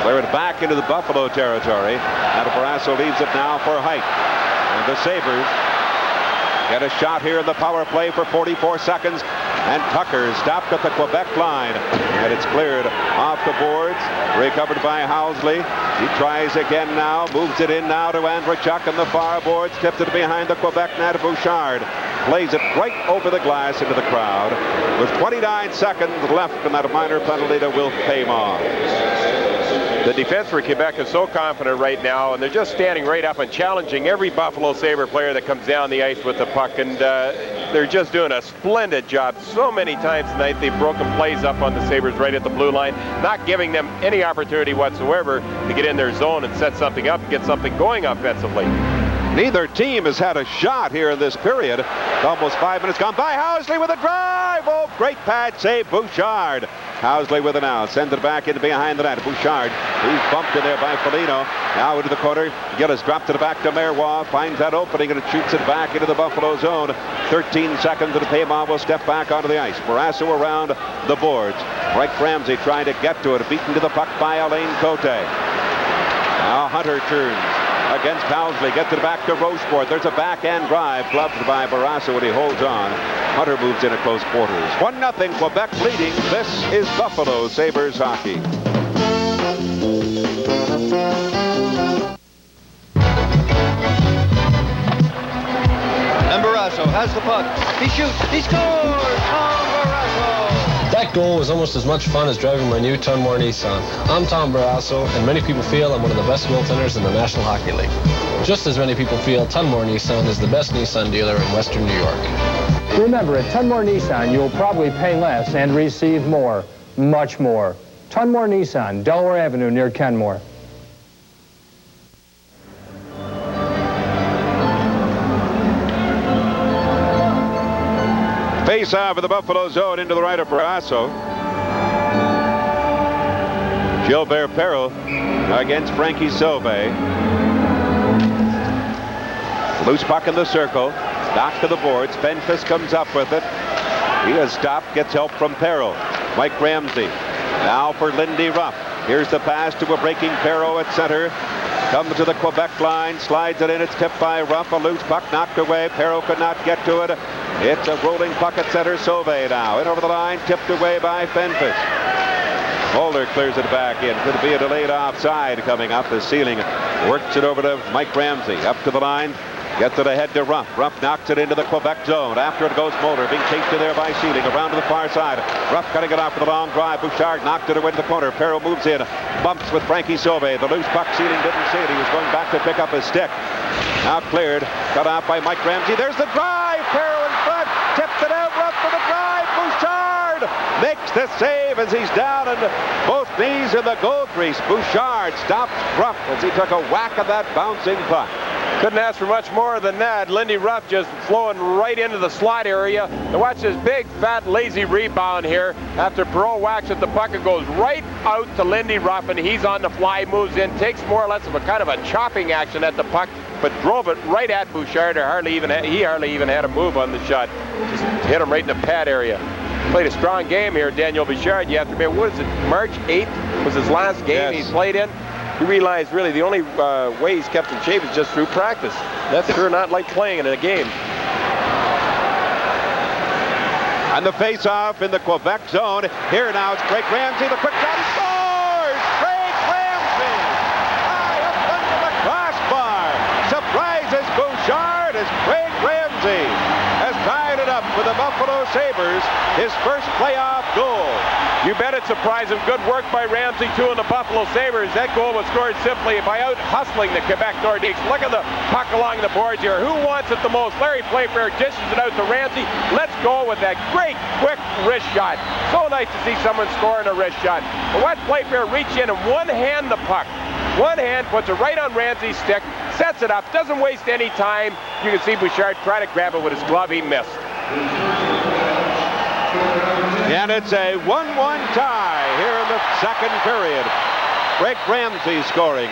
Clear it back into the Buffalo territory. And Barrasso leaves it now for Height. And the Sabres get a shot here in the power play for 44 seconds. And Tucker stopped at the Quebec line. And it's cleared off the boards. Recovered by Housley. He tries again now. Moves it in now to Andrechuk on the far boards. Tipped it behind the Quebec net. Bouchard plays it right over the glass into the crowd. With 29 seconds left and that minor penalty to Wilf Paymon. The defense for Quebec is so confident right now, and they're just standing right up and challenging every Buffalo Sabre player that comes down the ice with the puck, and they're just doing a splendid job. So many times tonight they've broken plays up on the Sabres right at the blue line, not giving them any opportunity whatsoever to get in their zone and set something up and get something going offensively. Neither team has had a shot here in this period. Almost 5 minutes gone by. Housley with a drive. Oh, great pad save, Bouchard. Housley with it now. Sends it back into behind the net. Bouchard, he's bumped in there by Foligno. Now into the corner. Gillis dropped it back to Marois. Finds that opening and it shoots it back into the Buffalo zone. 13 seconds and Paymon will step back onto the ice. Barrasso around the boards. Mike Ramsey trying to get to it. Beaten to the puck by Alain Cote. Now Hunter turns against Housley, gets it back to Rochefort. There's a backhand drive, gloved by Barrasso, and he holds on. Hunter moves in at close quarters. 1-0, Quebec leading. This is Buffalo Sabres hockey. And Barrasso has the puck. He shoots. He scores! Tom Barrasso! That goal was almost as much fun as driving my new Tunmore Nissan. I'm Tom Barrasso, and many people feel I'm one of the best goaltenders in the National Hockey League. Just as many people feel Tunmore Nissan is the best Nissan dealer in Western New York. Remember, at Tunmore Nissan, you'll probably pay less and receive more, much more. Tunmore Nissan, Delaware Avenue near Kenmore. Face off of the Buffalo zone into the right of Barrasso. Gilbert Perreault against Frankie Sauvé. Loose puck in the circle. Knocked to the boards. Benfis comes up with it. He has stopped. Gets help from Perreault. Mike Ramsey. Now for Lindy Ruff. Here's the pass to a breaking Perreault at center. Comes to the Quebec line. Slides it in. It's tipped by Ruff. A loose puck knocked away. Perreault could not get to it. It's a rolling puck at center. Sauvé now. In over the line. Tipped away by Benfis. Mulder clears it back in. Could be a delayed offside coming up as Sealing works it over to Mike Ramsey. Up to the line. Gets it ahead to Ruff. Ruff knocks it into the Quebec zone. After it goes Mulder, being chased in there by Sealing. Around to the far side. Ruff cutting it off for the long drive. Bouchard knocked it away to the corner. Perreault moves in. Bumps with Frankie Sauvé. The loose puck, Sealing didn't see it. He was going back to pick up his stick. Now cleared. Cut off by Mike Ramsey. There's the drive. Perreault in front. Tips it out. Ruff for the drive. Bouchard makes the save as he's down and both knees in the goal crease. Bouchard stops Ruff as he took a whack of that bouncing puck. Couldn't ask for much more than that. Lindy Ruff just flowing right into the slot area. And watch this big, fat, lazy rebound here. After Perreault whacks at the puck, it goes right out to Lindy Ruff, and he's on the fly, moves in, takes more or less of a kind of a chopping action at the puck, but drove it right at Bouchard. He hardly even had a move on the shot. Just hit him right in the pad area. Played a strong game here, Daniel Bouchard. You have to remember, what is it, March 8th was his last game he played in. He realized really the only way he's kept in shape is just through practice. That's sure not like playing in a game. And the face-off in the Quebec zone. Here now it's Craig Ramsey. The quick shot, he scores! Craig Ramsey! High up under the crossbar. Surprises Bouchard as Craig Ramsey has tied it up for the Buffalo Sabres. His first playoff goal. You bet it surprised him. Good work by Ramsey, too, and the Buffalo Sabres. That goal was scored simply by out-hustling the Quebec Nordiques. Look at the puck along the boards here. Who wants it the most? Larry Playfair dishes it out to Ramsey. Let's go with that great, quick wrist shot. So nice to see someone scoring a wrist shot. But watch Playfair reach in and one-hand the puck. One hand puts it right on Ramsey's stick, sets it up, doesn't waste any time. You can see Bouchard try to grab it with his glove. He missed. And it's a 1-1 tie here in the second period. Craig Ramsey scoring.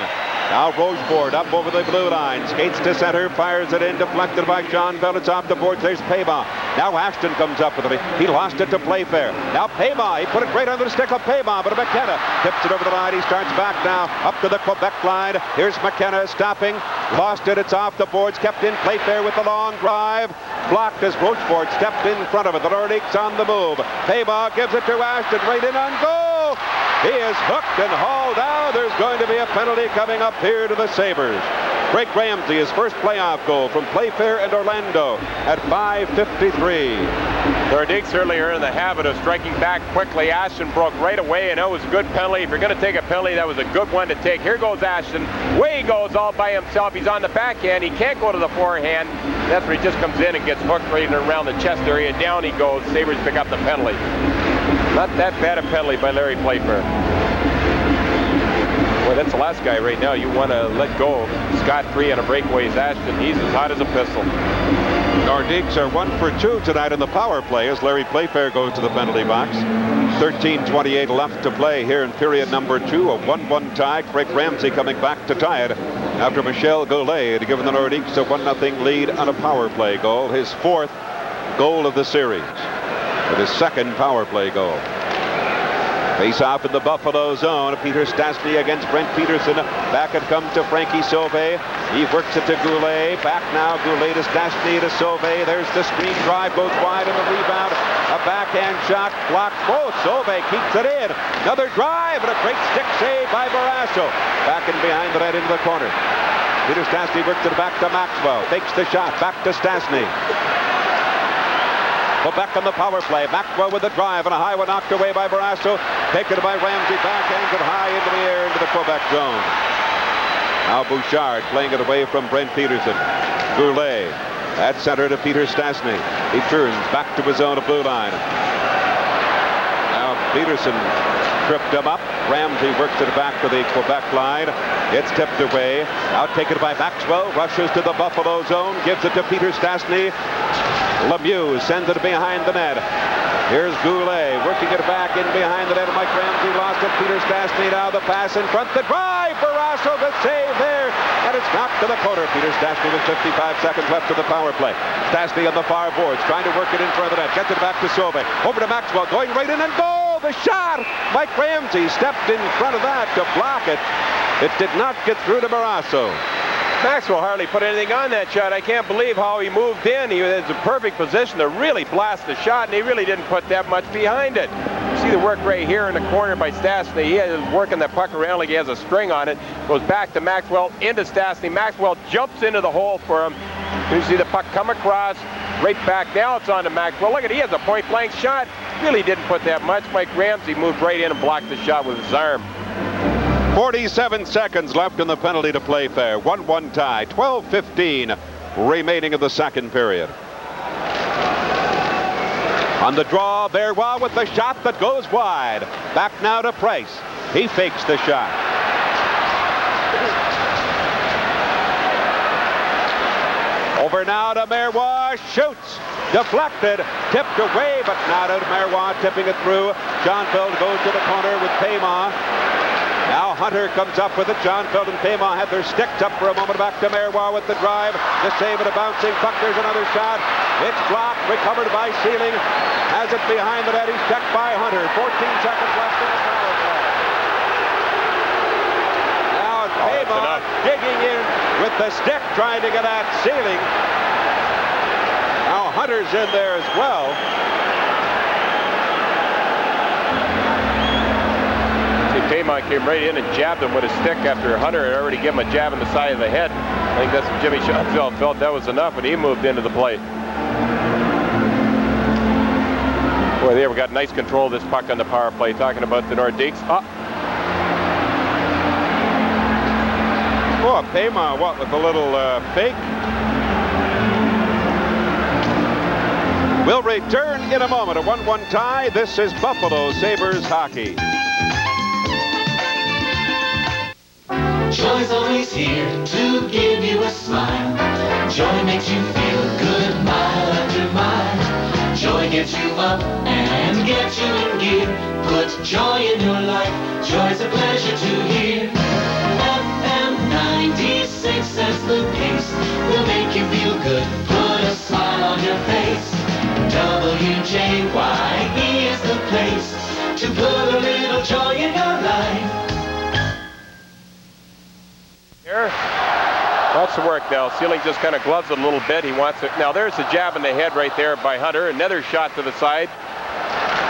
Now Rochefort up over the blue line. Skates to center, fires it in, deflected by John Bell. It's off the boards. There's Paybaugh. Now Ashton comes up with it. He lost it to Playfair. Now Paybaugh. He put it right under the stick of Paybaugh, but McKenna tips it over the line. He starts back now up to the Quebec line. Here's McKenna stopping. Lost it. It's off the boards. Kept in. Playfair with the long drive. Blocked as Rochefort stepped in front of it. The Nordiques on the move. Paybaugh gives it to Ashton. Right in on goal. He is hooked and hauled out. There's going to be a penalty coming up here to the Sabres. Craig Ramsey, his first playoff goal from Playfair and Orlando at 5:53. The Nordiques certainly are in the habit of striking back quickly. Ashton broke right away, and that was a good penalty. If you're going to take a penalty, that was a good one to take. Here goes Ashton. Away he goes all by himself. He's on the backhand. He can't go to the forehand. That's where he just comes in and gets hooked right around the chest area. Down he goes. Sabres pick up the penalty. Not that bad a penalty by Larry Playfair. Boy, that's the last guy right now you want to let go scot-free on a breakaway is Ashton. He's as hot as a pistol. Nordiques are 1 for 2 tonight in the power play as Larry Playfair goes to the penalty box. 13:28 left to play here in period number 2. A 1-1 tie. Craig Ramsey coming back to tie it after Michel Goulet had given the Nordiques a 1-0 lead on a power play goal. His 4th goal of the series. With his 2nd power play goal. Face off in the Buffalo zone. Peter Stastny against Brent Peterson. Back it comes to Frankie Sauvé. He works it to Goulet. Back now, Goulet to Stastny to Sauvé. There's the screen drive, goes wide on the rebound. A backhand shot, blocked both. Sauvé keeps it in. Another drive and a great stick save by Barrasso. Back in behind the net into the corner. Peter Stastny works it back to Maxwell. Takes the shot, back to Stastny. Quebec on the power play. Maxwell with the drive and a high one knocked away by Barrasso. Taken by Ramsey. Backhands it high into the air into the Quebec zone. Now Bouchard playing it away from Brent Peterson. Goulet at center to Peter Stastny. He turns back to his own blue line. Now Peterson tripped him up. Ramsey works it back to the Quebec line. It's tipped away. Now taken by Maxwell. Rushes to the Buffalo zone. Gives it to Peter Stastny. Lemieux sends it behind the net. Here's Goulet working it back in behind the net. Mike Ramsey lost it. Peter Stastny now the pass in front. The drive. Barrasso the save there. And it's knocked to the corner. Peter Stastny with 55 seconds left of the power play. Stastny on the far boards trying to work it in front of the net. Gets it back to Sauvé. Over to Maxwell going right in and goal. The shot. Mike Ramsey stepped in front of that to block it. It did not get through to Barrasso. Maxwell hardly put anything on that shot. I can't believe how he moved in. He was in a perfect position to really blast the shot, and he really didn't put that much behind it. You see the work right here in the corner by Stastny. He is working the puck around like he has a string on it. Goes back to Maxwell, into Stastny. Maxwell jumps into the hole for him. You see the puck come across, right back. Now it's on to Maxwell. Look at, he has a point-blank shot. Really didn't put that much. Mike Ramsey moved right in and blocked the shot with his arm. 47 seconds left in the penalty to Playfair. 1-1 tie. 12:15 remaining in the second period. On the draw, Berrois with the shot that goes wide. Back now to Price. He fakes the shot. Over now to Marois, shoots, deflected, tipped away, but not out. Marois tipping it through. Johnfeld goes to the corner with Paiement. Now Hunter comes up with it. Johnfeld and Paiement have their sticks up for a moment. Back to Marois with the drive. The save and a bouncing puck. There's another shot. It's blocked, recovered by Sealing. Has it behind the net. He's checked by Hunter. 14 seconds left in the power play. Now Paiement digging in with the stick, trying to get at Sealing. Now Hunter's in there as well. Paiement came right in and jabbed him with a stick after Hunter had already given him a jab in the side of the head. I think that's what Jimmy Schoenfeld felt that was enough, and he moved into the play. Boy, they got nice control of this puck on the power play. Talking about the Nordiques. Oh, Paiement, what, with a little fake? We'll return in a moment. A 1-1 tie. This is Buffalo Sabres hockey. Joy's always here to give you a smile. Joy makes you feel good mile after mile. Joy gets you up and gets you in gear. Put joy in your life. Joy's a pleasure to hear. FM 96 sets the pace. Will make you feel good. Put a smile on your face. WJYE is the place to put a little joy in your life. Wants to work now. Sealing just kind of gloves it a little bit. He wants it. Now there's a jab in the head right there by Hunter. Another shot to the side.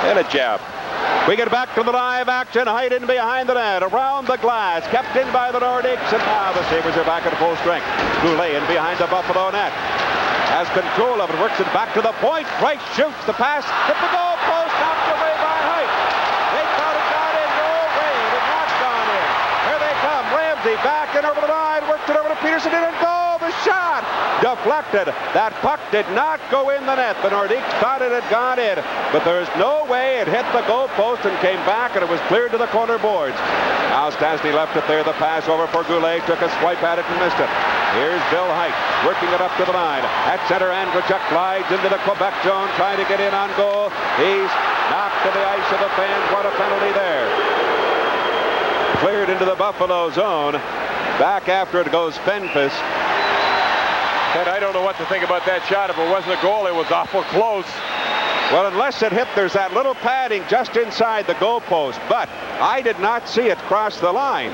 And a jab. We get back to the live action. Hiding behind the net. Around the glass. Kept in by the Nordiques. And now the Sabres are back at full strength. Goulet in behind the Buffalo net. Has control of it. Works it back to the point. Price shoots. The pass. Hit the goal post. Knocked away by Height. They thought it got in. No way. It had not gone in. Here they come. Ramsey back and over the line. Worked it over to Peterson. Didn't go. The shot deflected. That puck did not go in the net. The Nordiques thought it had gone in, but there's no way it hit the goal post and came back, and it was cleared to the corner boards. Now Stanley left it there. The pass over for Goulet. Took a swipe at it and missed it. Here's Bill Height working it up to the line. At center, Andrzejczyk glides into the Quebec zone, trying to get in on goal. He's knocked to the ice of the fans. What a penalty there. Cleared into the Buffalo zone. Back after it goes Fenfis. And I don't know what to think about that shot. If it wasn't a goal, it was awful close. Well, unless it hit, there's that little padding just inside the goalpost. But I did not see it cross the line.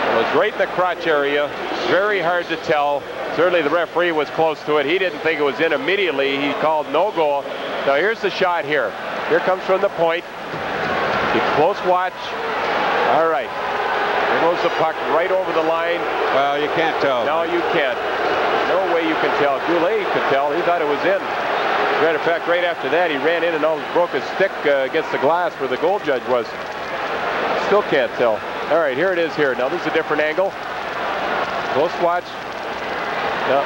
It was right in the crotch area. Very hard to tell. Certainly the referee was close to it. He didn't think it was in immediately. He called no goal. Now here's the shot here. Here comes from the point. Keep close watch. All right. There goes the puck right over the line. Well, you can't tell. No, you can't. No way you can tell. Goulet could tell. He thought it was in. As a matter of fact, right after that, he ran in and almost broke his stick against the glass where the goal judge was. Still can't tell. All right, here it is here. Now, this is a different angle. Close watch. Yeah.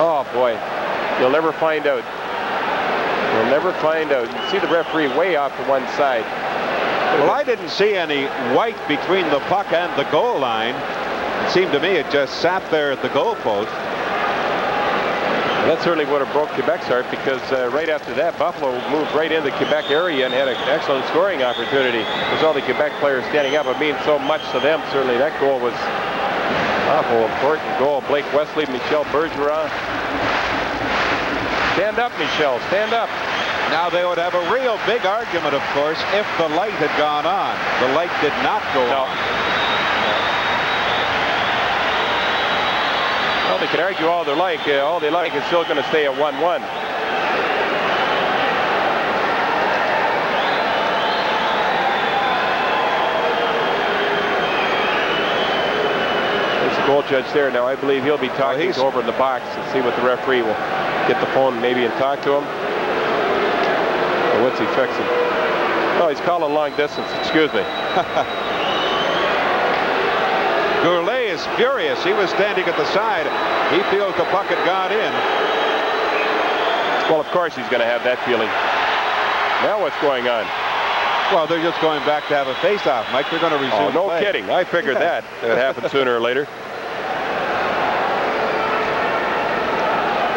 Oh, boy. You'll never find out. You'll never find out. You see the referee way off to one side. Well, I didn't see any white between the puck and the goal line. It seemed to me it just sat there at the goalpost. That certainly would have broke Quebec's heart, because right after that, Buffalo moved right into the Quebec area and had an excellent scoring opportunity. With all the Quebec players standing up, it means so much to them. Certainly that goal was awful important goal. Blake Wesley, Michel Bergeron. Stand up, Michel, stand up. Now they would have a real big argument, of course, if the light had gone on. The light did not go on. Well, they can argue all they like. All they like is still going to stay at 1-1. There's the goal judge there. Now I believe he'll be talking over in the box and see what the referee will get the phone maybe and talk to him. Or what's he fixing? Oh, he's calling long distance. Excuse me. Goulet is furious. He was standing at the side. He feels the puck had gone in. Well, of course he's going to have that feeling. Now what's going on? Well, they're just going back to have a face-off, Mike. They're going to resume no play. kidding. I figured that. It would happen sooner or later.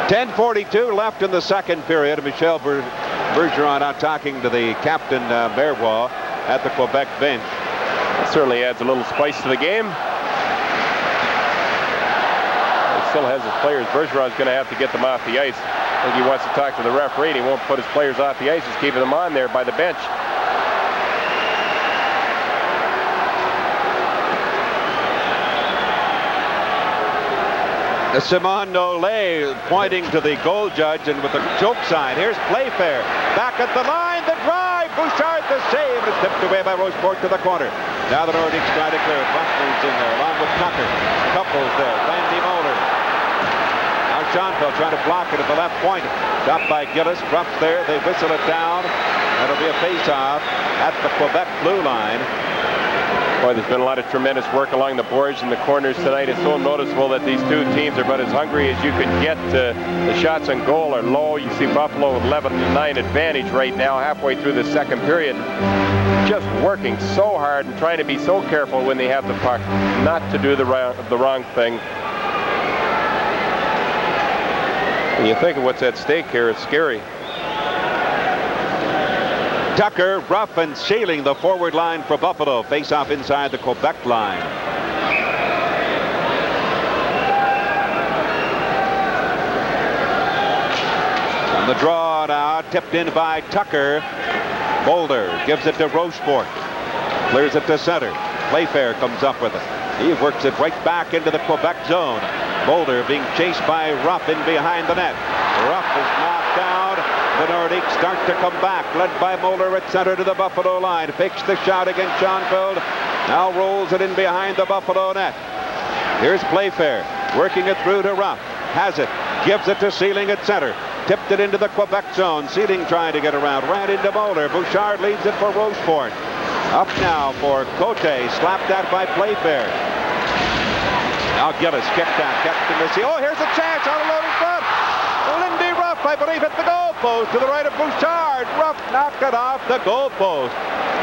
10:42 left in the second period. Michel Bergeron out talking to the captain, Berrois, at the Quebec bench. It certainly adds a little spice to the game. It still has his players. Bergeron's going to have to get them off the ice. I think he wants to talk to the referee, and he won't put his players off the ice. He's keeping them on there by the bench. Simon Nollet pointing to the goal judge and with a choke sign. Here's Playfair back at the line. The drive. Bouchard the save. It's tipped away by Rochefort to the corner. Now the Nordiques try to clear it. Buckner's in there along with Tucker. Couples there. Randy Moller. Now Schoenfeld trying to block it at the left point. Stopped by Gillis. Crumps there. They whistle it down. That'll be a face-off at the Quebec blue line. Boy, there's been a lot of tremendous work along the boards and the corners tonight. It's so noticeable that these two teams are about as hungry as you could get. The shots on goal are low. You see Buffalo with 11-9 advantage right now, halfway through the second period. Just working so hard and trying to be so careful when they have the puck, not to do the wrong thing. When you think of what's at stake here, it's scary. Tucker, rough and sealing the forward line for Buffalo. Face-off inside the Quebec line. On the draw now, tipped in by Tucker. Boulder gives it to Rochefort. Clears it to center. Playfair comes up with it. He works it right back into the Quebec zone. Boulder being chased by Ruff in behind the net. Ruff is knocked down. The Nordiques start to come back, led by Moller at center to the Buffalo line. Fakes the shot against Schoenfeld. Now rolls it in behind the Buffalo net. Here's Playfair, working it through to Ruff. Has it, gives it to Sealing at center. Tipped it into the Quebec zone. Sealing trying to get around, ran into Moller. Bouchard leaves it for Rochefort. Up now for Cote, slapped at by Playfair. Now Gillis kicked that, kept in the sea. Oh, here's a chance on a loaded front. Lindy Ruff, I believe, hit the goalpost to the right of Bouchard. Ruff knocked it off the goalpost.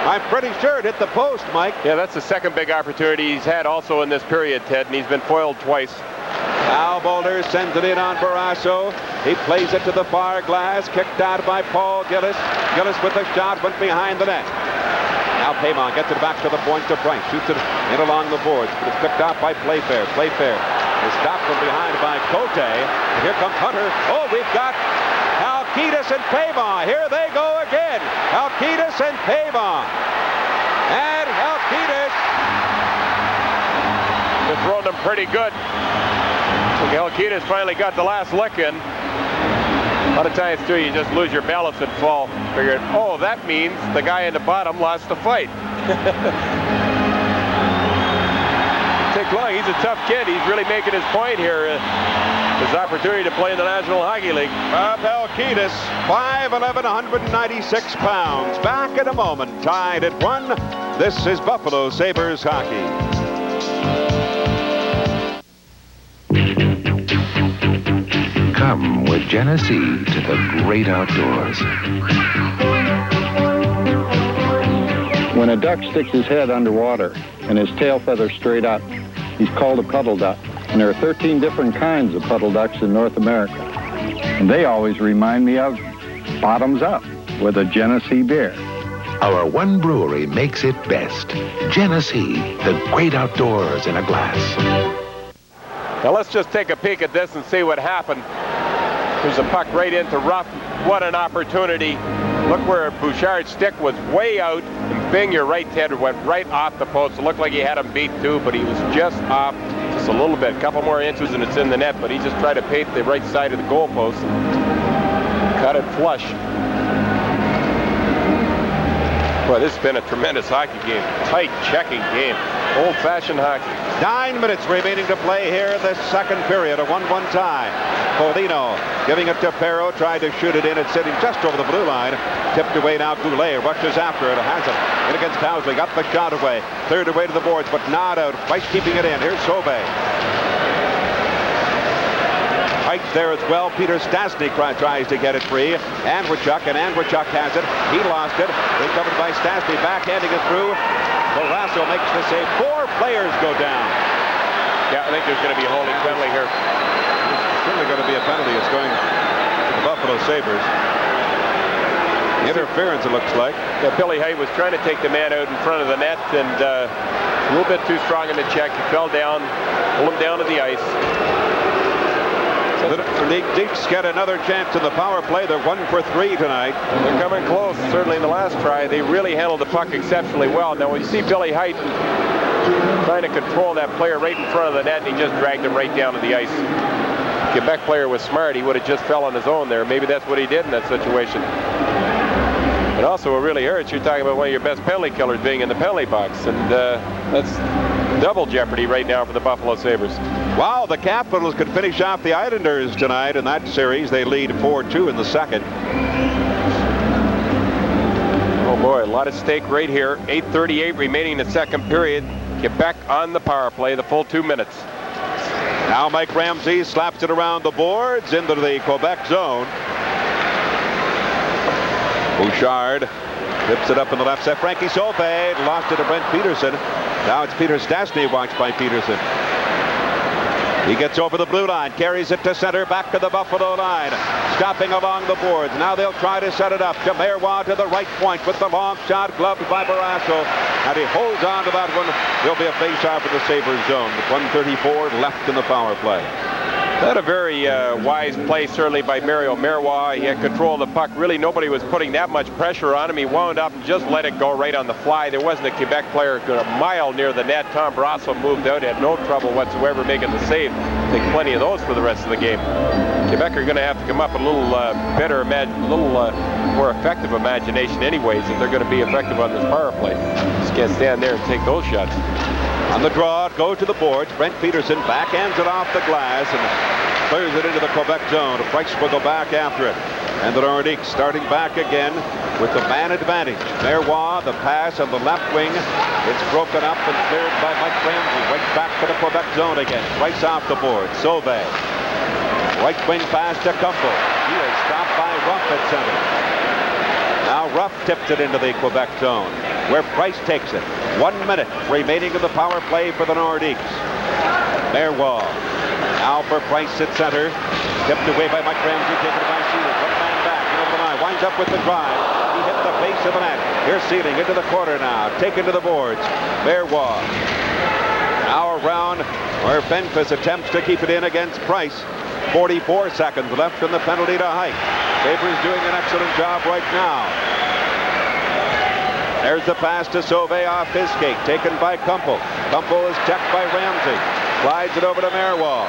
I'm pretty sure it hit the post, Mike. Yeah, that's the second big opportunity he's had also in this period, Ted, and he's been foiled twice. Now Boulder sends it in on Barrasso. He plays it to the far glass, kicked out by Paul Gillis. Gillis with the shot, went behind the net. Now Paymon gets it back to the point to Price. Shoots it in along the boards, but it's picked out by Playfair. Playfair is stopped from behind by Cote. And here comes Hunter. Oh, we've got Alkidis and Paymon. Here they go again. Alkidis and Paymon. And Alkidis. They're throwing them pretty good. Alkidis finally got the last lick in. A lot of times, too, you just lose your balance and fall. Figured, oh, that means the guy in the bottom lost the fight. Take long. He's a tough kid. He's really making his point here. His opportunity to play in the National Hockey League. Bob Alkidis, 5'11", 196 pounds. Back in a moment, tied at 1. This is Buffalo Sabres hockey. Come with Genesee to the great outdoors. When a duck sticks his head underwater and his tail feathers straight up, he's called a puddle duck. And there are 13 different kinds of puddle ducks in North America. And they always remind me of bottoms up with a Genesee beer. Our one brewery makes it best. Genesee, the great outdoors in a glass. Now let's just take a peek at this and see what happened. There's a puck right into Ruff. What an opportunity. Look where Bouchard's stick was way out, and Bing, your right, Ted, went right off the post. It looked like he had him beat too, but he was just off just a little bit, a couple more inches and it's in the net, but he just tried to paint the right side of the goalpost and cut it flush. Boy, this has been a tremendous hockey game. Tight checking game. Old-fashioned hockey. 9 minutes remaining to play here in the second period. A 1-1 tie. Polino giving it to Perro. Tried to shoot it in. It's sitting just over the blue line. Tipped away now. Goulet rushes after it. Has it. In against Housley. Got the shot away. Cleared away to the boards, but not out. Price keeping it in. Here's Sauvé. Right there as well. Peter Stastny tries to get it free. Andrechuk, and Andrechuk has it. He lost it. Recovered by Stastny. Backhanding it through. Barrasso makes the save. 4 players go down. Yeah, I think there's going to be a holding penalty here. certainly going to be a penalty. It's going to the Buffalo Sabres. Interference, it looks like. Yeah, Billy Height was trying to take the man out in front of the net, and a little bit too strong in the check. He fell down, pulled him down to the ice. The Nordiques get another chance in the power play. They're 1 for 3 tonight. They're coming close. Certainly in the last try, they really handled the puck exceptionally well. Now, when you see Billy Height trying to control that player right in front of the net, and he just dragged him right down to the ice. Quebec player was smart. He would have just fell on his own there. Maybe that's what he did in that situation. But also, what really hurts, you're talking about one of your best penalty killers being in the penalty box, and that's double jeopardy right now for the Buffalo Sabres. Wow, the Capitals could finish off the Islanders tonight in that series. They lead 4-2 in the second. Oh boy, a lot at stake right here. 8:38 remaining in the second period. Quebec on the power play, the full 2 minutes. Now Mike Ramsey slaps it around the boards into the Quebec zone. Bouchard tips it up in the left side. Frankie Sauvé lost it to Brent Peterson. Now it's Peter Stastny watched by Peterson. He gets over the blue line, carries it to center, back to the Buffalo line, stopping along the boards. Now they'll try to set it up to Marois to the right point with the long shot, gloved by Barrasso, and he holds on to that one. There'll be a face-off in the Sabres zone with 1:34 left in the power play. That a very wise play, certainly, by Mario Marois. He had control of the puck. Really, nobody was putting that much pressure on him. He wound up and just let it go right on the fly. There wasn't a Quebec player a mile near the net. Tom Barrasso moved out, had no trouble whatsoever making the save. Take plenty of those for the rest of the game. Quebec are going to have to come up with a little better, a little more effective imagination anyways if they're going to be effective on this power play. Just can't stand there and take those shots. On the draw, go to the boards. Brent Peterson backhands it off the glass and clears it into the Quebec zone. Price will go back after it. And the Nordiques starting back again with the man advantage. Marois, the pass on the left wing. It's broken up and cleared by Mike Ramsey. Right back to the Quebec zone again. Price off the board. Sauvé. Right wing pass to Kumpel. He is stopped by Ruff at center. Now Ruff tips it into the Quebec zone, where Price takes it. 1 minute remaining in the power play for the Nordiques. Marois. Now for Price at center. Tipped away by Mike Ramsey, taken by Sealing. One man back, over the line. Winds up with the drive. He hit the base of the net. Here's Sealing into the corner now. Taken to the boards. Marois. Now around where Benfis attempts to keep it in against Price. 44 seconds left in the penalty to Height. Sabres doing an excellent job right now. There's the pass to Sauvé off his skate, taken by Kumpel. Kumpel is checked by Ramsey. Slides it over to Marois.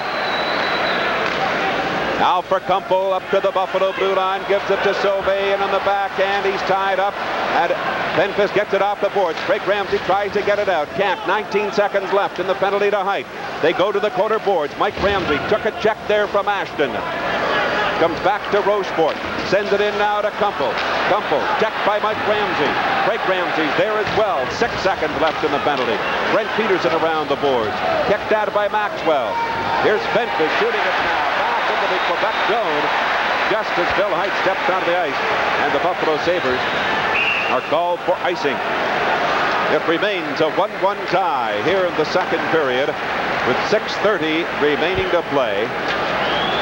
Now for Kumpel up to the Buffalo blue line, gives it to Sauvé, and on the backhand he's tied up. And Benfis gets it off the boards. Craig Ramsey tries to get it out. Can't. 19 seconds left in the penalty to Height. They go to the corner boards. Mike Ramsey took a check there from Ashton. Comes back to Rochefort. Sends it in now to Kumpel. Kumpel checked by Mike Ramsey. Craig Ramsey's there as well. 6 seconds left in the penalty. Brent Peterson around the boards. Kicked out by Maxwell. Here's Benfis shooting it now. Back into the Quebec zone. Just as Bill Height steps onto the ice. And the Buffalo Sabres are called for icing. It remains a 1-1 tie here in the second period with 6:30 remaining to play.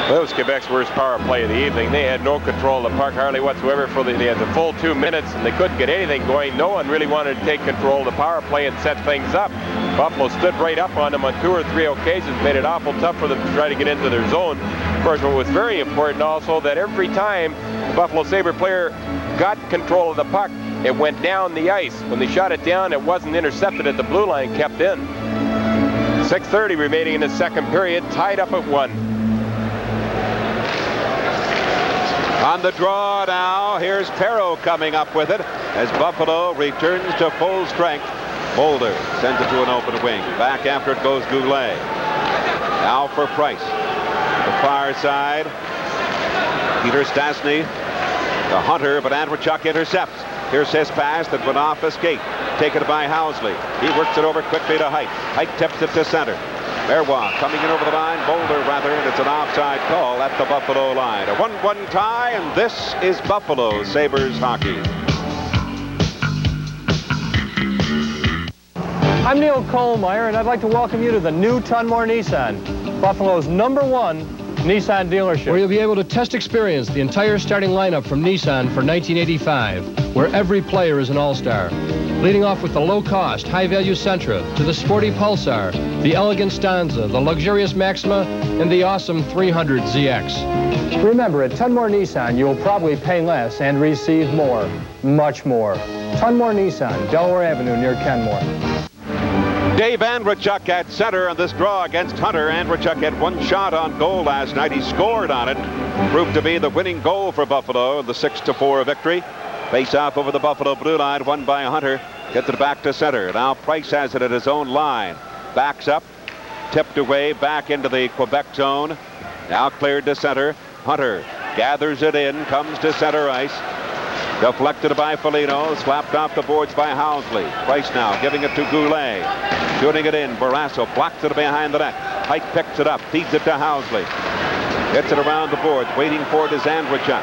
That was Quebec's worst power play of the evening. They had no control of the puck hardly whatsoever. They had the full 2 minutes, and they couldn't get anything going. No one really wanted to take control of the power play and set things up. Buffalo stood right up on them on 2 or 3 occasions, made it awful tough for them to try to get into their zone. Of course, what was very important also, that every time the Buffalo Sabre player got control of the puck, it went down the ice. When they shot it down, it wasn't intercepted at the blue line, kept in. 6:30 remaining in the second period, tied up at 1. On the draw now, here's Perreault coming up with it as Buffalo returns to full strength. Boulder sends it to an open wing. Back after it goes Goulet. Now for Price. The far side. Peter Stastny, the hunter, but Andrechuk intercepts. Here's his pass that went off a skate. Taken by Housley. He works it over quickly to Height. Height tips it to center. Marois coming in over the line, Boulder rather, and it's an offside call at the Buffalo line. A 1-1 tie, and this is Buffalo Sabres hockey. I'm Neil Kohlmeyer, and I'd like to welcome you to the new Tunmore Nissan, Buffalo's #1 Nissan dealership, where you'll be able to test experience the entire starting lineup from Nissan for 1985, where every player is an all-star. Leading off with the low-cost, high-value Sentra, to the sporty Pulsar, the elegant Stanza, the luxurious Maxima, and the awesome 300 ZX. Remember, at Tunmore Nissan, you'll probably pay less and receive more, much more. Tunmore Nissan, Delaware Avenue near Kenmore. Dave Andrechuk at center on this draw against Hunter. Andrechuk had one shot on goal last night. He scored on it. Proved to be the winning goal for Buffalo in the 6-4 victory. Face off over the Buffalo blue line, won by Hunter. Gets it back to center. Now Price has it at his own line. Backs up, tipped away, back into the Quebec zone. Now cleared to center. Hunter gathers it in, comes to center ice. Deflected by Foligno, slapped off the boards by Housley. Price now giving it to Goulet. Shooting it in. Barrasso blocks it behind the net. Pike picks it up, feeds it to Housley. Gets it around the boards, waiting for it is Andrechuk.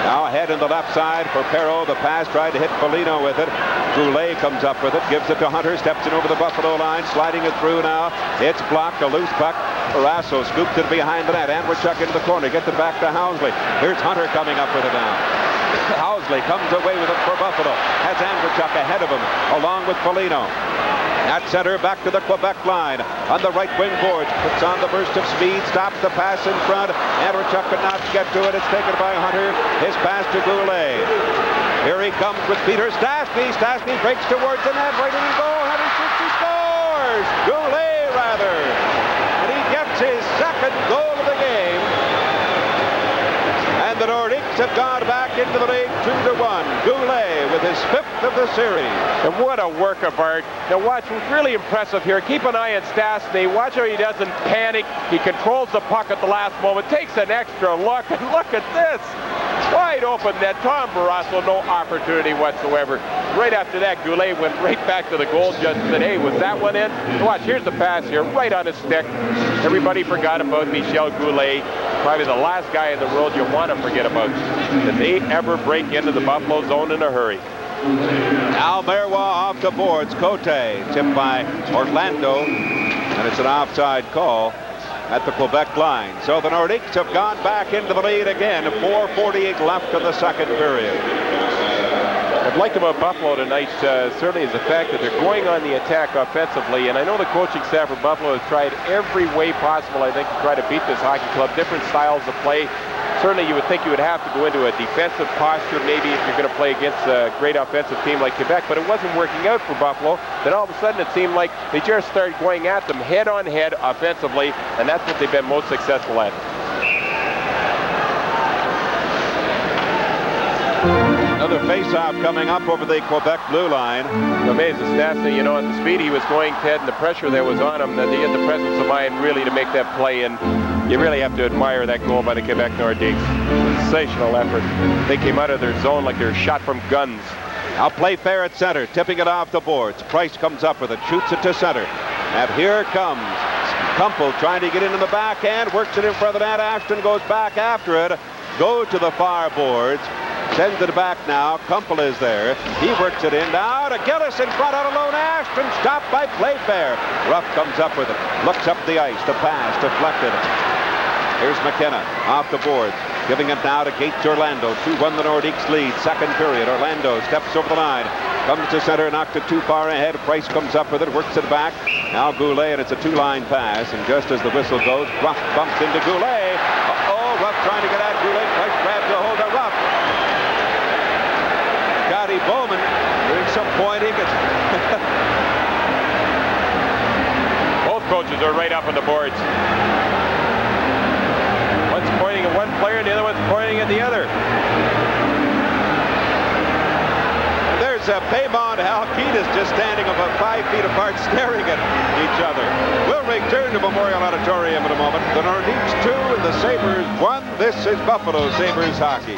Now ahead in the left side for Perreault. The pass tried to hit Foligno with it. Goulet comes up with it, gives it to Hunter, steps in over the Buffalo line, sliding it through now. It's blocked, a loose puck. Barrasso scoops it behind the net. Andrechuk into the corner, gets it back to Housley. Here's Hunter coming up with it now. Housley comes away with it for Buffalo. Has Andrechuk ahead of him, along with Foligno. At center, back to the Quebec line. On the right wing boards, puts on the burst of speed, stops the pass in front. Andrechuk could not get to it. It's taken by Hunter. His pass to Goulet. Here he comes with Peter Stastny. Stastny breaks towards the net, right in the goal. Hunter shoots, he scores! Goulet, rather. And he gets his second goal of the game. And the Nordiques have gone back into the lead 2-1. Goulet with his fifth of the series. And what a work of art. Now watch, what's really impressive here, keep an eye on Stastny. Watch how he doesn't panic. He controls the puck at the last moment, takes an extra look, and look at this. Wide open net. Tom Barrasso, no opportunity whatsoever. Right after that, Goulet went right back to the goal judge and said, hey, was that one in? Watch, here's the pass here, right on his stick. Everybody forgot about Michel Goulet. Probably the last guy in the world you want to forget about. Did they ever break into the Buffalo zone in a hurry? Al Marois off the boards. Cote tipped by Orlando, and it's an offside call at the Quebec line. So the Nordiques have gone back into the lead again. 4:48 left in the second period. What I'd like about Buffalo tonight certainly is the fact that they're going on the attack offensively, and I know the coaching staff for Buffalo has tried every way possible, I think, to try to beat this hockey club. Different styles of play. Certainly you would think you would have to go into a defensive posture maybe if you're going to play against a great offensive team like Quebec, but it wasn't working out for Buffalo. Then all of a sudden it seemed like they just started going at them head on head offensively, and that's what they've been most successful at. Another face-off coming up over the Quebec blue line. Amazing Stastny, you know, at the speed he was going, Ted, and the pressure that was on him, that he had the presence of mind really to make that play, and you really have to admire that goal by the Quebec Nordiques. Sensational effort. They came out of their zone like they were shot from guns. Now play fair at center, tipping it off the boards. Price comes up with it, shoots it to center. And here comes Kumpel trying to get into the backhand, works it in front of the net. Ashton goes back after it, goes to the far boards. Sends it back now. Kumpel is there. He works it in. Now to Gillis in front out alone. Ashton stopped by Playfair. Ruff comes up with it. Looks up the ice. The pass deflected. Here's McKenna off the boards. Giving it now to Gates Orlando. 2-1 the Nordiques lead. Second period. Orlando steps over the line. Comes to center. Knocked it too far ahead. Price comes up with it. Works it back. Now Goulet, and it's a two-line pass. And just as the whistle goes, Ruff bumps into Goulet. Uh-oh. Ruff trying to get at Goulet. Price grabs a hold of Ruff. Scotty Bowman doing some pointing. Both coaches are right up on the boards. One's pointing at one player and the other one's pointing at the other. And there's Paymon Halkitis just standing about 5 feet apart staring at each other. We'll return to Memorial Auditorium in a moment. The Nordiques 2 and the Sabres 1. This is Buffalo Sabres hockey.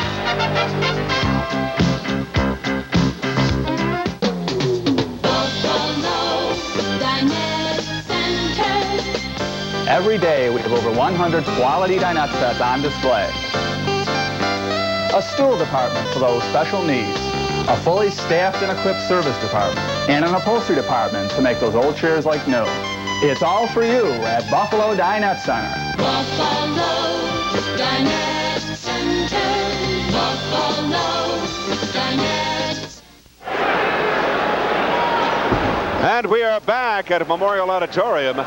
Every day, we have over 100 quality dinette sets on display. A stool department for those special needs. A fully staffed and equipped service department. And an upholstery department to make those old chairs like new. It's all for you at Buffalo Dinette Center. Buffalo Dinette Center. Buffalo Dinette. And we are back at Memorial Auditorium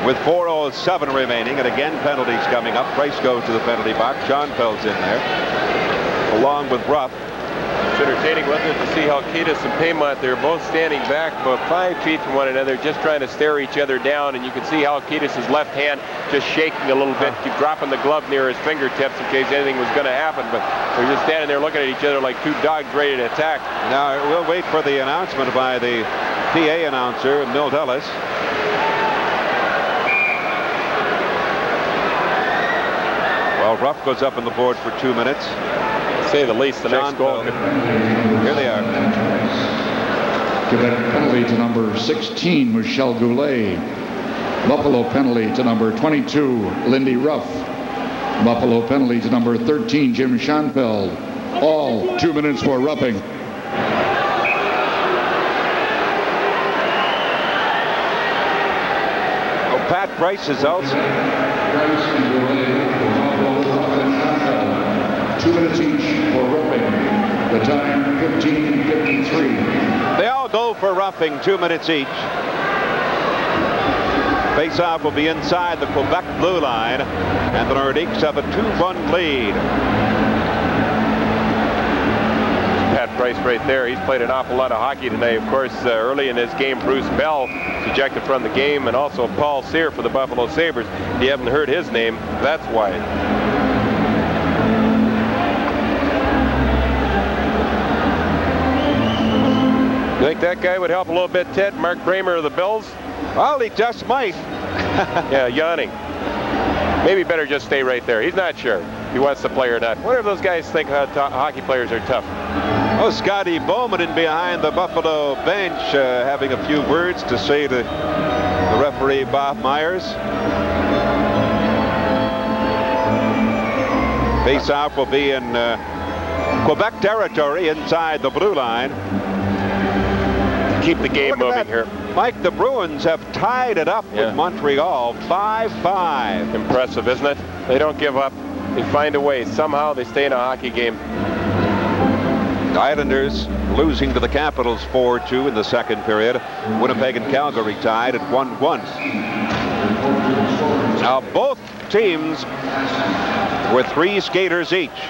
with 4:07 remaining. And again, penalties coming up. Price goes to the penalty box. Schoenfeld's in there, along with Ruff. It's entertaining, wasn't it, to see how Kiedis and Paymont, they're both standing back about 5 feet from one another, just trying to stare each other down. And you can see how Kiedis' left hand just shaking a little bit, keep dropping the glove near his fingertips in case anything was going to happen. But they're just standing there looking at each other like two dogs ready to attack. Now, we'll wait for the announcement by the PA announcer, Milt Ellis. Well, Ruff goes up on the board for 2 minutes. To say the least, the next goal. Here they are. Quebec penalty to number 16, Michelle Goulet. Buffalo penalty to number 22, Lindy Ruff. Buffalo penalty to number 13, Jim Schoenfeld. All 2 minutes for roughing. Pat Price results. 2 minutes each for roughing. The time 15:53. They all go for roughing, 2 minutes each. Face-off will be inside the Quebec blue line, and the Nordiques have a 2-1 lead. Pat Price right there. He's played an awful lot of hockey tonight. Of course, early in this game, Bruce Bell ejected from the game, and also Paul Cyr for the Buffalo Sabres. If you haven't heard his name, that's why. You think that guy would help a little bit, Ted? Mark Bramer of the Bills? Well, he just might. Yeah, yawning. Maybe better just stay right there. He's not sure if he wants to play or not. What if those guys think hockey players are tough? Oh, Scotty Bowman in behind the Buffalo bench, having a few words to say to the referee, Bob Myers. Face-off will be in Quebec territory inside the blue line. Keep the game moving here. Mike, the Bruins have tied it up with Montreal 5-5. Impressive, isn't it? They don't give up. They find a way. Somehow they stay in a hockey game. The Islanders losing to the Capitals 4-2 in the second period. Winnipeg and Calgary tied at 1-1. Now both teams with 3 skaters each,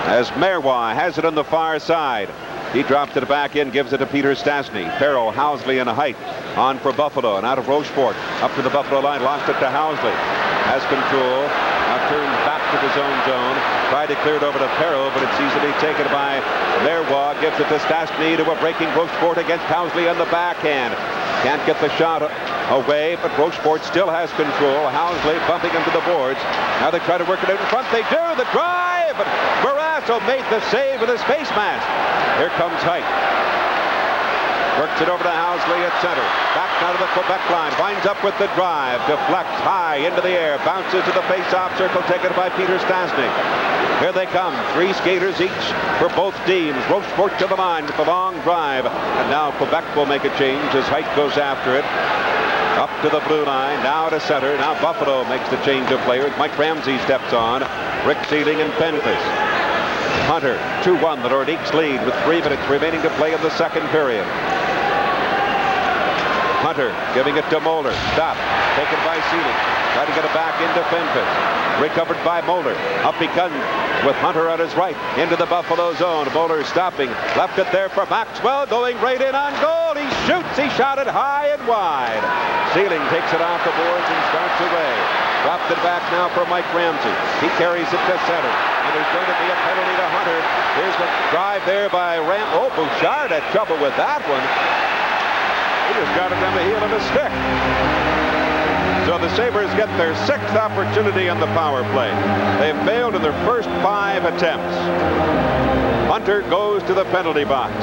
as Marois has it on the far side. He drops it back in, gives it to Peter Stastny. Perreault, Housley, and Height on for Buffalo, and out of Rochefort up to the Buffalo line, lost it to Housley. Has control, now turns back to his own zone. Tried to clear it over to Perreault, but it's easily taken by Marois. Gives it to Stastny, to a breaking Rochefort against Housley on the backhand. Can't get the shot away, but Rochefort still has control. Housley bumping him to the boards. Now they try to work it out in front. They do the drive, but Barrasso made the save with his face mask. Here comes Height. Works it over to Housley at center. Back now to the Quebec line. Winds up with the drive. Deflects high into the air. Bounces to the face-off circle. Taken by Peter Stastny. Here they come. 3 skaters each for both teams. Rochefort to the line with the long drive. And now Quebec will make a change as Height goes after it. Up to the blue line. Now to center. Now Buffalo makes the change of players. Mike Ramsey steps on. Rick Sealing and Penfis. Hunter, 2-1. The Nordiques lead with 3 minutes remaining to play in the second period. Hunter giving it to Moeller. Stop. Taken by Sealing. Trying to get it back into Penfis. Recovered by Moeller. Up he comes with Hunter on his right. Into the Buffalo zone. Moeller stopping. Left it there for Maxwell. Going right in on goal. He shoots. He shot it high and wide. Sealing takes it off the boards and starts away. Dropped it back now for Mike Ramsey. He carries it to center. And there's going to be a penalty to Hunter. Here's the drive there by Oh, Bouchard had trouble with that one. He just got it on the heel of a stick. So the Sabres get their 6th opportunity on the power play. They've failed in their first 5 attempts. Hunter goes to the penalty box.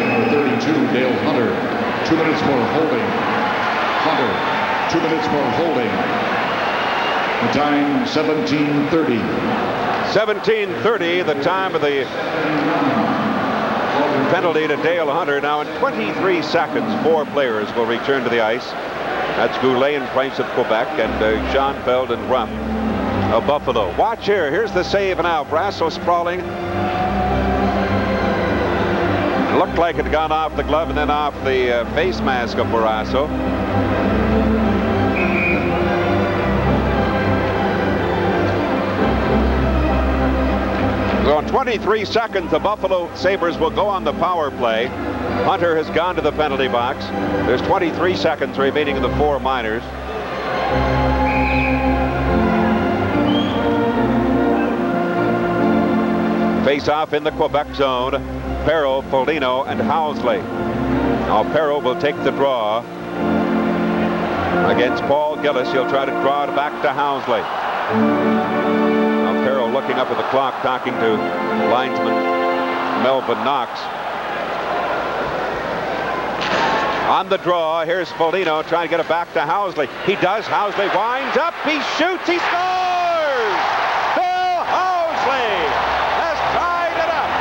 Number 32, Dale Hunter. 2 minutes for holding. Hunter, 2 minutes for holding. The time 17:30. 17:30, the time of the Penalty to Dale Hunter. Now in 23 seconds, 4 players will return to the ice. That's Goulet and Price of Quebec and Schoenfeld and Ruff of Buffalo. Watch here. Here's the save now. Brasso sprawling. It looked like it had gone off the glove and then off the face mask of Barrasso. So in 23 seconds, the Buffalo Sabres will go on the power play. Hunter has gone to the penalty box. There's 23 seconds remaining in the 4 minors. Face off in the Quebec zone. Perreault, Foligno, and Housley. Now Perreault will take the draw against Paul Gillis. He'll try to draw it back to Housley. Now Perreault looking up at the clock, talking to linesman Melvin Knox. On the draw, here's Foligno trying to get it back to Housley. He does. Housley winds up. He shoots. He scores! Bill Housley has tied it up.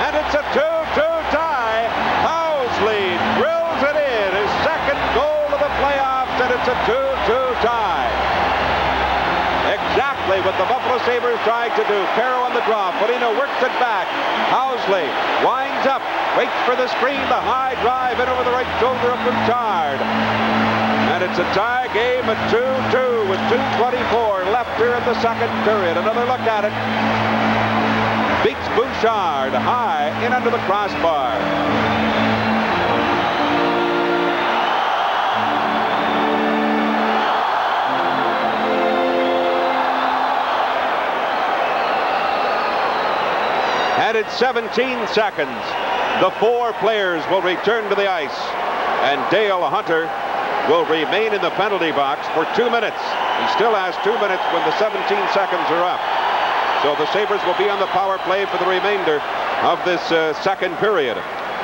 And it's a 2-2 tie. Housley drills it in. His second goal of the playoffs, and it's a 2-2 tie. Exactly what the Buffalo Sabres tried to do. Perreault on the draw. Foligno works it back. Housley winds up. Waits for the screen, the high drive in over the right shoulder of Bouchard. And it's a tie game at 2-2 with 2:24 left here in the second period. Another look at it. Beats Bouchard high in under the crossbar. And it's 17 seconds. The 4 players will return to the ice, and Dale Hunter will remain in the penalty box for 2 minutes. He still has 2 minutes when the 17 seconds are up. So the Sabres will be on the power play for the remainder of this second period.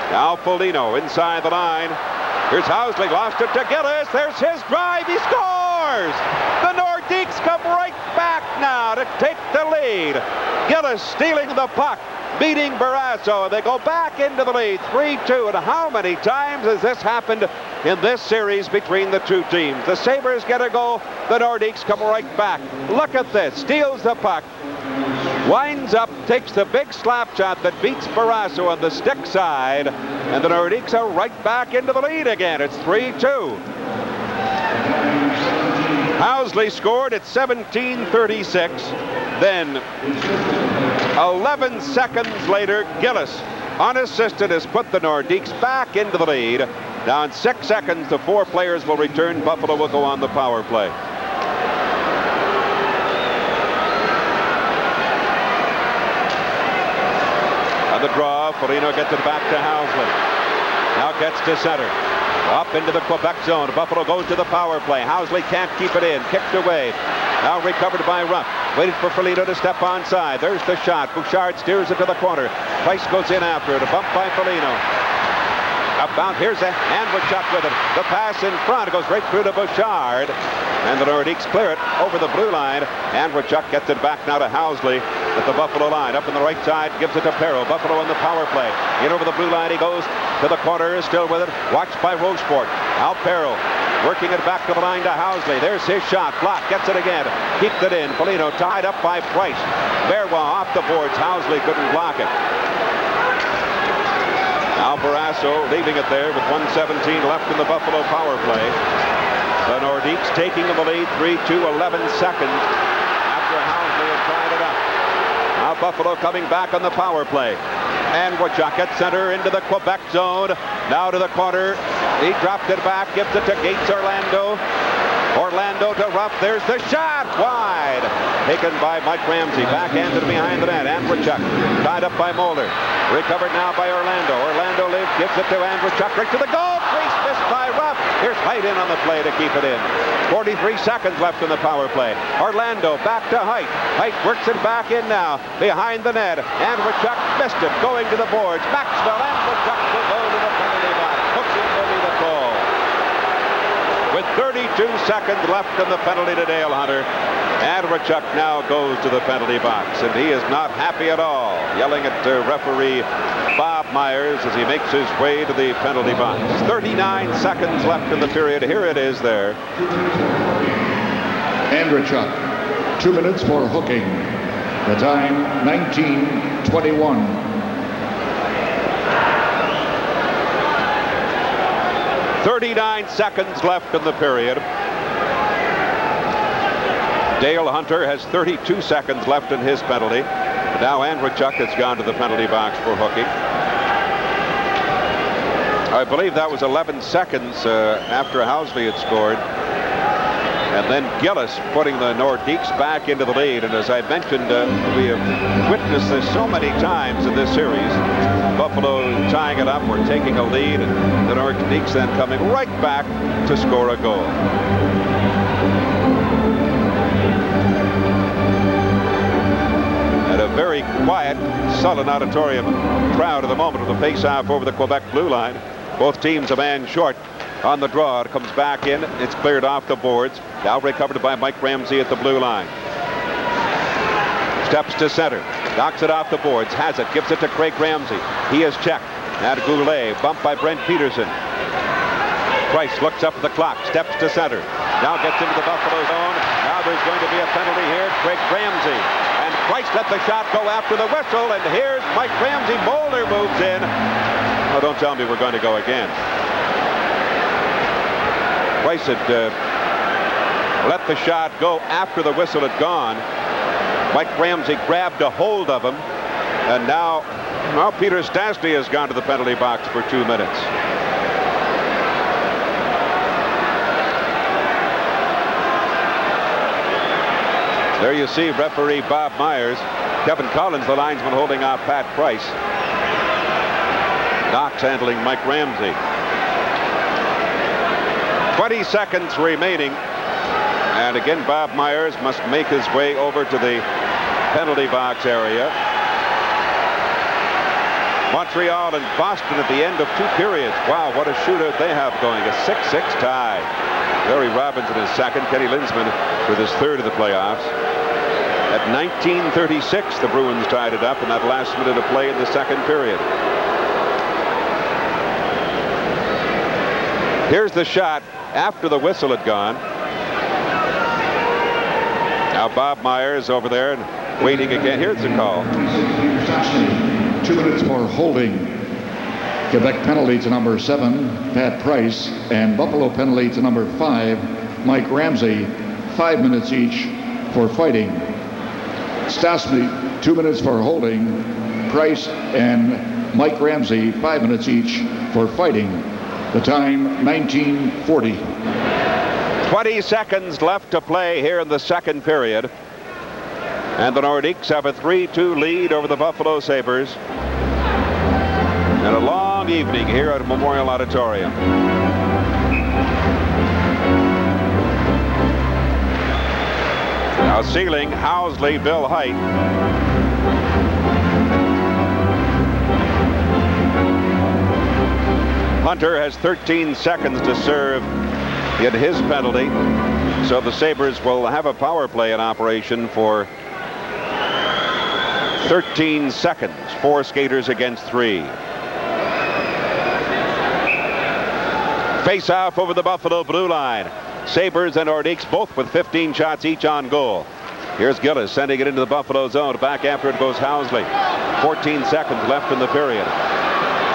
Now Foligno inside the line. Here's Housley, lost it to Gillis. There's his drive. He scores! The Nordiques come right back now to take the lead. Gillis stealing the puck, beating Barrasso. They go back into the lead, 3-2. And how many times has this happened in this series between the two teams? The Sabres get a goal, the Nordiques come right back. Look at this, steals the puck, winds up, takes the big slap shot that beats Barrasso on the stick side, and the Nordiques are right back into the lead again. It's 3-2. Housley scored at 17:36. Then 11 seconds later, Gillis, unassisted, has put the Nordiques back into the lead. Now in 6 seconds, the 4 players will return. Buffalo will go on the power play. On the draw, Foligno gets it back to Housley. Now gets to center. Up into the Quebec zone. Buffalo goes to the power play. Housley can't keep it in. Kicked away. Now recovered by Ruff. Waited for Foligno to step onside. There's the shot. Bouchard steers it to the corner. Price goes in after it. A bump by Foligno. Upbound. Here's a Andrechuk with it. The pass in front. It goes right through to Bouchard. And the Nordiques clear it over the blue line. Andrechuk gets it back now to Housley at the Buffalo line. Up on the right side. Gives it to Perreault. Buffalo in the power play. In over the blue line he goes to the corner. Is still with it. Watched by Rochefort. Now Perreault working it back to the line to Housley. There's his shot. Block. Gets it again. Keeps it in. Foligno tied up by Price. Bergeron off the boards. Housley couldn't block it. Now Barrasso leaving it there with 1:17 left in the Buffalo power play. The Nordiques taking the lead 3-2, 11 seconds after Housley had tied it up. Now Buffalo coming back on the power play. And Andrechuk at center into the Quebec zone. Now to the corner. He dropped it back, gives it to Gates Orlando. Orlando to Ruff. There's the shot. Wide. Taken by Mike Ramsey. Backhanded behind the net. Andrechuk tied up by Mulder. Recovered now by Orlando. Orlando gives it to Andrechuk. Right to the goal. Crease missed by Ruff. Here's Height in on the play to keep it in. 43 seconds left in the power play. Orlando back to Height. Height works it back in now. Behind the net. Andrechuk missed it. Going to the boards. Maxwell. Andrechuk will go to the penalty box. Hooks in for the goal. With 32 seconds left in the penalty to Dale Hunter. Andrechuk now goes to the penalty box, and he is not happy at all, yelling at referee Bob Myers as he makes his way to the penalty box. 39 seconds left in the period. Here it is there. Andrechuk, 2 minutes for hooking. The time, 19:21. .39 seconds left in the period. Dale Hunter has 32 seconds left in his penalty. Now Andrechuk has gone to the penalty box for hooking. I believe that was 11 seconds after Housley had scored. And then Gillis putting the Nordiques back into the lead. And as I mentioned, we have witnessed this so many times in this series. Buffalo tying it up, we're taking a lead, and the Nordiques then coming right back to score a goal. At a very quiet, sullen auditorium crowd at the moment of the face-off over the Quebec blue line. Both teams a man short on the draw. It comes back in. It's cleared off the boards. Now recovered by Mike Ramsey at the blue line. Steps to center. Knocks it off the boards. Has it. Gives it to Craig Ramsey. He is checked. Now to Goulet. Bumped by Brent Peterson. Price looks up at the clock. Steps to center. Now gets into the Buffalo zone. Now there's going to be a penalty here. Craig Ramsey. And Price let the shot go after the whistle. And here's Mike Ramsey. Boulder moves in. Oh, don't tell me we're going to go again. Price had let the shot go after the whistle had gone. Mike Ramsey grabbed a hold of him. And now Peter Stastny has gone to the penalty box for 2 minutes. There you see referee Bob Myers. Kevin Collins, the linesman, holding off Pat Price. Knox handling Mike Ramsey. 20 seconds remaining. And again, Bob Myers must make his way over to the penalty box area. Montreal and Boston at the end of 2 periods. Wow, what a shootout they have going. A 6-6 tie. Larry Robinson is second. Kenny Linsman with his third of the playoffs. At 19:36, the Bruins tied it up in that last minute of play in the second period. Here's the shot after the whistle had gone. Now Bob Myers over there and waiting again. Here's the call. 2 minutes for holding. Quebec penalty to number 7, Pat Price, and Buffalo penalty to number 5, Mike Ramsey. 5 minutes each for fighting. Stastny, 2 minutes for holding. Price and Mike Ramsey, 5 minutes each for fighting. The time, 19:40. 20 seconds left to play here in the second period. And the Nordiques have a 3-2 lead over the Buffalo Sabres. And a long evening here at Memorial Auditorium. Now sealing Housley, Bill Height. Hunter has 13 seconds to serve in his penalty. So the Sabres will have a power play in operation for 13 seconds. 4 skaters against 3. Face off over the Buffalo blue line. Sabres and Nordiques both with 15 shots each on goal. Here's Gillis sending it into the Buffalo zone. Back after it goes Housley. 14 seconds left in the period.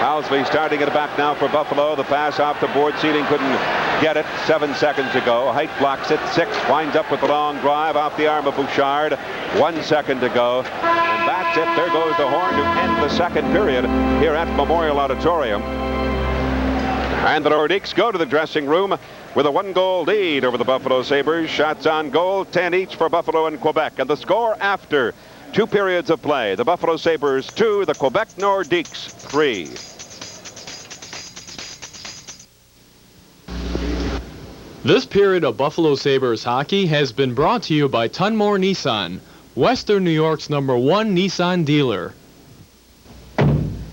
Housley starting it back now for Buffalo. The pass off the board. Sealing couldn't get it 7 seconds ago. Height blocks it. 6. Winds up with the long drive off the arm of Bouchard. 1 second to go. And that's it. There goes the horn to end the second period here at Memorial Auditorium. And the Nordiques go to the dressing room with a 1-goal lead over the Buffalo Sabres. Shots on goal, 10 each for Buffalo and Quebec. And the score after 2 periods of play. The Buffalo Sabres 2, the Quebec Nordiques 3. This period of Buffalo Sabres hockey has been brought to you by Tunmore Nissan, Western New York's #1 Nissan dealer.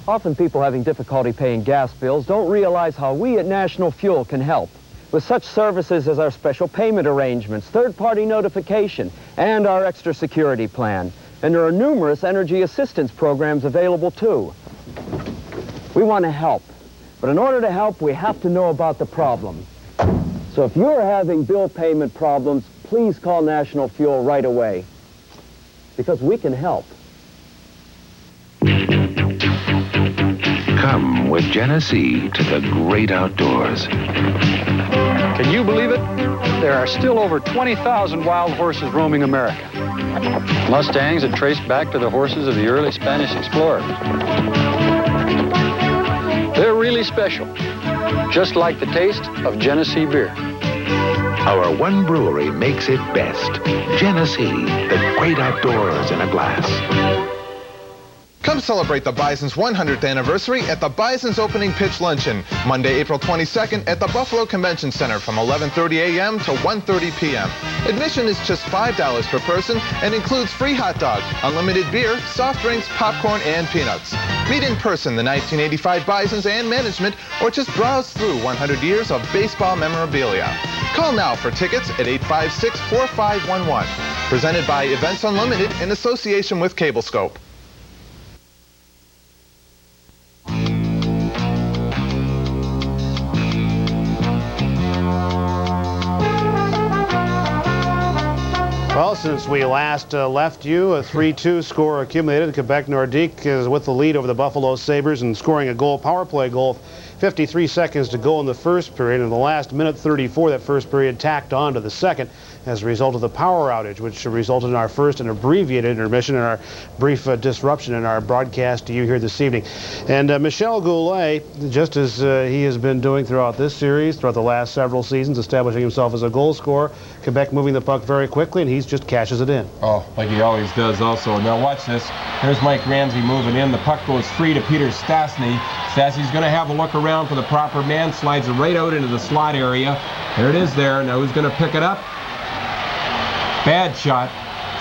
Often people having difficulty paying gas bills don't realize how we at National Fuel can help. with such services as our special payment arrangements, third-party notification, and our extra security plan. And there are numerous energy assistance programs available too. We want to help, but in order to help, we have to know about the problem. So if you're having bill payment problems, please call National Fuel right away, because we can help. Come with Genesee to the great outdoors. Can you believe it? There are still over 20,000 wild horses roaming America. Mustangs that trace back to the horses of the early Spanish explorers. They're really special, just like the taste of Genesee beer. Our one brewery makes it best. Genesee, the great outdoors in a glass. Come celebrate the Bison's 100th anniversary at the Bison's opening pitch luncheon, Monday, April 22nd at the Buffalo Convention Center from 11:30 a.m. to 1:30 p.m. Admission is just $5 per person and includes free hot dog, unlimited beer, soft drinks, popcorn, and peanuts. Meet in person the 1985 Bisons and management, or just browse through 100 years of baseball memorabilia. Call now for tickets at 856-4511. Presented by Events Unlimited in association with CableScope. Well, since we last left you, a 3-2 score accumulated. Quebec Nordiques is with the lead over the Buffalo Sabres and scoring a goal, power play goal. 53 seconds to go in the first period. In the last minute 34, that first period tacked on to the second as a result of the power outage, which resulted in our first and abbreviated intermission and our brief disruption in our broadcast to you here this evening. And Michel Goulet, just as he has been doing throughout this series, throughout the last several seasons, establishing himself as a goal scorer. Quebec moving the puck very quickly, and he just cashes it in. Oh, like he always does also. Now watch this. There's Mike Ramsey moving in. The puck goes free to Peter Stastny. Stastny's going to have a look around for the proper man. Slides it right out into the slot area. There it is there. Now who's going to pick it up? Bad shot.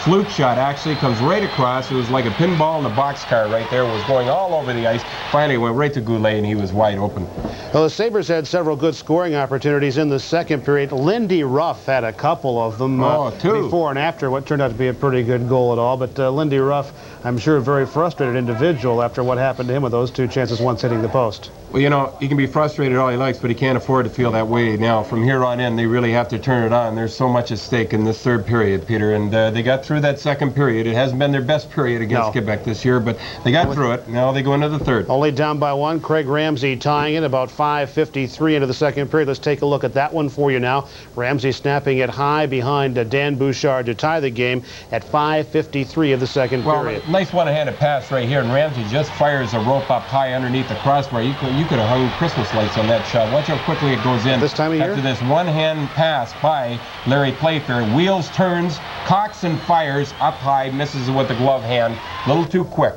Fluke shot actually comes right across. It was like a pinball in a boxcar right there. It was going all over the ice. Finally went right to Goulet, and he was wide open. Well, the Sabres had several good scoring opportunities in the second period. Lindy Ruff had a couple of them before and after what turned out to be a pretty good goal at all. But Lindy Ruff, I'm sure, a very frustrated individual after what happened to him with those two chances, once hitting the post. Well, you know, he can be frustrated all he likes, but he can't afford to feel that way now. From here on in, they really have to turn it on. There's so much at stake in this third period, Peter, and they got through that second period. It hasn't been their best period against Quebec this year, but they got through it. Now they go into the third. Only down by one. Craig Ramsey tying it about 5:53 into the second period. Let's take a look at that one for you now. Ramsey snapping it high behind Dan Bouchard to tie the game at 5:53 of the second period. Nice one-handed pass right here, and Ramsey just fires a rope up high underneath the crossbar. You could have hung Christmas lights on that shot. Watch how quickly it goes in. This time of year? After this one-hand pass by Larry Playfair, wheels, turns, cocks and fires up high, misses with the glove hand. A little too quick.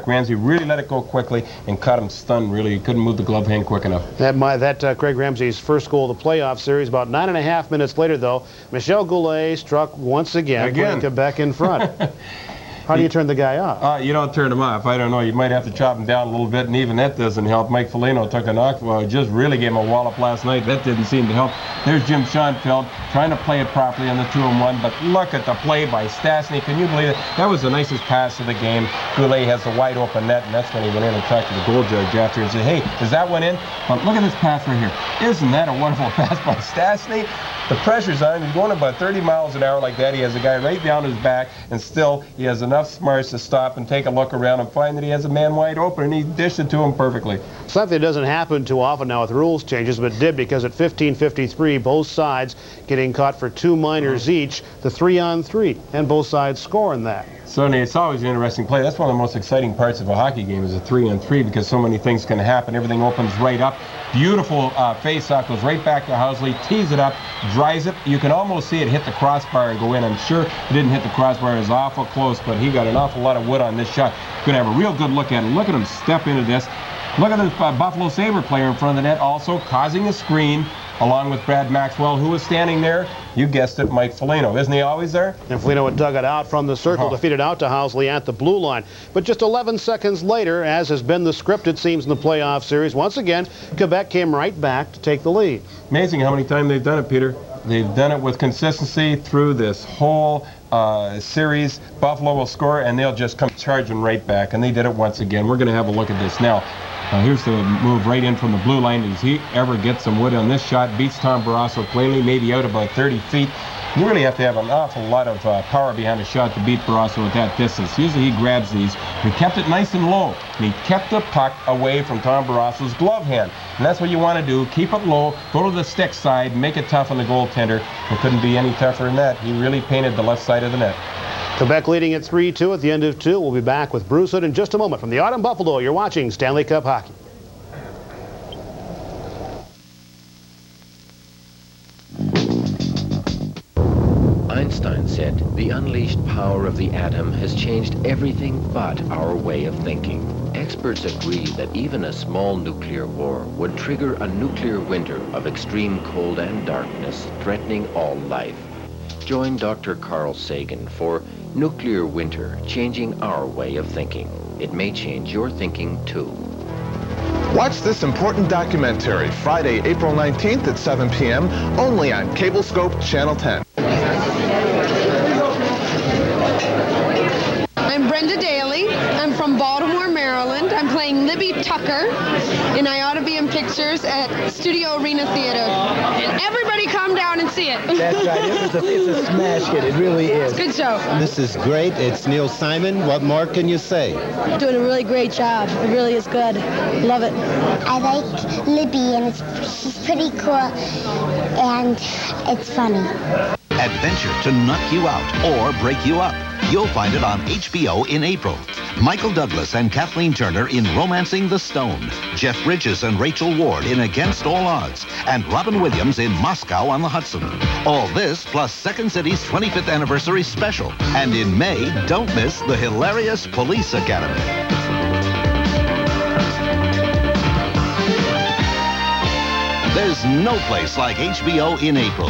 Ramsey really let it go quickly and caught him stunned, really. He couldn't move the glove hand quick enough. That Craig Ramsey's first goal of the playoff series. About 9.5 minutes later, though, Michel Goulet struck once again. Putting Quebec in front. How do you turn the guy off? You don't turn him off. I don't know. You might have to chop him down a little bit, and even that doesn't help. Mike Foligno took a knock. Well, just really gave him a wallop last night. That didn't seem to help. There's Jim Schoenfeld trying to play it properly on the 2-on-1, but look at the play by Stastny. Can you believe it? That was the nicest pass of the game. Goulet has the wide open net, and that's when he went in and talked to the goal judge after and said, hey, is that one in? But look at this pass right here. Isn't that a wonderful pass by Stastny? The pressure's on him. He's going about 30 miles an hour like that. He has a guy right down his back, and still he has enough smarts to stop and take a look around and find that he has a man wide open, and he dished it to him perfectly. Something that doesn't happen too often now with rules changes, but did, because at 15:53, both sides getting caught for 2 minors each, the 3-on-3, and both sides scoring that. So it's always an interesting play. That's one of the most exciting parts of a hockey game is a 3-on-3 because so many things can happen. Everything opens right up. Beautiful face-off, goes right back to Housley, tees it up, dries it. You can almost see it hit the crossbar and go in. I'm sure it didn't hit the crossbar. It was awful close, but he got an awful lot of wood on this shot. Going to have a real good look at it. Look at him step into this. Look at this Buffalo Sabre player in front of the net also causing a screen. along with Brad Maxwell, who was standing there. You guessed it, Mike Foligno. Isn't he always there? And Foligno had dug it out from the circle to feed it out to Housley at the blue line. But just 11 seconds later, as has been the script, it seems, in the playoff series, once again, Quebec came right back to take the lead. Amazing how many times they've done it, Peter. They've done it with consistency through this whole series. Buffalo will score, and they'll just come charging right back, and they did it once again. We're going to have a look at this now. Here's the move right in from the blue line. Does he ever get some wood on this shot? Beats Tom Barrasso plainly, maybe out about 30 feet. You really have to have an awful lot of power behind a shot to beat Barrasso at that distance. Usually he grabs these. He kept it nice and low, and he kept the puck away from Tom Barrasso's glove hand. And that's what you want to do. Keep it low, go to the stick side, make it tough on the goaltender. It couldn't be any tougher than that. He really painted the left side of the net. Quebec leading at 3-2 at the end of 2. We'll be back with Bruce Hood in just a moment. From the Autumn Buffalo, you're watching Stanley Cup Hockey. Einstein said, "The unleashed power of the atom has changed everything but our way of thinking." Experts agree that even a small nuclear war would trigger a nuclear winter of extreme cold and darkness, threatening all life. Join Dr. Carl Sagan for Nuclear Winter, Changing Our Way of Thinking. It may change your thinking, too. Watch this important documentary Friday, April 19th at 7 p.m. only on CableScope Channel 10. I'm Brenda Daly. I'm from Baltimore, Maryland. I'm playing Libby Tucker, and I ought to be in pictures at Studio Arena Theater. And everybody come down and see it. That's right. It's a smash hit. It really is. Good show. This is great. It's Neil Simon. What more can you say? Doing a really great job. It really is good. Love it. I like Libby, and she's pretty cool, and it's funny. Adventure to knock you out or break you up. You'll find it on HBO in April. Michael Douglas and Kathleen Turner in Romancing the Stone. Jeff Bridges and Rachel Ward in Against All Odds. And Robin Williams in Moscow on the Hudson. All this plus Second City's 25th anniversary special. And in May, don't miss the hilarious Police Academy. There's no place like HBO in April.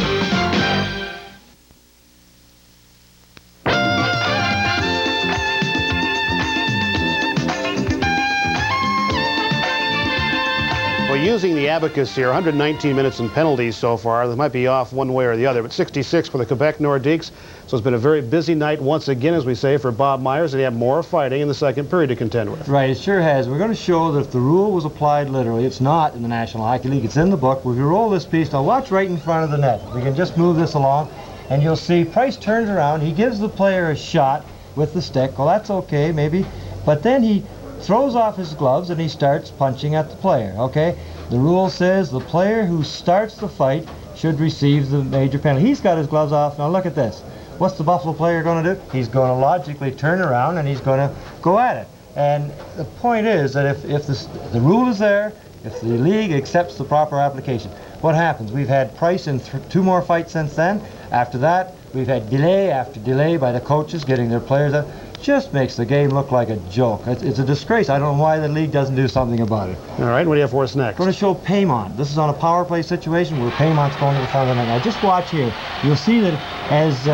Well, using the abacus here, 119 minutes in penalties so far. They might be off one way or the other, but 66 for the Quebec Nordiques. So it's been a very busy night once again, as we say, for Bob Myers, and he had more fighting in the second period to contend with. Right, it sure has. We're going to show that if the rule was applied literally, it's not in the National Hockey League, it's in the book. If you roll this piece, now watch right in front of the net. We can just move this along, and you'll see Price turns around. He gives the player a shot with the stick. Well, that's okay, maybe. But then he throws off his gloves and he starts punching at the player, okay? The rule says the player who starts the fight should receive the major penalty. He's got his gloves off. Now look at this. What's the Buffalo player going to do? He's going to logically turn around and he's going to go at it. And the point is that if the rule is there, if the league accepts the proper application, what happens? We've had Price in 2 more fights since then. After that, we've had delay after delay by the coaches getting their players out. Just makes the game look like a joke. It's a disgrace. I don't know why the league doesn't do something about it. All right, what do you have for us next? We're going to show Paymont. This is on a power play situation where Paymont's going to the front of the net. Now just watch here. You'll see that as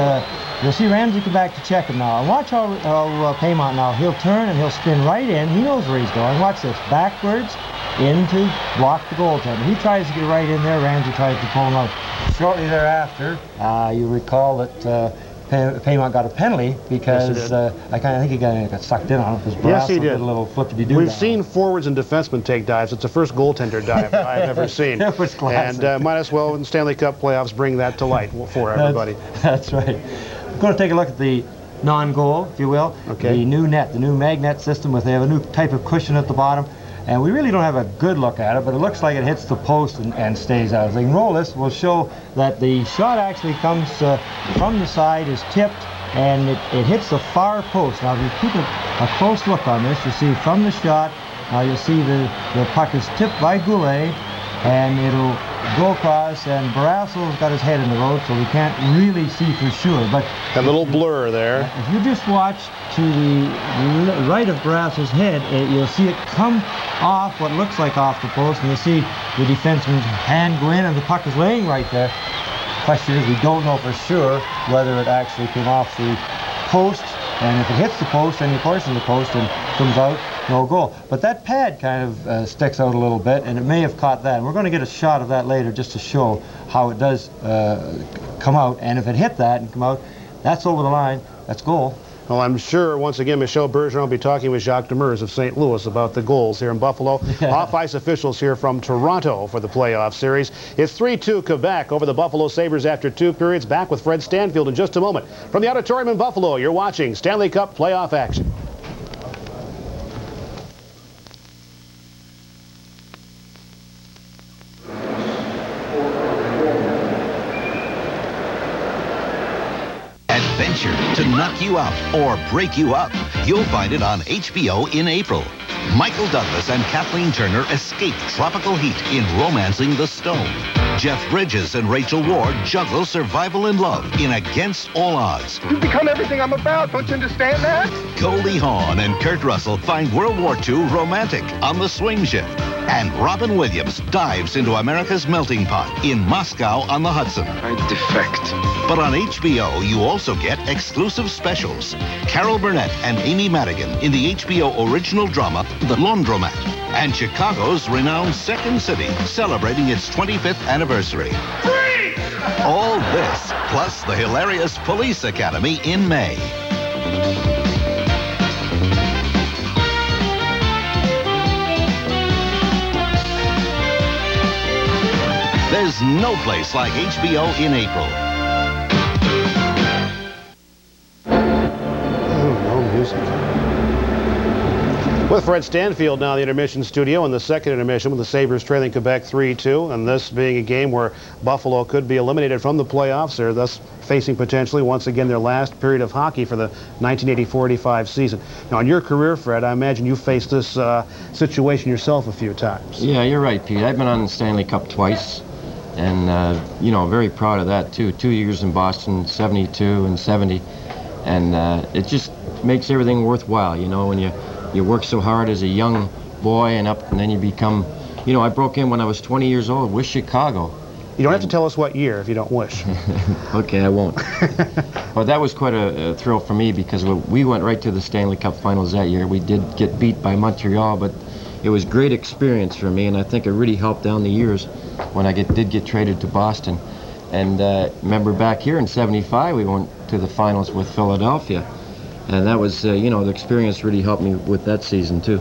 you'll see Ramsey come back to check him now. And watch how Paymont now. He'll turn and he'll spin right in. He knows where he's going. Watch this. Backwards into block the goaltender. He tries to get right in there. Ramsey tries to pull him out. Shortly thereafter, you recall that Paymont got a penalty because I think he got sucked in on it because yes, he did. Did a little flippity-doo. We've seen forwards and defensemen take dives. It's the first goaltender dive I've ever seen. It was classic. And might as well in Stanley Cup playoffs bring that to light for everybody. That's right. We're going to take a look at the non-goal, if you will. Okay. The new net, the new magnet system. They have a new type of cushion at the bottom. And we really don't have a good look at it, but it looks like it hits the post and stays out. If they can roll this, we'll show that the shot actually comes from the side, is tipped, and it hits the far post. Now, if you keep a close look on this, you'll see from the shot, you'll see the puck is tipped by Goulet, and it'll go across, and Barassel's got his head in the road, so we can't really see for sure. But that little blur there. If you just watch to the right of Barassel's head, you'll see it come off what looks like off the post, and you'll see the defenseman's hand go in, and the puck is laying right there. The question is, we don't know for sure whether it actually came off the post, and if it hits the post, then of course in the post and comes out, no goal. But that pad kind of sticks out a little bit, and it may have caught that. And we're going to get a shot of that later just to show how it does come out. And if it hit that and come out, that's over the line. That's goal. Well, I'm sure, once again, Michel Bergeron will be talking with Jacques Demers of St. Louis about the goals here in Buffalo. Off-ice officials here from Toronto for the playoff series. It's 3-2 Quebec over the Buffalo Sabres after 2 periods. Back with Fred Stanfield in just a moment. From the auditorium in Buffalo, you're watching Stanley Cup playoff action. Adventure to knock you out or break you up. You'll find it on HBO in April. Michael Douglas and Kathleen Turner escape tropical heat in Romancing the Stone. Jeff Bridges and Rachel Ward juggle survival and love in Against All Odds. You've become everything I'm about. Don't you understand that? Goldie Hawn and Kurt Russell find World War II romantic on The Swing Shift. And Robin Williams dives into America's melting pot in Moscow on the Hudson. I defect. But on HBO, you also get exclusive specials. Carol Burnett and Amy Madigan in the HBO original drama, The Laundromat. And Chicago's renowned Second City, celebrating its 25th anniversary. Freeze! All this, plus the hilarious Police Academy in May. There's no place like HBO in April. No music. With Fred Stanfield now in the intermission studio in the second intermission with the Sabres trailing Quebec 3-2, and this being a game where Buffalo could be eliminated from the playoffs. They're thus facing potentially once again their last period of hockey for the 1984-85 season. Now in your career, Fred, I imagine you faced this situation yourself a few times. Yeah, you're right, Pete. I've been on the Stanley Cup twice. And, you know, very proud of that, too. 2 years in Boston, 72 and 70. And it just makes everything worthwhile, you know, when you work so hard as a young boy and then you become, you know, I broke in when I was 20 years old with Chicago. You don't have to tell us what year if you don't wish. Okay, I won't. But that was quite a thrill for me because we went right to the Stanley Cup Finals that year. We did get beat by Montreal, but it was great experience for me, and I think it really helped down the years when I did get traded to Boston. And remember back here in 75, we went to the finals with Philadelphia. And that was, you know, the experience really helped me with that season, too.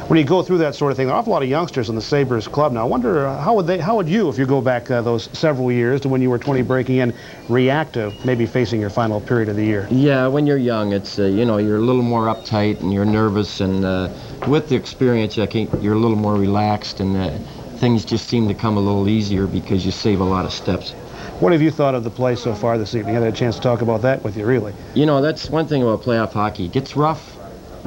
When you go through that sort of thing, there are an awful lot of youngsters in the Sabres club now. I wonder, how would you, if you go back those several years to when you were 20 breaking in, react to maybe facing your final period of the year? Yeah, when you're young, it's, you know, you're a little more uptight and you're nervous. And with the experience, I think you're a little more relaxed and things just seem to come a little easier because you save a lot of steps. What have you thought of the play so far this evening? I had a chance to talk about that with you, really. You know, that's one thing about playoff hockey. It gets rough,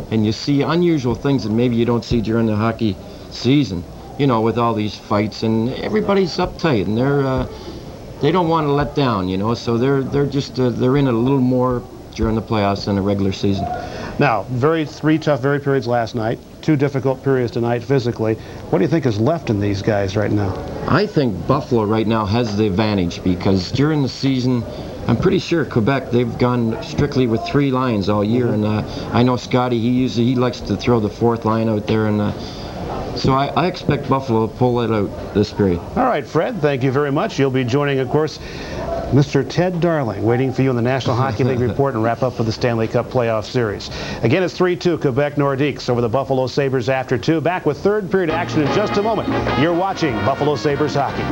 and you see unusual things that maybe you don't see during the hockey season. You know, with all these fights, and everybody's uptight, and they don't want to let down. You know, so they're just they're in it a little more during the playoffs than the regular season. Now, three tough periods last night, 2 difficult periods tonight physically. What do you think is left in these guys right now? I think Buffalo right now has the advantage because during the season, I'm pretty sure Quebec, they've gone strictly with 3 lines all year. And I know Scotty, he likes to throw the 4th line out there. And so I expect Buffalo to pull it out this period. All right, Fred, thank you very much. You'll be joining, of course, Mr. Ted Darling, waiting for you in the National Hockey League report and wrap up for the Stanley Cup playoff series. Again, it's 3-2 Quebec Nordiques over the Buffalo Sabres after 2. Back with third period action in just a moment. You're watching Buffalo Sabres hockey.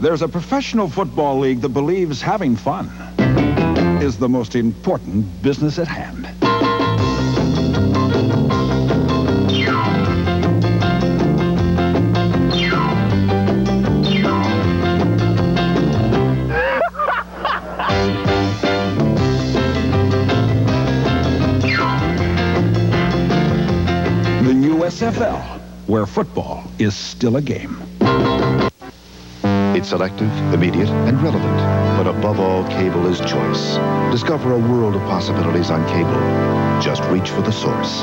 There's a professional football league that believes having fun is the most important business at hand. USFL, where football is still a game. It's selective, immediate, and relevant. But above all, cable is choice. Discover a world of possibilities on cable. Just reach for the source.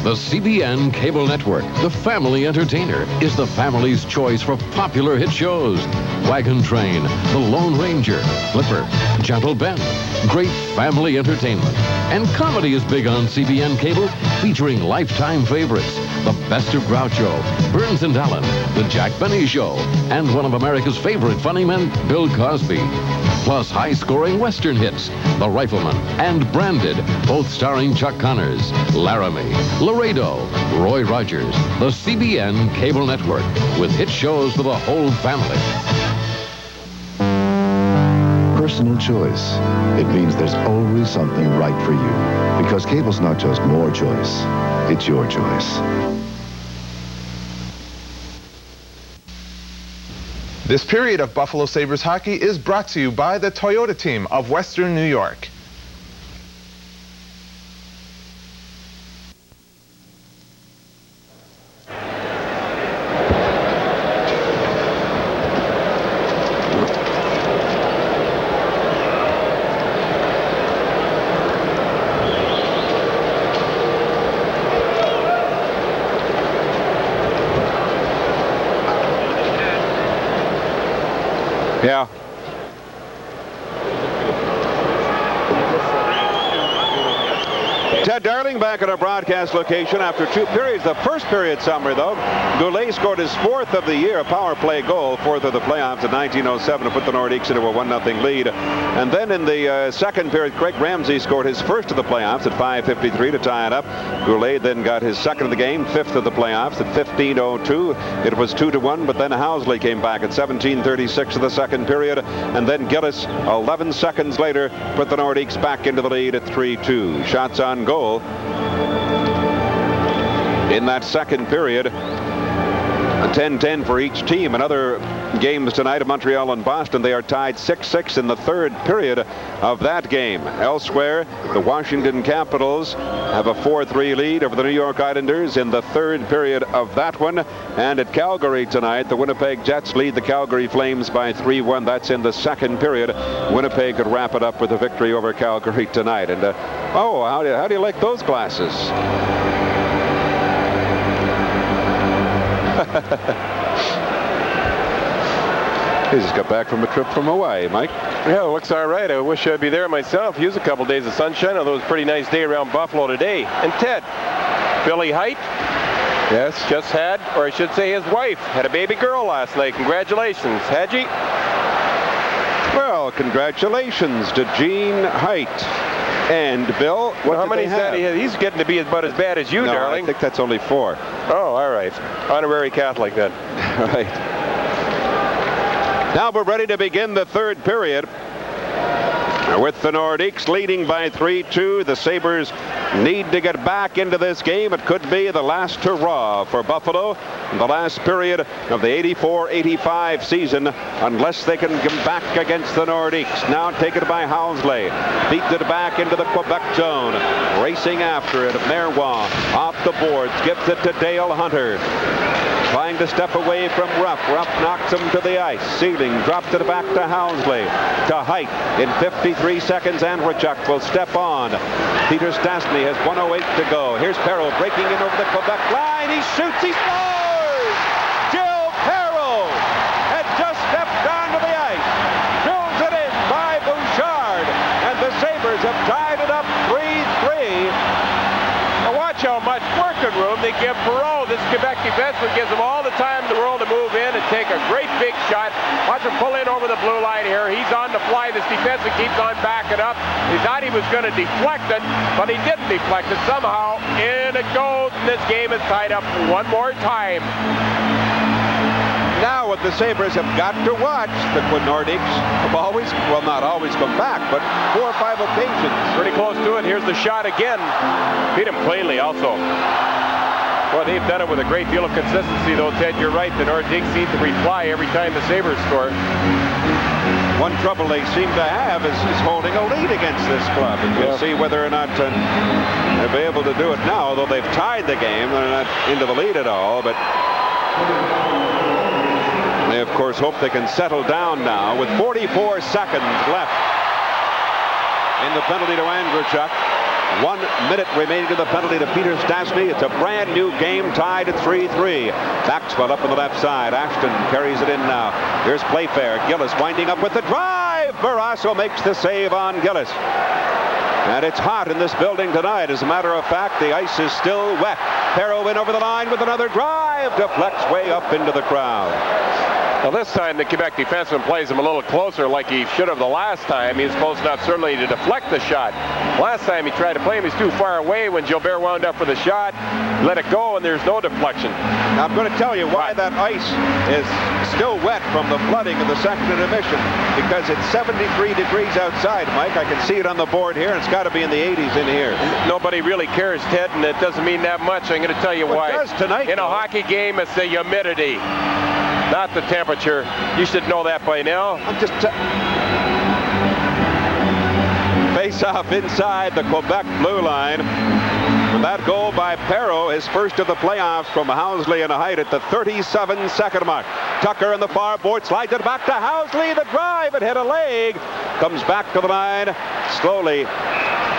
The CBN Cable Network, the family entertainer, is the family's choice for popular hit shows. Wagon Train, The Lone Ranger, Flipper, Gentle Ben. Great family entertainment. And comedy is big on CBN Cable, featuring lifetime favorites. The Best of Groucho, Burns and Allen, The Jack Benny Show, and one of America's favorite funny men, Bill Cosby. Plus high-scoring Western hits, The Rifleman and Branded, both starring Chuck Connors, Laramie, Laredo, Roy Rogers. The CBN Cable Network, with hit shows for the whole family. Personal choice. It means there's always something right for you. Because cable's not just more choice, it's your choice. This period of Buffalo Sabres hockey is brought to you by the Toyota team of Western New York. Yeah. Ted Darling back at our broadcast location after 2 periods. The first period summary, though, Goulet scored his 4th of the year, a power play goal, 4th of the playoffs in 1907 to put the Nordiques into a 1-0 lead. And then in the second period, Craig Ramsey scored his 1st of the playoffs at 5:53 to tie it up. Goulet then got his 2nd of the game, 5th of the playoffs at 15:02. It was 2-1, but then Housley came back at 17:36 of the second period. And then Gillis, 11 seconds later, put the Nordiques back into the lead at 3-2. Shots on goal in that second period, 10-10 for each team. In other games tonight of Montreal and Boston, they are tied 6-6 in the third period of that game. Elsewhere, the Washington Capitals have a 4-3 lead over the New York Islanders in the third period of that one. And at Calgary tonight, the Winnipeg Jets lead the Calgary Flames by 3-1. That's in the second period. Winnipeg could wrap it up with a victory over Calgary tonight. And how do you like those glasses? He just got back from a trip from Hawaii, Mike. Yeah, it looks all right. I wish I'd be there myself. Use a couple days of sunshine, although it was a pretty nice day around Buffalo today. And Ted, Billy Height, yes, just had, or I should say his wife, had a baby girl last night. Congratulations. Hadji? Well, congratulations to Gene Height. And Bill, how many said he had? He's getting to be about as bad as you, darling. I think that's only 4. Oh, all right. Honorary Catholic then. All right. Now we're ready to begin the third period. With the Nordiques leading by 3-2, the Sabres need to get back into this game. It could be the last hurrah for Buffalo in the last period of the 84-85 season, unless they can come back against the Nordiques. Now taken by Housley. Beats it back into the Quebec zone. Racing after it, Marois off the boards, gives it to Dale Hunter. Trying to step away from Ruff. Ruff knocks him to the ice. Sealing drops it back to Housley. To Height in 53 seconds. Andrechuk will step on. Peter Stastny has 1:08 to go. Here's Perreault breaking in over the Quebec line. He shoots. He scores! Jill Perreault had just stepped onto the ice. Drills it in by Bouchard. And the Sabres have tied it up 3-3. Watch how much working room they give Perreault. This Quebec defenseman gives him all the time in the world to move in and take a great big shot. Watch him pull in over the blue line here. He's on the fly. This defenseman keeps on backing up. He thought he was going to deflect it, but he didn't deflect it. Somehow, in it goes, and this game is tied up one more time. Now what the Sabres have got to watch, the Nordiques have always, well, not always come back, but 4 or 5 occasions. Pretty close to it. Here's the shot again. Beat him cleanly also. Well, they've done it with a great deal of consistency, though, Ted. You're right. The Nordiques seem to reply every time the Sabres score. One trouble they seem to have is holding a lead against this club. And we'll see whether or not they'll be able to do it now, although they've tied the game. They're not into the lead at all, but they, of course, hope they can settle down now with 44 seconds left in the penalty to Andreychuk. 1 minute remaining to the penalty to Peter Stastny. It's a brand new game, tied at 3-3. Maxwell up on the left side. Ashton carries it in now. Here's Playfair. Gillis winding up with the drive. Barrasso makes the save on Gillis. And it's hot in this building tonight. As a matter of fact, the ice is still wet. Perreault in over the line with another drive. Deflects way up into the crowd. Well, this time the Quebec defenseman plays him a little closer like he should have the last time. He was close enough certainly to deflect the shot. Last time he tried to play him, he's too far away. When Gilbert wound up for the shot, let it go, and there's no deflection. Now, I'm going to tell you why that ice is still wet from the flooding of the second intermission, because it's 73 degrees outside, Mike. I can see it on the board here, and it's got to be in the 80s in here. Nobody really cares, Ted, and it doesn't mean that much. I'm going to tell you why. It does tonight, in a hockey game, it's the humidity, not the temperature. You should know that by now. I'm just face-off inside the Quebec blue line. With that goal by Perreault, his first of the playoffs from Housley and a height at the 37-second mark. Tucker in the far board slides it back to Housley. The drive, it hit a leg. Comes back to the line slowly.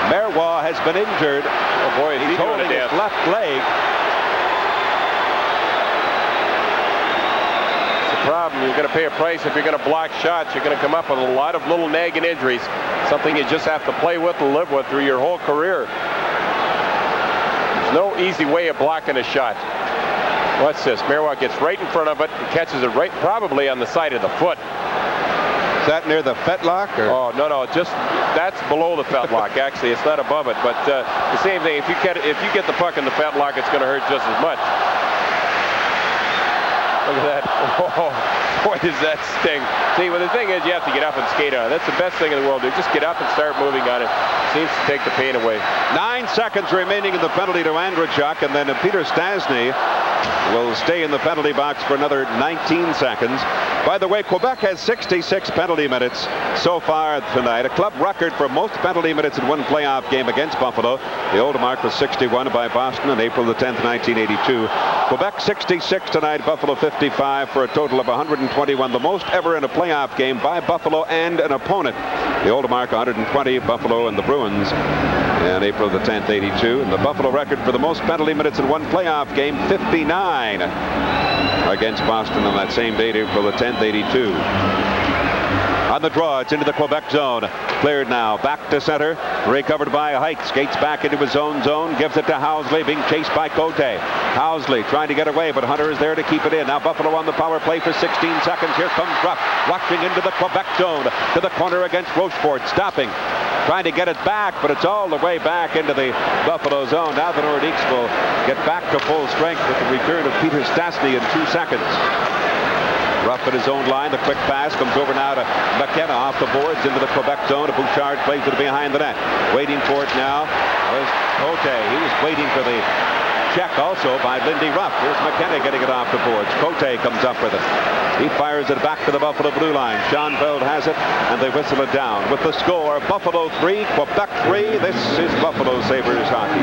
Marois has been injured. Oh boy, he's holding his left leg. Problem. You're going to pay a price if you're going to block shots. You're going to come up with a lot of little nagging injuries. Something you just have to play with and live with through your whole career. There's no easy way of blocking a shot. What's this? Marois gets right in front of it and catches it right probably on the side of the foot. Is that near the fetlock? Or? Oh, no. Just that's below the fetlock. Actually, it's not above it. But the same thing. If you get the puck in the fetlock, it's going to hurt just as much. Look at that. Oh, boy, does that sting. See, well, the thing is, you have to get up and skate on it. That's the best thing in the world. Just get up and start moving on it. Seems to take the pain away. 9 seconds remaining in the penalty to Andreychuk, and then Peter Stastny will stay in the penalty box for another 19 seconds. By the way, Quebec has 66 penalty minutes so far tonight, a club record for most penalty minutes in one playoff game against Buffalo. The old mark was 61 by Boston on April the 10th, 1982. Quebec 66 tonight, Buffalo 55 for a total of 121, the most ever in a playoff game by Buffalo and an opponent. The old mark 120, Buffalo and the Bruins on April the 10th, 82. And the Buffalo record for the most penalty minutes in one playoff game, 59 against Boston on that same date, April the 10th, 82. On the draw, it's into the Quebec zone. Cleared now, back to center. Recovered by Height. Skates back into his own zone. Gives it to Housley, being chased by Cote. Housley trying to get away, but Hunter is there to keep it in. Now Buffalo on the power play for 16 seconds. Here comes Ruff, rushing into the Quebec zone. To the corner against Rochefort, stopping. Trying to get it back, but it's all the way back into the Buffalo zone. Now the Nordiques will get back to full strength with the return of Peter Stastny in 2 seconds. Ruff at his own line. The quick pass comes over now to McKenna off the boards into the Quebec zone. Bouchard plays it behind the net. Waiting for it now was Cote. He was waiting for the check also by Lindy Ruff. Here's McKenna getting it off the boards. Cote comes up with it. He fires it back to the Buffalo blue line. Schoenfeld has it, and they whistle it down. With the score, Buffalo 3, Quebec 3. This is Buffalo Sabres hockey.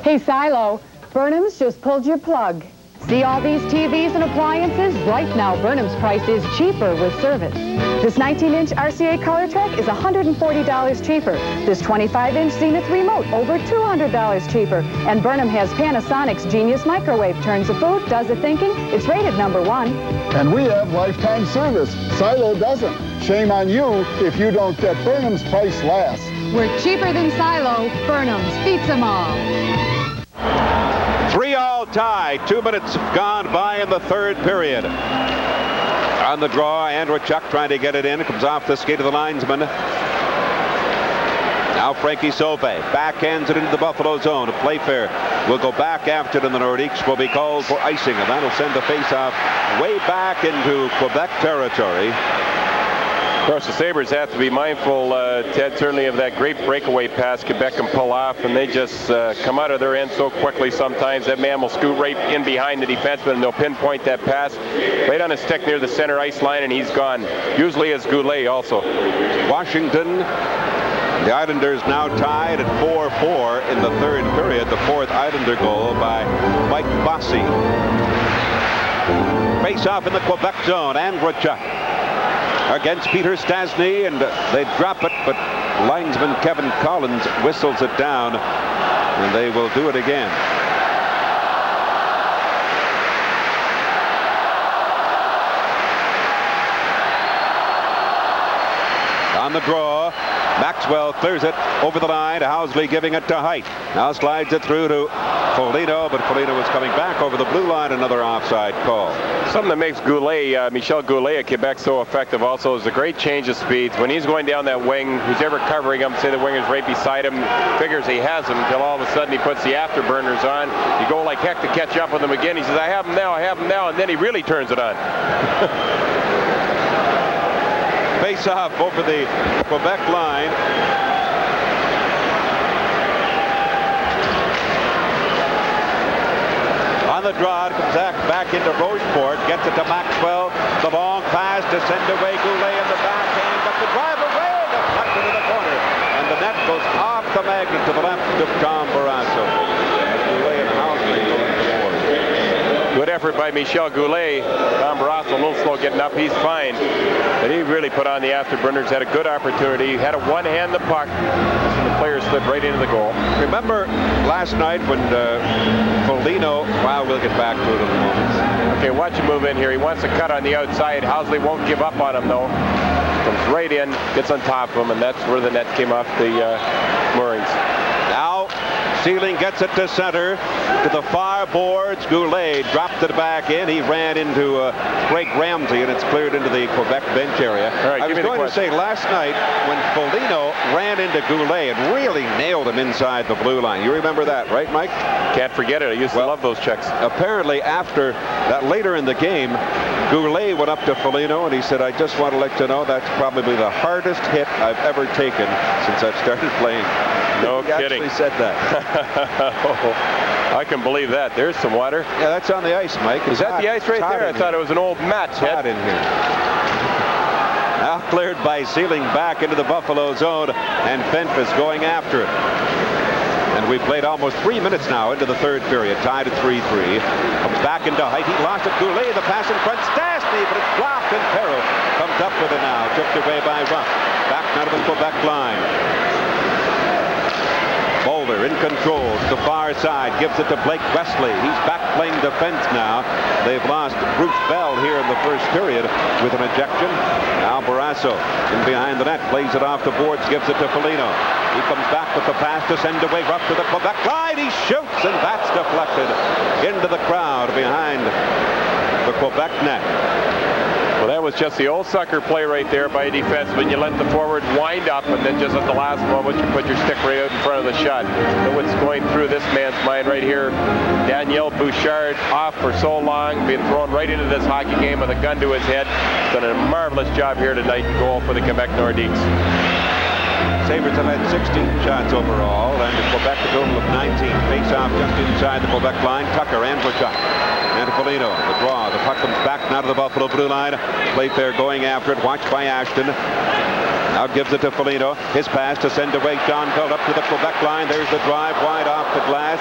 Hey, Silo. Burnham's just pulled your plug. See all these TVs and appliances? Right now, Burnham's price is cheaper with service. This 19-inch RCA Color Track is $140 cheaper. This 25-inch Zenith remote, over $200 cheaper. And Burnham has Panasonic's Genius Microwave. Turns the food, does the thinking. It's rated #1. And we have lifetime service. Silo doesn't. Shame on you if you don't get Burnham's price last. We're cheaper than Silo. Burnham's beats them all. 3-all tie. 2 minutes gone by in the third period. On the draw, Andreychuk trying to get it in. It comes off the skate of the linesman. Now Frankie Sauve backhands it into the Buffalo zone. Playfair will go back after it, and the Nordiques will be called for icing, and that'll send the faceoff way back into Quebec territory. Of course, the Sabres have to be mindful, Ted, certainly of that great breakaway pass Quebec can pull off, and they just come out of their end so quickly sometimes. That man will scoot right in behind the defenseman, and they'll pinpoint that pass right on his stick near the center ice line, and he's gone. Usually it's Goulet also. Washington, the Islanders now tied at 4-4 in the third period. The fourth Islander goal by Mike Bossy. Face off in the Quebec zone, Andrechuk against Peter Stastny, and they drop it, but linesman Kevin Collins whistles it down, and they will do it again. On the draw, Maxwell clears it over the line. Housley giving it to Height. Now slides it through to Foligno, but Foligno was coming back over the blue line. Another offside call. Something that makes Goulet, Michel Goulet at Quebec so effective also is the great change of speeds. When he's going down that wing, who's ever covering him, say the winger's right beside him, figures he has him until all of a sudden he puts the afterburners on. You go like heck to catch up with him again. He says, I have him now, and then he really turns it on. Face off over the Quebec line. On the draw, it comes back into Rocheport, gets it to Maxwell. The long pass to send away Goulet in the backhand, but the drive away, deflected to the corner, and the net goes off the magnet to the left of Tom Barrasso. Goulet and Housley going forward. Good effort by Michel Goulet. Tom Barrasso a little slow getting up. He's fine. But he really put on the afterburners, had a good opportunity, had a one-hand the puck, and the player slid right into the goal. Remember last night when Foligno, well, we'll get back to it in a moment. Okay, watch him move in here. He wants to cut on the outside. Housley won't give up on him, though. Comes right in, gets on top of him, and that's where the net came off the moorings. Now, Sealing gets it to center, to the far boards. Goulet dropped it back in. He ran into Craig Ramsey, and it's cleared into the Quebec bench area. Right, I was going to say, last night, when Foligno ran into Goulet and really nailed him inside the blue line. You remember that, right, Mike? Can't forget it. I used to love those checks. Apparently, after that, later in the game, Goulet went up to Foligno, and he said, I just want to let you know that's probably the hardest hit I've ever taken since I've started playing. No kidding. He actually said that. I can believe that. There's some water. Yeah, that's on the ice, Mike. Is that the ice right there? I thought it was an old mat. Hot in here. Now cleared by Sealing back into the Buffalo zone, and Fenfis going after it. And we've played almost 3 minutes now into the third period, tied at 3-3. Comes back into Height. He lost it. Goulet, the pass in front. Stastny, but it's blocked, and Perreault comes up with it now. Tipped away by Ruff. Back now to the Quebec line. Boulder in control to the far side, gives it to Blake Wesley. He's back playing defense now. They've lost Bruce Bell here in the first period with an ejection. Now Barrasso in behind the net, plays it off the boards, gives it to Foligno. He comes back with the pass to send away Ruff to the Quebec line. He shoots, and that's deflected into the crowd behind the Quebec net. Well, that was just the old sucker play right there by a defenseman. You let the forward wind up, and then just at the last moment, you put your stick right out in front of the shot. But what's going through this man's mind right here, Daniel Bouchard off for so long, being thrown right into this hockey game with a gun to his head. Done a marvelous job here tonight in goal for the Quebec Nordiques. Sabres have had 16 shots overall, and Quebec a total of 19. Face-off just inside the Quebec line. Tucker, Andrechuk, and Foligno. The draw. The puck comes back now to the Buffalo blue line. Playfair going after it. Watched by Ashton. Now gives it to Foligno. His pass to send away John Bell up to the Quebec line. There's the drive wide off the glass.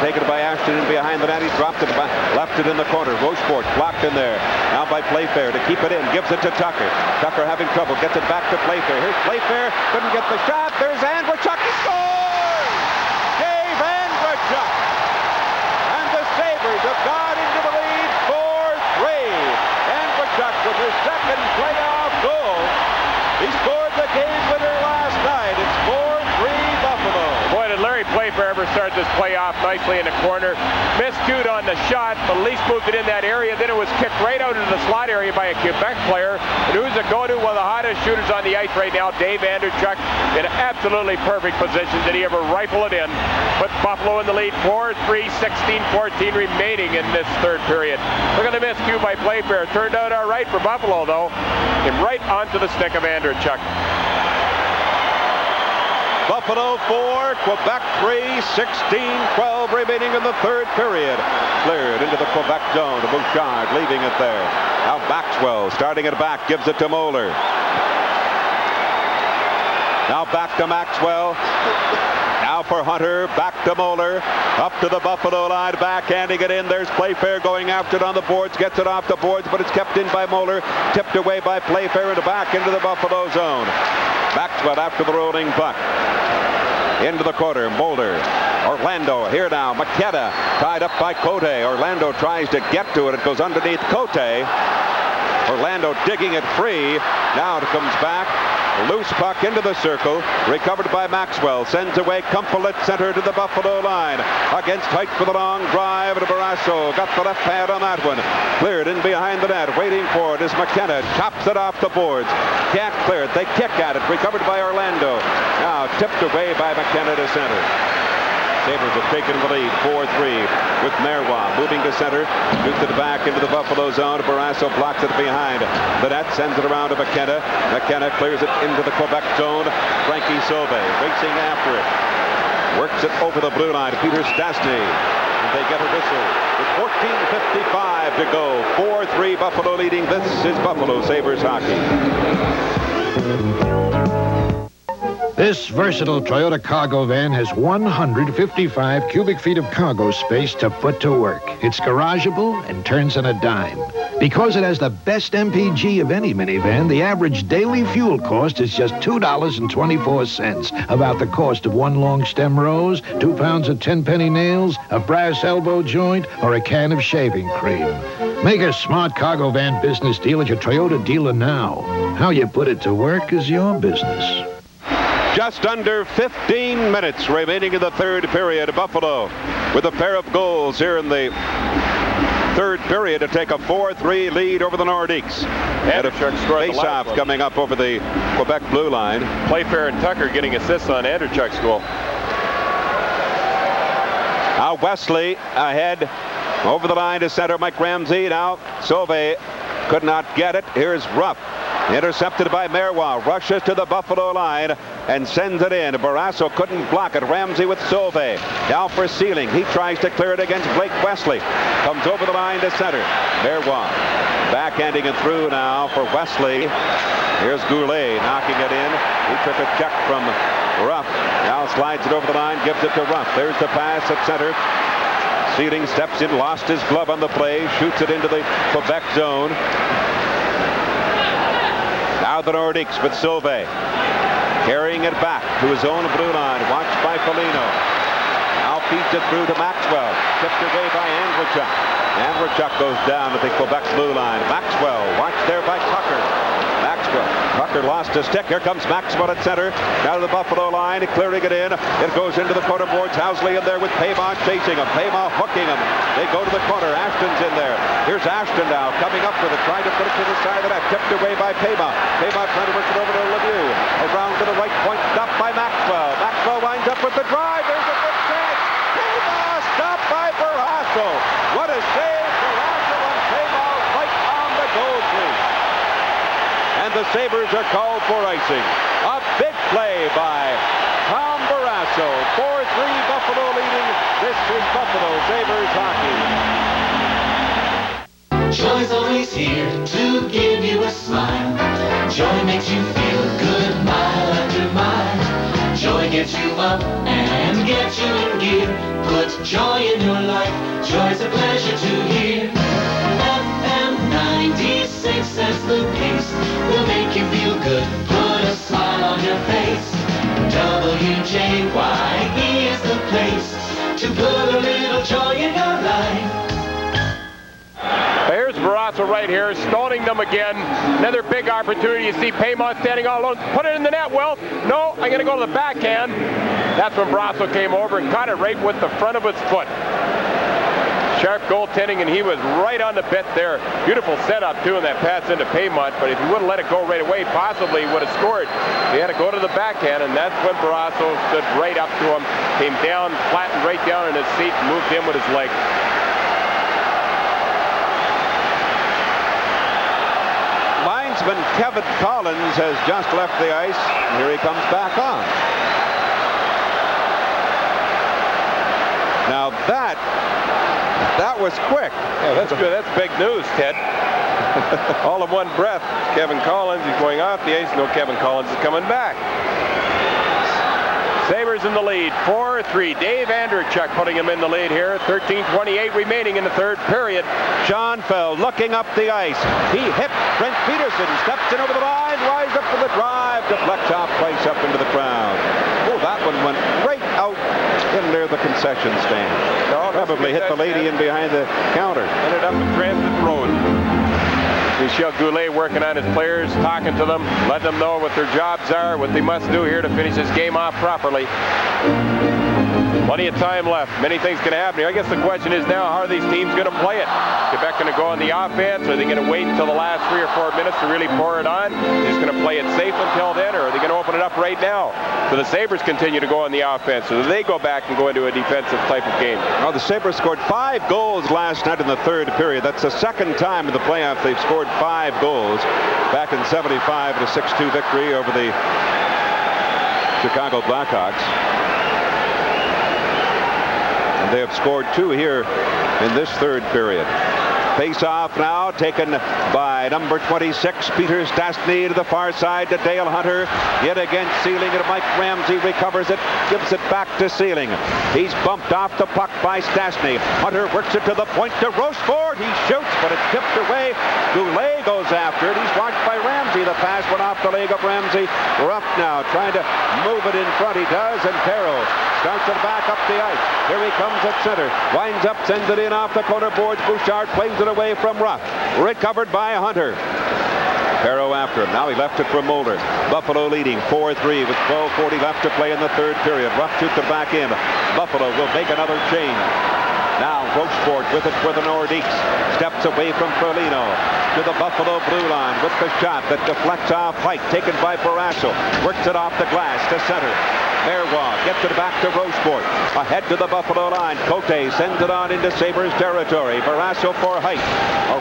Taken by Ashton in behind the net. He dropped it, left it in the corner. Rocheport blocked in there. Now by Playfair to keep it in. Gives it to Tucker. Tucker having trouble. Gets it back to Playfair. Here's Playfair. Couldn't get the shot. There's Andrechuk. He scores! Dave Andrechuk. And the Sabres have gone into the lead 4-3. Andrechuk with his second playoff goal. He scored the game winner last night. It's 4-3 Buffalo. Boy, did Larry Playfair ever start this play off nicely in the corner. Miscued on the shot, but at least moved it in that area. Then it was kicked right out into the slot area by a Quebec player. And who's the go-to? One of the hottest shooters on the ice right now, Dave Anderchuk, in absolutely perfect position. Did he ever rifle it in? Put Buffalo in the lead, 4-3, 16-14 remaining in this third period. Look at the miscue by Playfair. Turned out all right for Buffalo, though. And right onto the stick of Anderchuk. Buffalo 4, Quebec 3, 16-12 remaining in the third period. Cleared into the Quebec zone to Bouchard, leaving it there. Now Maxwell starting it back, gives it to Moeller. Now back to Maxwell. Now for Hunter, back to Moeller. Up to the Buffalo line, backhanding it in. There's Playfair going after it on the boards, gets it off the boards, but it's kept in by Moeller. Tipped away by Playfair and back into the Buffalo zone. Maxwell after the rolling puck. Into the corner, Mulder. Orlando here now. McKenna tied up by Cote. Orlando tries to get to it. It goes underneath Cote. Orlando digging it free. Now it comes back. Loose puck into the circle. Recovered by Maxwell. Sends away Kumpel at center to the Buffalo line. Against Height for the long drive. And Barrasso got the left hand on that one. Cleared in behind the net. Waiting for it is McKenna. Chops it off the boards. Can't clear it. They kick at it. Recovered by Orlando. Now tipped away by McKenna to center. Sabres have taken the lead, 4-3 with Marois moving to center. Shoots it back into the Buffalo zone. Barrasso blocks it behind the net, sends it around to McKenna. McKenna clears it into the Quebec zone. Frankie Sauvé racing after it. Works it over the blue line. Peter Stastny. And they get a whistle with 14:55 to go. 4-3 Buffalo leading. This is Buffalo Sabres hockey. This versatile Toyota cargo van has 155 cubic feet of cargo space to put to work. It's garageable and turns on a dime. Because it has the best MPG of any minivan, the average daily fuel cost is just $2.24, about the cost of one long stem rose, 2 pounds of 10-penny nails, a brass elbow joint, or a can of shaving cream. Make a smart cargo van business deal at your Toyota dealer now. How you put it to work is your business. Just under 15 minutes remaining in the third period. Buffalo with a pair of goals here in the third period to take a 4-3 lead over the Nordiques. And a face-off coming up over the Quebec blue line. Playfair and Tucker getting assists on Anderchuk's goal. Now Wesley ahead over the line to center. Mike Ramsey. Now Sauvé could not get it. Here's Ruff. Intercepted by Marois. Rushes to the Buffalo line and sends it in. Barrasso couldn't block it. Ramsey with Sauvé. Now for Sealing. He tries to clear it against Blake Wesley. Comes over the line to center. Marois backhanding it through now for Wesley. Here's Goulet knocking it in. He took a check from Ruff. Now slides it over the line. Gives it to Ruff. There's the pass at center. Sealing steps in. Lost his glove on the play. Shoots it into the Quebec zone. Now the Nordiques with Sauvé. Carrying it back to his own blue line. Watched by Foligno. Now feeds it through to Maxwell. Tipped away by Andrechuk. Andrechuk goes down to the Quebec blue line. Maxwell watched there by Tucker. Maxwell. Tucker lost his stick. Here comes Maxwell at center. Now to the Buffalo line. Clearing it in. It goes into the corner boards. Housley in there with Payma chasing him. Payma hooking him. They go to the corner. Ashton's in there. Here's Ashton now coming up with it. Trying to put it to the side of the net. Tipped away by Payma. Payma trying to work it over to Lemieux. Around to the right point. Stopped by Maxwell. Maxwell winds up with the drive. There's a good chance. Payma stopped by Barrasso. What a save. Barrasso and Payma right on the goal crease. And the Sabres are called for icing. A big play by Tom Barrasso. 4-3 Buffalo leading. This is Buffalo Sabres hockey. Joy's always here to give you a smile. Joy makes you feel good mile after mile. Joy gets you up and gets you in gear. Put joy in your life. Joy's a pleasure to hear. FM 96 sets the pace. Will make you feel good. Put a smile on your face. WJYE is the place to put a little joy in your life. Here's Barrasso Brasso right here, stoning them again. Another big opportunity. You see Paymont standing all alone. Put it in the net, Will. No, I'm going to go to the backhand. That's when Brasso came over and caught it right with the front of his foot. Sharp goaltending, and he was right on the bit there. Beautiful setup, too, and that pass into Paymont. But if he would have let it go right away, possibly would have scored. He had to go to the backhand, and that's when Brasso stood right up to him, came down, flattened right down in his seat, and moved in with his leg. Linesman Kevin Collins has just left the ice. Here he comes back on. Now that was quick. Yeah, that's good. That's big news, Ted. All in one breath. Kevin Collins, he's going off the ice. No, Kevin Collins is coming back. Sabres in the lead, 4-3. Dave Andrechuk putting him in the lead here. 13:28 remaining in the third period. Schoenfeld looking up the ice. He hit Brent Peterson, steps in over the line, rises up for the drive, deflects off Price up into the crowd. Oh, that one went right out in near the concession stand. Probably hit the lady in behind the counter. Ended up in Transit Road. Michel Goulet working on his players, talking to them, letting them know what their jobs are, what they must do here to finish this game off properly. Plenty of time left. Many things can happen here. I guess the question is now, how are these teams going to play it? Quebec going to go on the offense? Are they going to wait until the last 3 or 4 minutes to really pour it on? They're just going to play it safe until then, or are they going to open it up right now? So the Sabres continue to go on the offense, or do they go back and go into a defensive type of game? Well, the Sabres scored 5 goals last night in the third period. That's the second time in the playoffs they've scored 5 goals. Back in '75, a 6-2 victory over the Chicago Blackhawks. And they have scored 2 here in this third period. Face-off now taken by number 26, Peter Stastny, to the far side to Dale Hunter. Yet again, Sealing, and Mike Ramsey recovers it, gives it back to Sealing. He's bumped off the puck by Stastny. Hunter works it to the point to Rochefort. He shoots, but it's tipped away. Goulet goes after it. He's watched by Ramsey. The pass went off the leg of Ramsey. Ruff now trying to move it in front. He does, and Perreault starts it back up the ice. Here he comes at center. Winds up, sends it in off the corner boards. Bouchard plays it away from Ruff. Recovered by Hunter. Perreault after him. Now he left it for Mulder. Buffalo leading 4-3 with 12:40 left to play in the third period. Ruff shoots it back in. Buffalo will make another change. Now Rochefort with it for the Nordiques. Steps away from Ferlino to the Buffalo blue line with the shot that deflects off White. Taken by Barrasso. Works it off the glass to center. Merwa gets it back to Rochefort. Ahead to the Buffalo line. Cote sends it on into Sabres territory. Barrasso for Height.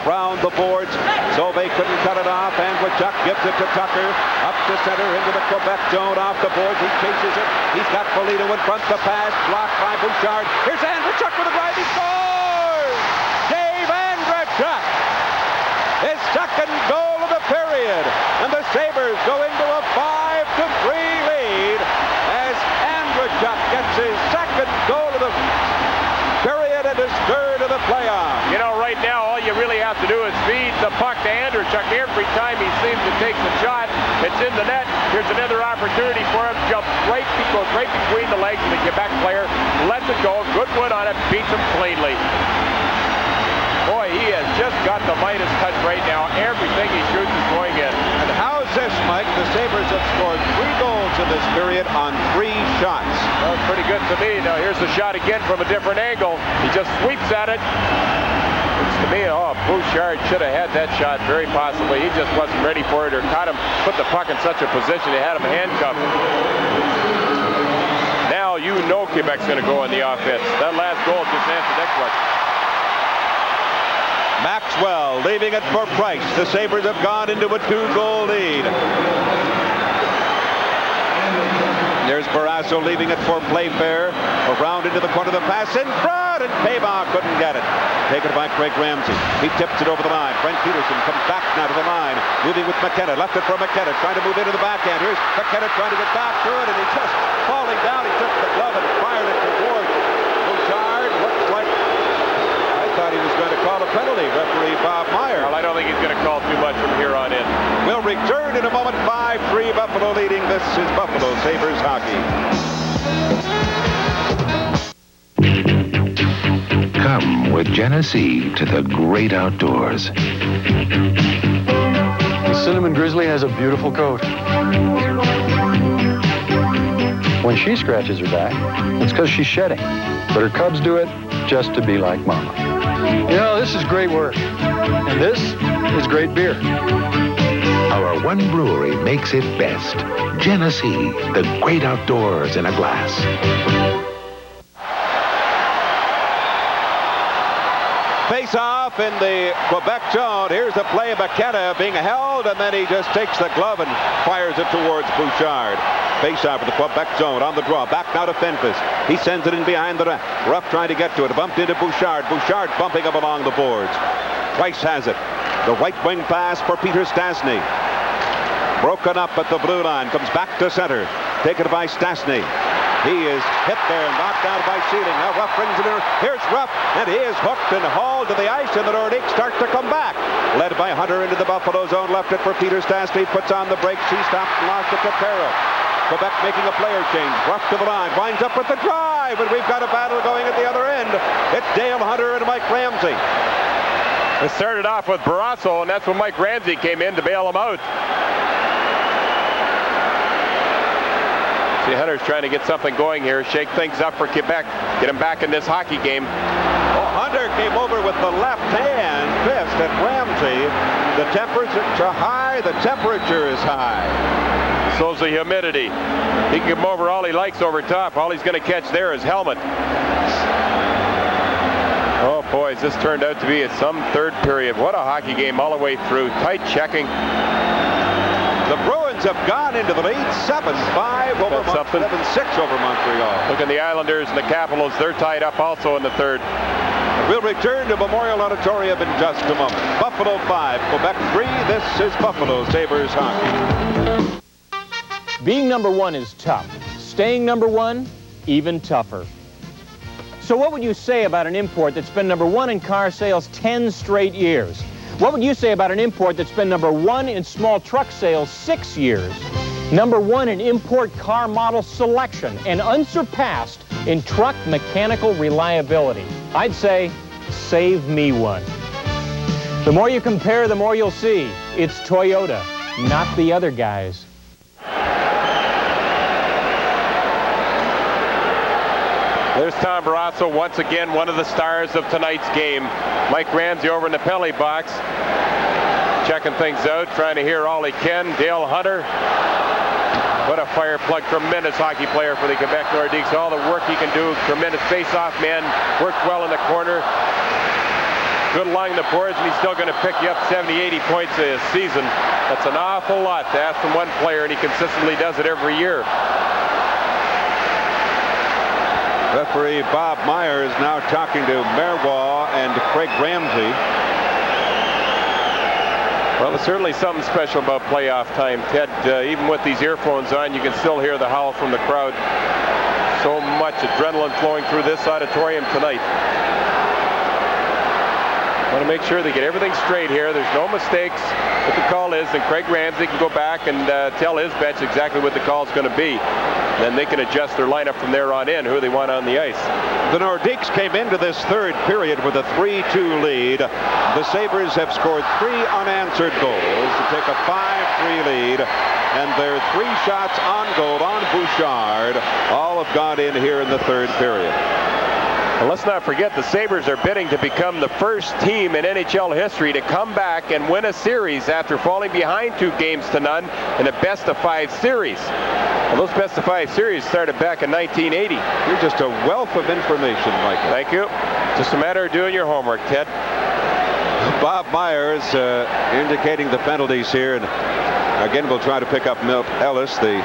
Around the boards. Sauvé couldn't cut it off. Andrechuk gives it to Tucker. Up to center into the Quebec zone. Off the boards. He chases it. He's got Polito in front. The pass blocked by Bouchard. Here's Andrechuk with a drive. He scores! Dave Andrechuk! His second goal of the period. And the Sabres go into a 5-3 lead. Andrechuk gets his second goal of the period and his third of the playoff. You know, right now, all you really have to do is feed the puck to Andrechuk. Every time he seems to take the shot, it's in the net. Here's another opportunity for him. Jumps right, goes right between the legs of the Quebec player. Lets it go. Good wood on it. Beats him cleanly. Boy, he has just got the Midas touch right now. Everything he shoots is going in. And how's this, Mike? The Sabres have scored 3 goals in this period on 3 shots. That was pretty good to me. Now here's the shot again from a different angle. He just sweeps at it. It's to me, Bouchard should have had that shot very possibly. He just wasn't ready for it or caught him, put the puck in such a position they had him handcuffed. Now you know Quebec's going to go on the offense. That last goal just answered that question. Maxwell leaving it for Price. The Sabres have gone into a 2-goal lead. There's Barrasso leaving it for Playfair. Around into the corner of the pass in front, and Paymont couldn't get it. Taken by Craig Ramsey. He tips it over the line. Brent Peterson comes back now to the line. Moving with McKenna. Left it for McKenna. Trying to move into the backhand. Here's McKenna trying to get back to it, and he just falling down. He took the glove and fired it towards Bouchard. Looks like I thought he was going to call a penalty. Referee Bob Meyer. Well, I don't think he's going to call too much from here on in. We'll return in a moment. 5-3 Buffalo leading. This is Buffalo Sabres hockey. Come with With Genesee to the great outdoors. The cinnamon grizzly has a beautiful coat. When she scratches her back, it's because she's shedding. But her cubs do it just to be like Mama. You know, this is great work. And this is great beer. Our one brewery makes it best. Genesee, the great outdoors in a glass. Face-off in the Quebec zone. Here's the play of McKenna being held, and then he just takes the glove and fires it towards Bouchard. Face-off in the Quebec zone on the draw. Back now to Fenfis. He sends it in behind the net. Ruff trying to get to it. Bumped into Bouchard. Bouchard bumping up along the boards. Price has it. The right wing pass for Peter Stastny. Broken up at the blue line. Comes back to center. Taken by Stastny. He is hit there and knocked down by Sealing. Now Ruff brings it in. Here's Ruff, and he is hooked and hauled to the ice, and the Nordiques start to come back. Led by Hunter into the Buffalo zone. Left it for Peter Stastny. Puts on the brakes. He stopped and lost it to Perra. Quebec making a player change. Ruff to the line. Winds up with the drive, and we've got a battle going at the other end. It's Dale Hunter and Mike Ramsey. It started off with Barrasso, and that's when Mike Ramsey came in to bail him out. See, Hunter's trying to get something going here, shake things up for Quebec, get him back in this hockey game. Oh, Hunter came over with the left hand fist at Ramsey. The temperature high, the temperature is high. So's the humidity. He can come over all he likes over top. All he's going to catch there is helmet. Oh, boys, this turned out to be at some third period. What a hockey game all the way through. Tight checking. The Bruins have gone into the lead, 7-5 over 7-6 over Montreal. Look at the Islanders and the Capitals. They're tied up also in the third. We'll return to Memorial Auditorium in just a moment. Buffalo 5, Quebec 3. This is Buffalo Sabres hockey. Being number one is tough. Staying number one, even tougher. So what would you say about an import that's been number one in car sales 10 straight years? What would you say about an import that's been number one in small truck sales 6 years? Number one in import car model selection and unsurpassed in truck mechanical reliability. I'd say, save me one. The more you compare, the more you'll see. It's Toyota, not the other guys. There's Tom Barrasso once again, one of the stars of tonight's game. Mike Ramsey over in the penalty box, checking things out, trying to hear all he can. Dale Hunter, what a fire plug, tremendous hockey player for the Quebec Nordiques. All the work he can do, tremendous face-off man, worked well in the corner. Good along the boards, and he's still going to pick you up 70, 80 points a season. That's an awful lot to ask from one player, and he consistently does it every year. Referee Bob Myers now talking to Merwa and Craig Ramsey. Well, there's certainly something special about playoff time, Ted. Even with these earphones on, you can still hear the howl from the crowd. So much adrenaline flowing through this auditorium tonight. Want to make sure they get everything straight here. There's no mistakes what the call is, and Craig Ramsey can go back and tell his bench exactly what the call is going to be. Then they can adjust their lineup from there on in, who they want on the ice. The Nordiques came into this third period with a 3-2 lead. The Sabres have scored 3 unanswered goals to take a 5-3 lead. And their 3 shots on goal on Bouchard all have gone in here in the third period. And let's not forget the Sabres are bidding to become the first team in NHL history to come back and win a series after falling behind 2-0 in a best-of-5 series. Well, those best-of-5 series started back in 1980. You're just a wealth of information, Michael. Thank you. Just a matter of doing your homework, Ted. Bob Myers indicating the penalties here. And again, we'll try to pick up Milt Ellis, the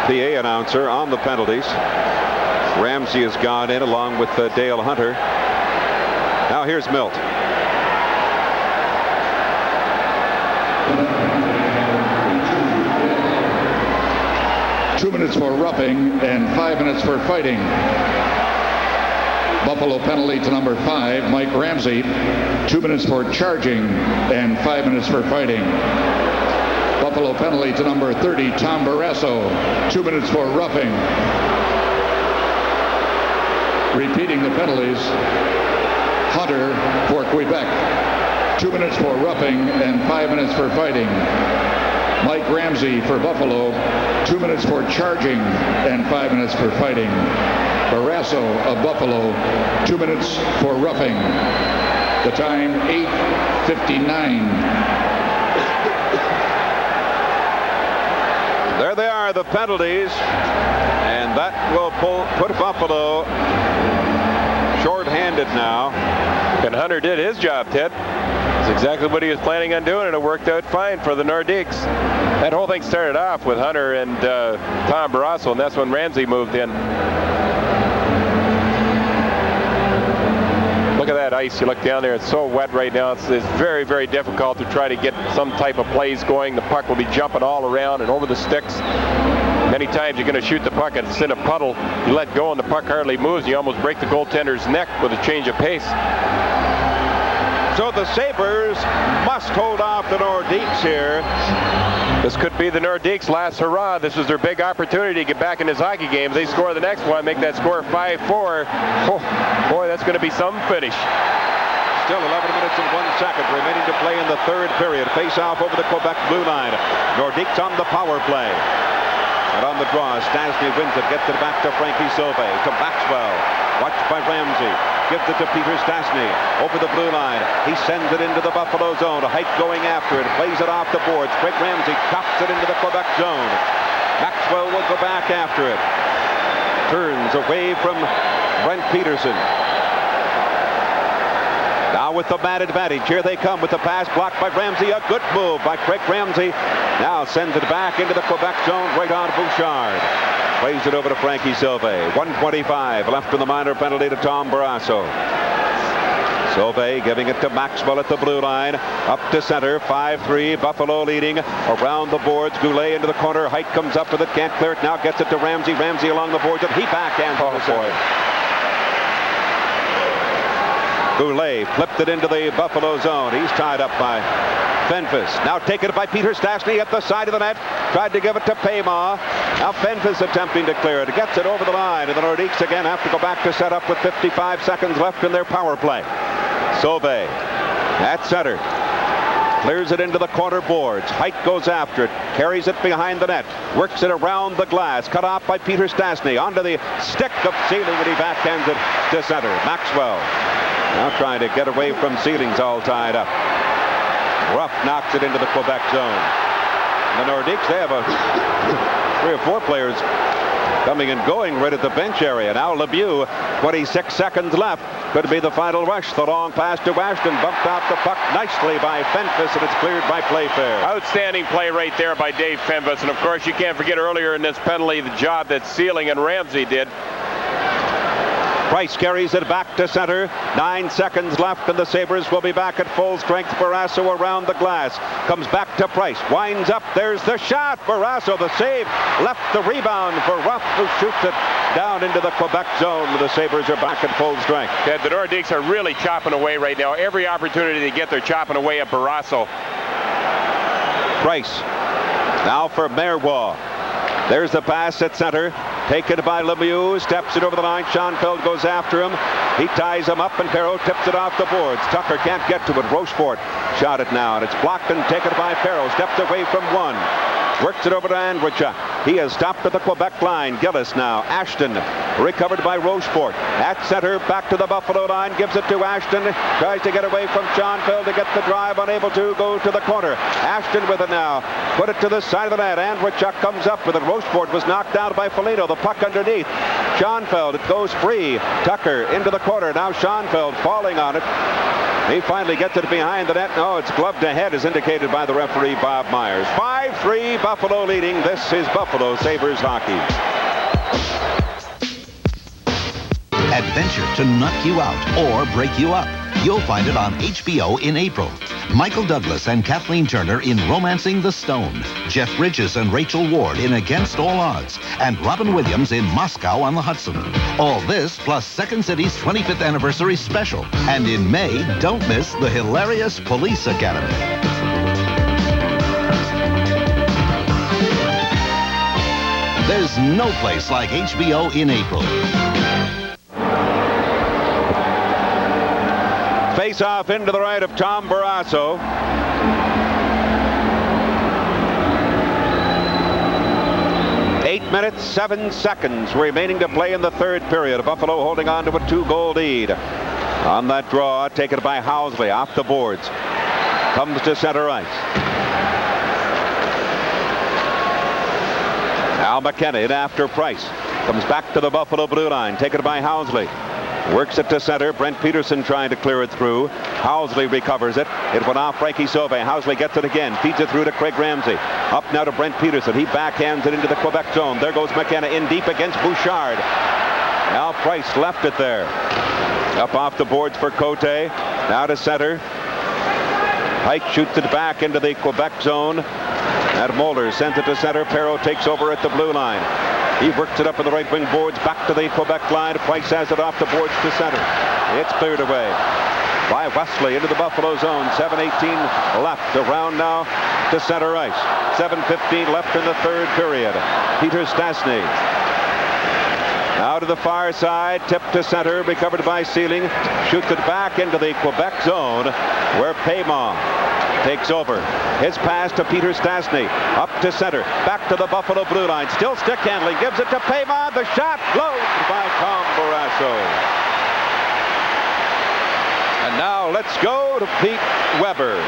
PA announcer, on the penalties. Ramsey has gone in along with Dale Hunter. Now here's Milt. Two minutes for roughing and 5 minutes for fighting. Buffalo penalty to number 5, Mike Ramsey. 2 minutes for charging and 5 minutes for fighting. Buffalo penalty to number 30, Tom Barrasso. 2 minutes for roughing. Repeating the penalties. Hunter for Quebec. 2 minutes for roughing and 5 minutes for fighting. Mike Ramsey for Buffalo. 2 minutes for charging and 5 minutes for fighting. Barrasso of Buffalo. 2 minutes for roughing. The time 8:59. There they are, the penalties, and that will put Buffalo short-handed now. And Hunter did his job, Ted. That's exactly what he was planning on doing, and it worked out fine for the Nordiques. That whole thing started off with Hunter and Tom Barrasso, and that's when Ramsey moved in. Look at that ice. You look down there, it's so wet right now. It's very, very difficult to try to get some type of plays going. The puck will be jumping all around and over the sticks. Many times you're going to shoot the puck and it's in a puddle. You let go and the puck hardly moves. You almost break the goaltender's neck with a change of pace. So the Sabres must hold off the Nordiques here. This could be the Nordiques' last hurrah. This is their big opportunity to get back in his hockey game. They score the next one, make that score 5-4. Oh, boy, that's going to be some finish. Still 11 minutes and 1 second remaining to play in the third period. Face off over the Quebec blue line. Nordiques on the power play. And on the draw, Stanley wins it, gets it back to Frankie Sauvé, to Maxwell. Watched by Ramsey. Gives it to Peter Stastny over the blue line. He sends it into the Buffalo zone. Height going after it. Plays it off the boards. Craig Ramsey chops it into the Quebec zone. Maxwell will go back after it. Turns away from Brent Peterson. Now with the man advantage. Here they come with the pass blocked by Ramsey. A good move by Craig Ramsey. Now sends it back into the Quebec zone right on Bouchard. Plays it over to Frankie Sauvé. 1:25 left in the minor penalty to Tom Barrasso. Sauvé giving it to Maxwell at the blue line. Up to center. 5-3. Buffalo leading. Around the boards. Goulet into the corner. Height comes up with it. Can't clear it. Now gets it to Ramsey. Ramsey along the boards. And he backhands the center. Goulet flipped it into the Buffalo zone. He's tied up by Fenfus. Now taken by Peter Stastny at the side of the net. Tried to give it to Payma. Now Fenfus attempting to clear it. Gets it over the line. And the Nordiques again have to go back to set up with 55 seconds left in their power play. Sauvé at center. Clears it into the corner boards. Height goes after it. Carries it behind the net. Works it around the glass. Cut off by Peter Stastny. Onto the stick of Sealing and he backhands it to center. Maxwell now trying to get away from Sealing's all tied up. Ruff knocks it into the Quebec zone. The Nordiques, they have 3 or 4 players coming and going right at the bench area. Now Lemieux, 26 seconds left. Could be the final rush. The long pass to Ashton. Bumped off the puck nicely by Fenfus, and it's cleared by Playfair. Outstanding play right there by Dave Fenfus. And of course, you can't forget earlier in this penalty the job that Sealing and Ramsey did. Price carries it back to center. 9 seconds left, and the Sabres will be back at full strength. Barrasso around the glass. Comes back to Price. Winds up. There's the shot. Barrasso, the save. Left the rebound for Ruff, who shoots it down into the Quebec zone. The Sabres are back at full strength. Yeah, the Nordiques are really chopping away right now. Every opportunity they get, they're chopping away at Barrasso. Price. Now for Marois. There's the pass at center. Taken by Lemieux. Steps it over the line. Schoenfeld goes after him. He ties him up, and Perreault tips it off the boards. Tucker can't get to it. Rochefort shot it now, and it's blocked and taken by Perreault. Steps away from one. Works it over to Andrichuk. He has stopped at the Quebec line. Gillis now. Ashton recovered by Rochefort. At center, back to the Buffalo line. Gives it to Ashton. Tries to get away from Schoenfeld to get the drive. Unable to go to the corner. Ashton with it now. Put it to the side of the net. Andrichuk comes up with it. Rochefort was knocked out by Foligno. The puck underneath. Schoenfeld. It goes free. Tucker into the corner. Now Schoenfeld falling on it. He finally gets it behind the net. No, it's gloved ahead as indicated by the referee, Bob Myers. 5-3, Buffalo leading. This is Buffalo Sabres hockey. Adventure to knock you out or break you up. You'll find it on HBO in April. Michael Douglas and Kathleen Turner in Romancing the Stone. Jeff Bridges and Rachel Ward in Against All Odds. And Robin Williams in Moscow on the Hudson. All this plus Second City's 25th anniversary special. And in May, don't miss the hilarious Police Academy. There's no place like HBO in April. Face-off into the right of Tom Barrasso. Eight minutes, 7 seconds remaining to play in the third period. Buffalo holding on to a 2-goal lead. On that draw, taken by Housley off the boards. Comes to center ice. Al McKenna in after Price. Comes back to the Buffalo blue line. Taken by Housley. Works it to center. Brent Peterson trying to clear it through. Housley recovers it. It went off Frankie Sauvé. Housley gets it again. Feeds it through to Craig Ramsey. Up now to Brent Peterson. He backhands it into the Quebec zone. There goes McKenna in deep against Bouchard. Al Price left it there. Up off the boards for Cote. Now to center. Pike shoots it back into the Quebec zone. And Moeller sends it to center. Perreault takes over at the blue line. He works it up in the right wing boards back to the Quebec line. Price has it off the boards to center. It's cleared away by Wesley into the Buffalo zone. 7:18 left. Around now to center ice. 7:15 left in the third period. Peter Stastny. Now to the far side. Tip to center. Recovered by Sealing. Shoots it back into the Quebec zone where Paymont takes over. His pass to Peter Stastny. Up to center. Back to the Buffalo blue line. Still stick handling. Gives it to Paymont. The shot blown by Tom Barrasso. And now let's go to Pete Weber.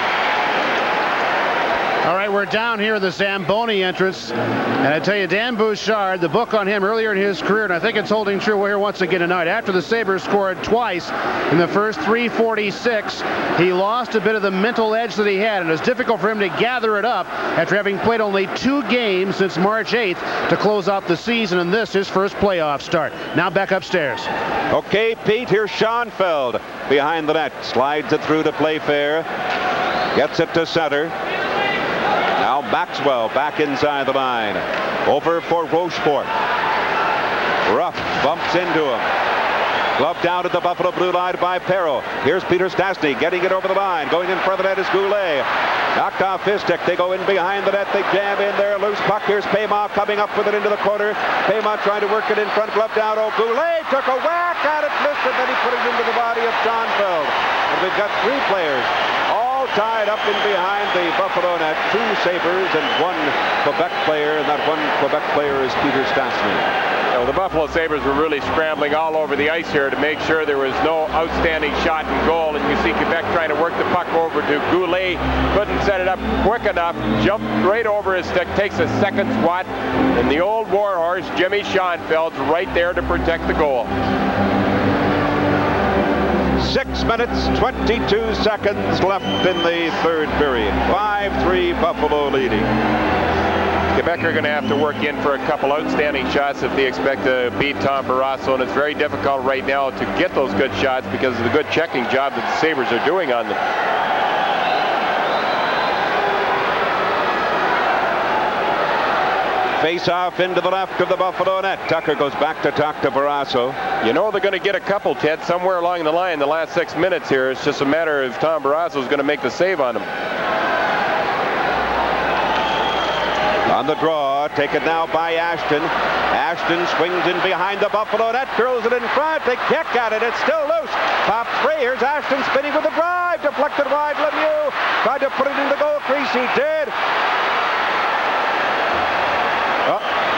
All right, we're down here in the Zamboni entrance. And I tell you, Dan Bouchard, the book on him earlier in his career, and I think it's holding true here once again tonight. After the Sabres scored twice in the first 3:46, he lost a bit of the mental edge that he had, and it was difficult for him to gather it up after having played only 2 games since March 8th to close out the season, and this his first playoff start. Now back upstairs. Okay, Pete, here's Schoenfeld behind the net. Slides it through to Playfair. Gets it to center. Now Maxwell back inside the line. Over for Rochefort. Ruff bumps into him. Glove down to the Buffalo blue line by Perreault. Here's Peter Stastny getting it over the line. Going in front of the net is Goulet. Knocked off his stick. They go in behind the net. They jam in there. Loose puck. Here's Paymont coming up with it into the corner. Paymont trying to work it in front. Glove down. Oh, Goulet took a whack at it. Missed it. Then he put it into the body of Schoenfeld. And we've got 3 players all tied up in behind the Buffalo net. 2 Sabres and 1 Quebec player. And that 1 Quebec player is Peter Stastny. Well, the Buffalo Sabres were really scrambling all over the ice here to make sure there was no outstanding shot and goal. And you see Quebec trying to work the puck over to Goulet. Couldn't set it up quick enough. Jumped right over his stick. Takes a second swat. And the old warhorse, Jimmy Schoenfeld's right there to protect the goal. 6 minutes, 22 seconds left in the third period. 5-3 Buffalo leading. Quebec are going to have to work in for a couple outstanding shots if they expect to beat Tom Barrasso, and it's very difficult right now to get those good shots because of the good checking job that the Sabres are doing on them. Face-off into the left of the Buffalo net. Tucker goes back to talk to Barrasso. You know they're going to get a couple, Ted, somewhere along the line the last 6 minutes here. It's just a matter of Tom Barrasso is going to make the save on them. On the draw, taken now by Ashton. Ashton swings in behind the Buffalo net, throws it in front. They kick at it. It's still loose. Top 3. Here's Ashton spinning with a drive. Deflected wide. Lemieux tried to put it in the goal crease. He did.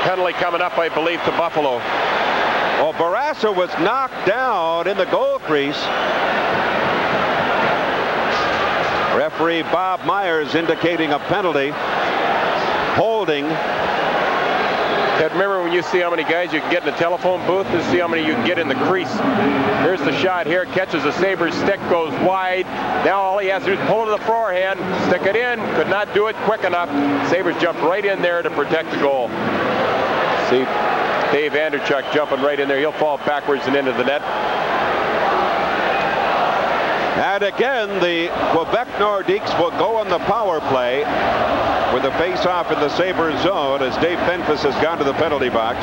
Penalty coming up, I believe, to Buffalo. Well, Barrasso was knocked down in the goal crease. Referee Bob Myers indicating a penalty. Holding. Ted, remember when you see how many guys you can get in the telephone booth? Just see how many you can get in the crease. Here's the shot here. Catches the Sabres stick, goes wide. Now all he has to do is pull it to the forehand, stick it in. Could not do it quick enough. Sabres jump right in there to protect the goal. See Dave Vanderchuk jumping right in there. He'll fall backwards and into the net. And again, the Quebec Nordiques will go on the power play with a face-off in the Sabres zone as Dave Fenfus has gone to the penalty box.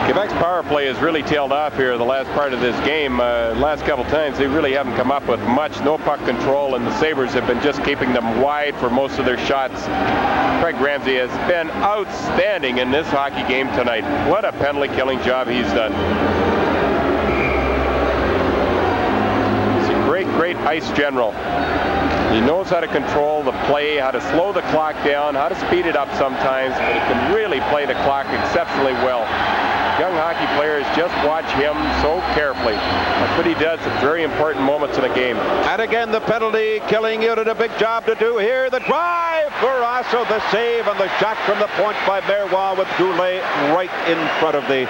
Quebec's power play has really tailed off here the last part of this game. Last couple times they really haven't come up with much. No puck control, and the Sabres have been just keeping them wide for most of their shots. Craig Ramsey has been outstanding in this hockey game tonight. What a penalty-killing job he's done. great ice general. He knows how to control the play, how to slow the clock down, how to speed it up sometimes, but he can really play the clock exceptionally well. Young hockey players just watch him so carefully. That's what he does at very important moments in a game. And again, the penalty killing unit, a big job to do here. The drive, Barrasso, the save, and the shot from the point by Marois with Goulet right in front of the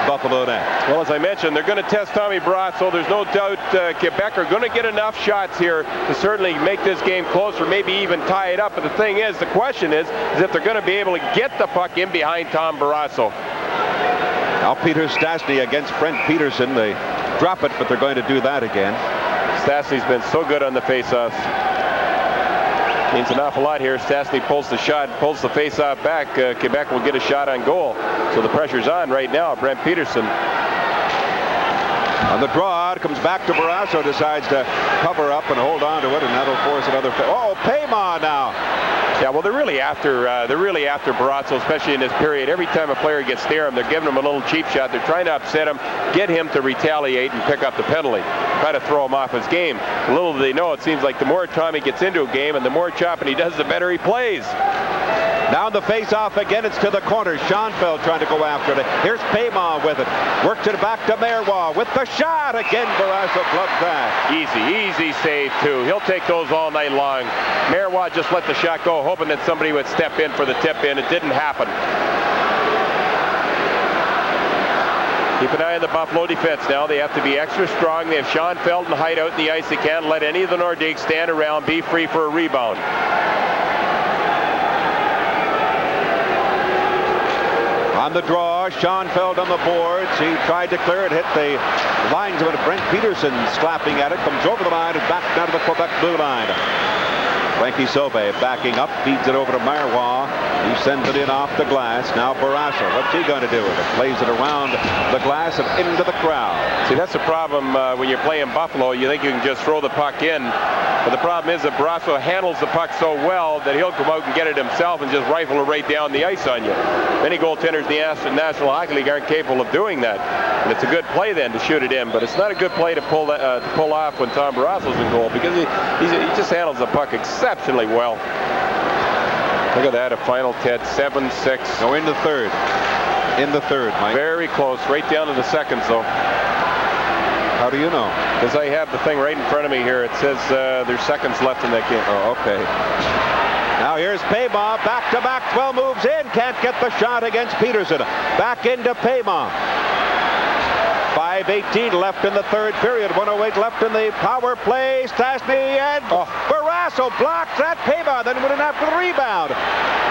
Buffalo net. Well, as I mentioned, they're going to test Tommy Barrasso. There's no doubt Quebec are going to get enough shots here to certainly make this game closer, maybe even tie it up. But the thing is, the question is if they're going to be able to get the puck in behind Tom Barrasso. Now Peter Stastny against Brent Peterson. They drop it, but they're going to do that again. Stastny's been so good on the faceoffs. Means an awful lot here. Stastny pulls the shot, pulls the faceoff back. Quebec will get a shot on goal. So the pressure's on right now. Brent Peterson. On the draw, it comes back to Barrasso, decides to cover up and hold on to it, and that'll force another. Oh, Payma now. Yeah, well, they're really after Barrasso, especially in this period. Every time a player gets near him, they're giving him a little cheap shot. They're trying to upset him, get him to retaliate and pick up the penalty, try to throw him off his game. Little do they know, it seems like the more Tommy gets into a game and the more chopping he does, the better he plays. Now the face-off again, it's to the corner. Schoenfeld trying to go after it. Here's Payma with it. Works it back to Marois with the shot. Again, Barrasso clubs that. Easy save, too. He'll take those all night long. Marois just let the shot go, hoping that somebody would step in for the tip-in. It didn't happen. Keep an eye on the Buffalo defense now. They have to be extra strong. They have Schoenfeld and Hyde out in the ice. They can't let any of the Nordiques stand around, be free for a rebound. On the draw, Schoenfeld on the boards. He tried to clear it, hit the linesman. Brent Peterson slapping at it, comes over the line and back down to the Quebec blue line. Frankie Sauvé backing up, feeds it over to Marois. He sends it in off the glass. Now Barrasso, what's he going to do with it? Plays it around the glass and into the crowd. See, that's the problem when you're playing Buffalo. You think you can just throw the puck in. But the problem is that Barrasso handles the puck so well that he'll come out and get it himself and just rifle it right down the ice on you. Many goaltenders in the National Hockey League aren't capable of doing that. And it's a good play then to shoot it in, but it's not a good play to pull off when Tom Barrasso's in goal because he just handles the puck exceptionally well. Look at that, a final Ted, 7-6. Go in the third. In the third, Mike. Very close, right down to the seconds though. How do you know? Because I have the thing right in front of me here. It says there's seconds left in that game. Oh, okay. Now here's Payma, back-to-back, 12 moves in, can't get the shot against Peterson. Back into Payma. 5:18 left in the third period, 1:08 left in the power play. Stastny and Barrasso blocks that. Payma then wouldn't have the rebound.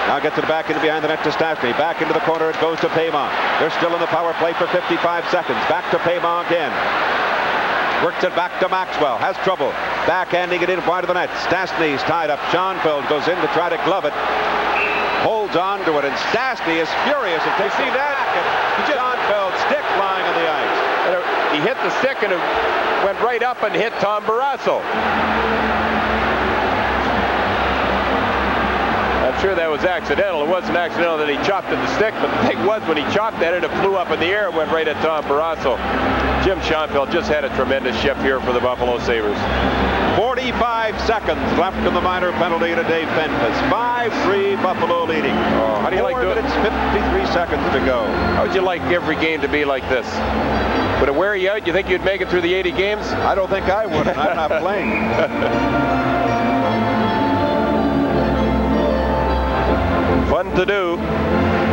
Now gets it back into behind the net to Stastny. Back into the corner, it goes to Payma. They're still in the power play for 55 seconds. Back to Payma again. Works it back to Maxwell. Has trouble. Backhanding it in wide of the net. Stastny's tied up. Schoenfeld goes in to try to glove it. Holds on to it, and Stastny is furious. If they see that, Schoenfeld's stick lying on the ice. And he hit the stick, and it went right up and hit Tom Barrasso. I'm sure that was accidental. It wasn't accidental that he chopped at the stick, but the thing was when he chopped at it, it flew up in the air and went right at Tom Barrasso. Jim Schoenfeld just had a tremendous shift here for the Buffalo Sabres. 45 seconds left in the minor penalty to Dave Fentis. 5-3 Buffalo leading. Oh, how do you like doing it? 53 seconds to go. How would you like every game to be like this? Would it wear you out? You think you'd make it through the 80 games? I don't think I would. I'm not playing. Fun to do.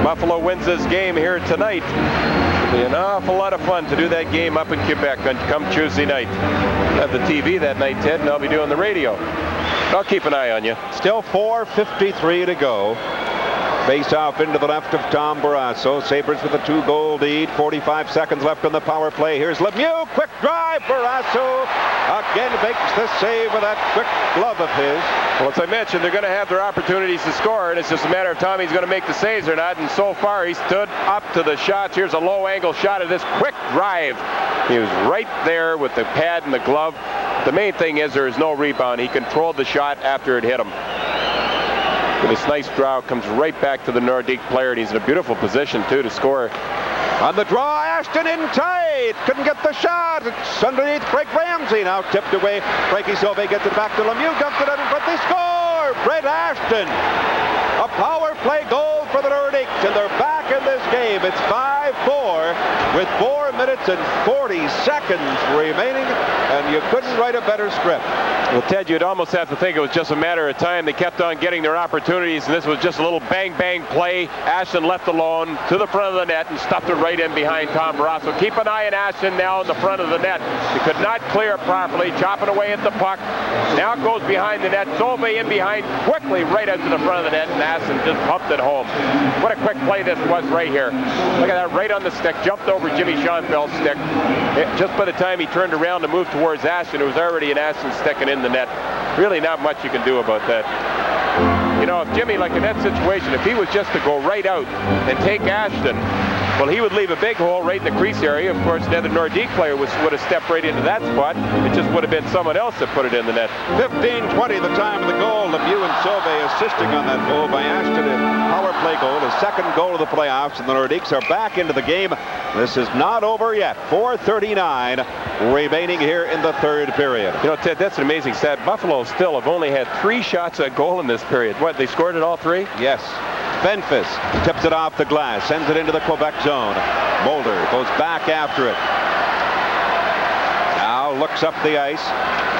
Buffalo wins this game here tonight. It'll be an awful lot of fun to do that game up in Quebec on come Tuesday night. I'll have the TV that night, Ted, and I'll be doing the radio. I'll keep an eye on you. Still 4:53 to go. Face off into the left of Tom Barrasso. Sabres with a 2-goal lead. 45 seconds left on the power play. Here's Lemieux. Quick drive. Barrasso again makes the save with that quick glove of his. Well, as I mentioned, they're going to have their opportunities to score, and it's just a matter of time he's going to make the saves or not. And so far, he stood up to the shots. Here's a low-angle shot of this quick drive. He was right there with the pad and the glove. The main thing is there is no rebound. He controlled the shot after it hit him. With this nice draw, comes right back to the Nordique player, and he's in a beautiful position, too, to score. On the draw, Ashton in tight. Couldn't get the shot. It's underneath Craig Ramsey. Now tipped away. Frankie Sauvé gets it back to Lemieux. Dumps it out in front. They score! Brett Ashton. A power play goal for the Nordiques, and they're back in this game. It's 5-4 with 4 minutes and 40 seconds remaining, and you couldn't write a better script. Well, Ted, you'd almost have to think it was just a matter of time. They kept on getting their opportunities, and this was just a little bang-bang play. Ashton left alone to the front of the net and stuffed it right in behind Tom Barrasso. Keep an eye on Ashton now in the front of the net. He could not clear it properly, chopping away at the puck. Now it goes behind the net. Sauvé in behind, quickly right out to the front of the net, and Ashton just pumped it home. What a quick play this was right here. Look at that, right on the stick, jumped over Jimmy Schoenfeld's stick. Just by the time he turned around to move towards Ashton, it was already an Ashton stick and in the net. Really not much you can do about that. You know, if Jimmy, like in that situation, if he was just to go right out and take Ashton, well, he would leave a big hole right in the crease area. Of course, another Nordique player would have stepped right into that spot. It just would have been someone else that put it in the net. 15-20 the time of the goal. Lemieux and Sauvé assisting on that goal by Ashton. A power play goal, his second goal of the playoffs, and the Nordiques are back into the game. This is not over yet. 4:39 remaining here in the third period. You know, Ted, that's an amazing stat. Buffalo still have only had 3 shots at goal in this period. What, they scored at all 3? Yes. Benfis tips it off the glass, sends it into the Quebec zone. Mulder goes back after it. Now looks up the ice.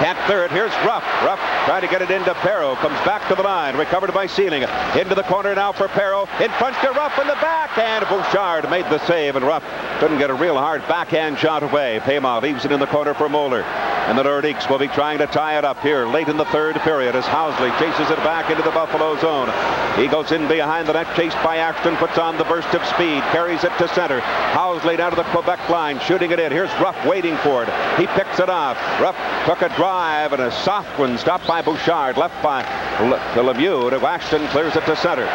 Can't clear it. Here's Ruff. Ruff trying to get it into Perreault. Comes back to the line. Recovered by Sealing. Into the corner now for Perreault. In front to Ruff in the back. And Bouchard made the save. And Ruff couldn't get a real hard backhand shot away. Payma leaves it in the corner for Mulder. And the Nordiques will be trying to tie it up here late in the third period as Housley chases it back into the Buffalo zone. He goes in behind the net, chased by Ashton, puts on the burst of speed, carries it to center. Housley down to the Quebec line, shooting it in. Here's Ruff waiting for it. He picks it off. Ruff took a drive, and a soft one stopped by Bouchard, left by to Lemieux. To Ashton, clears it to center.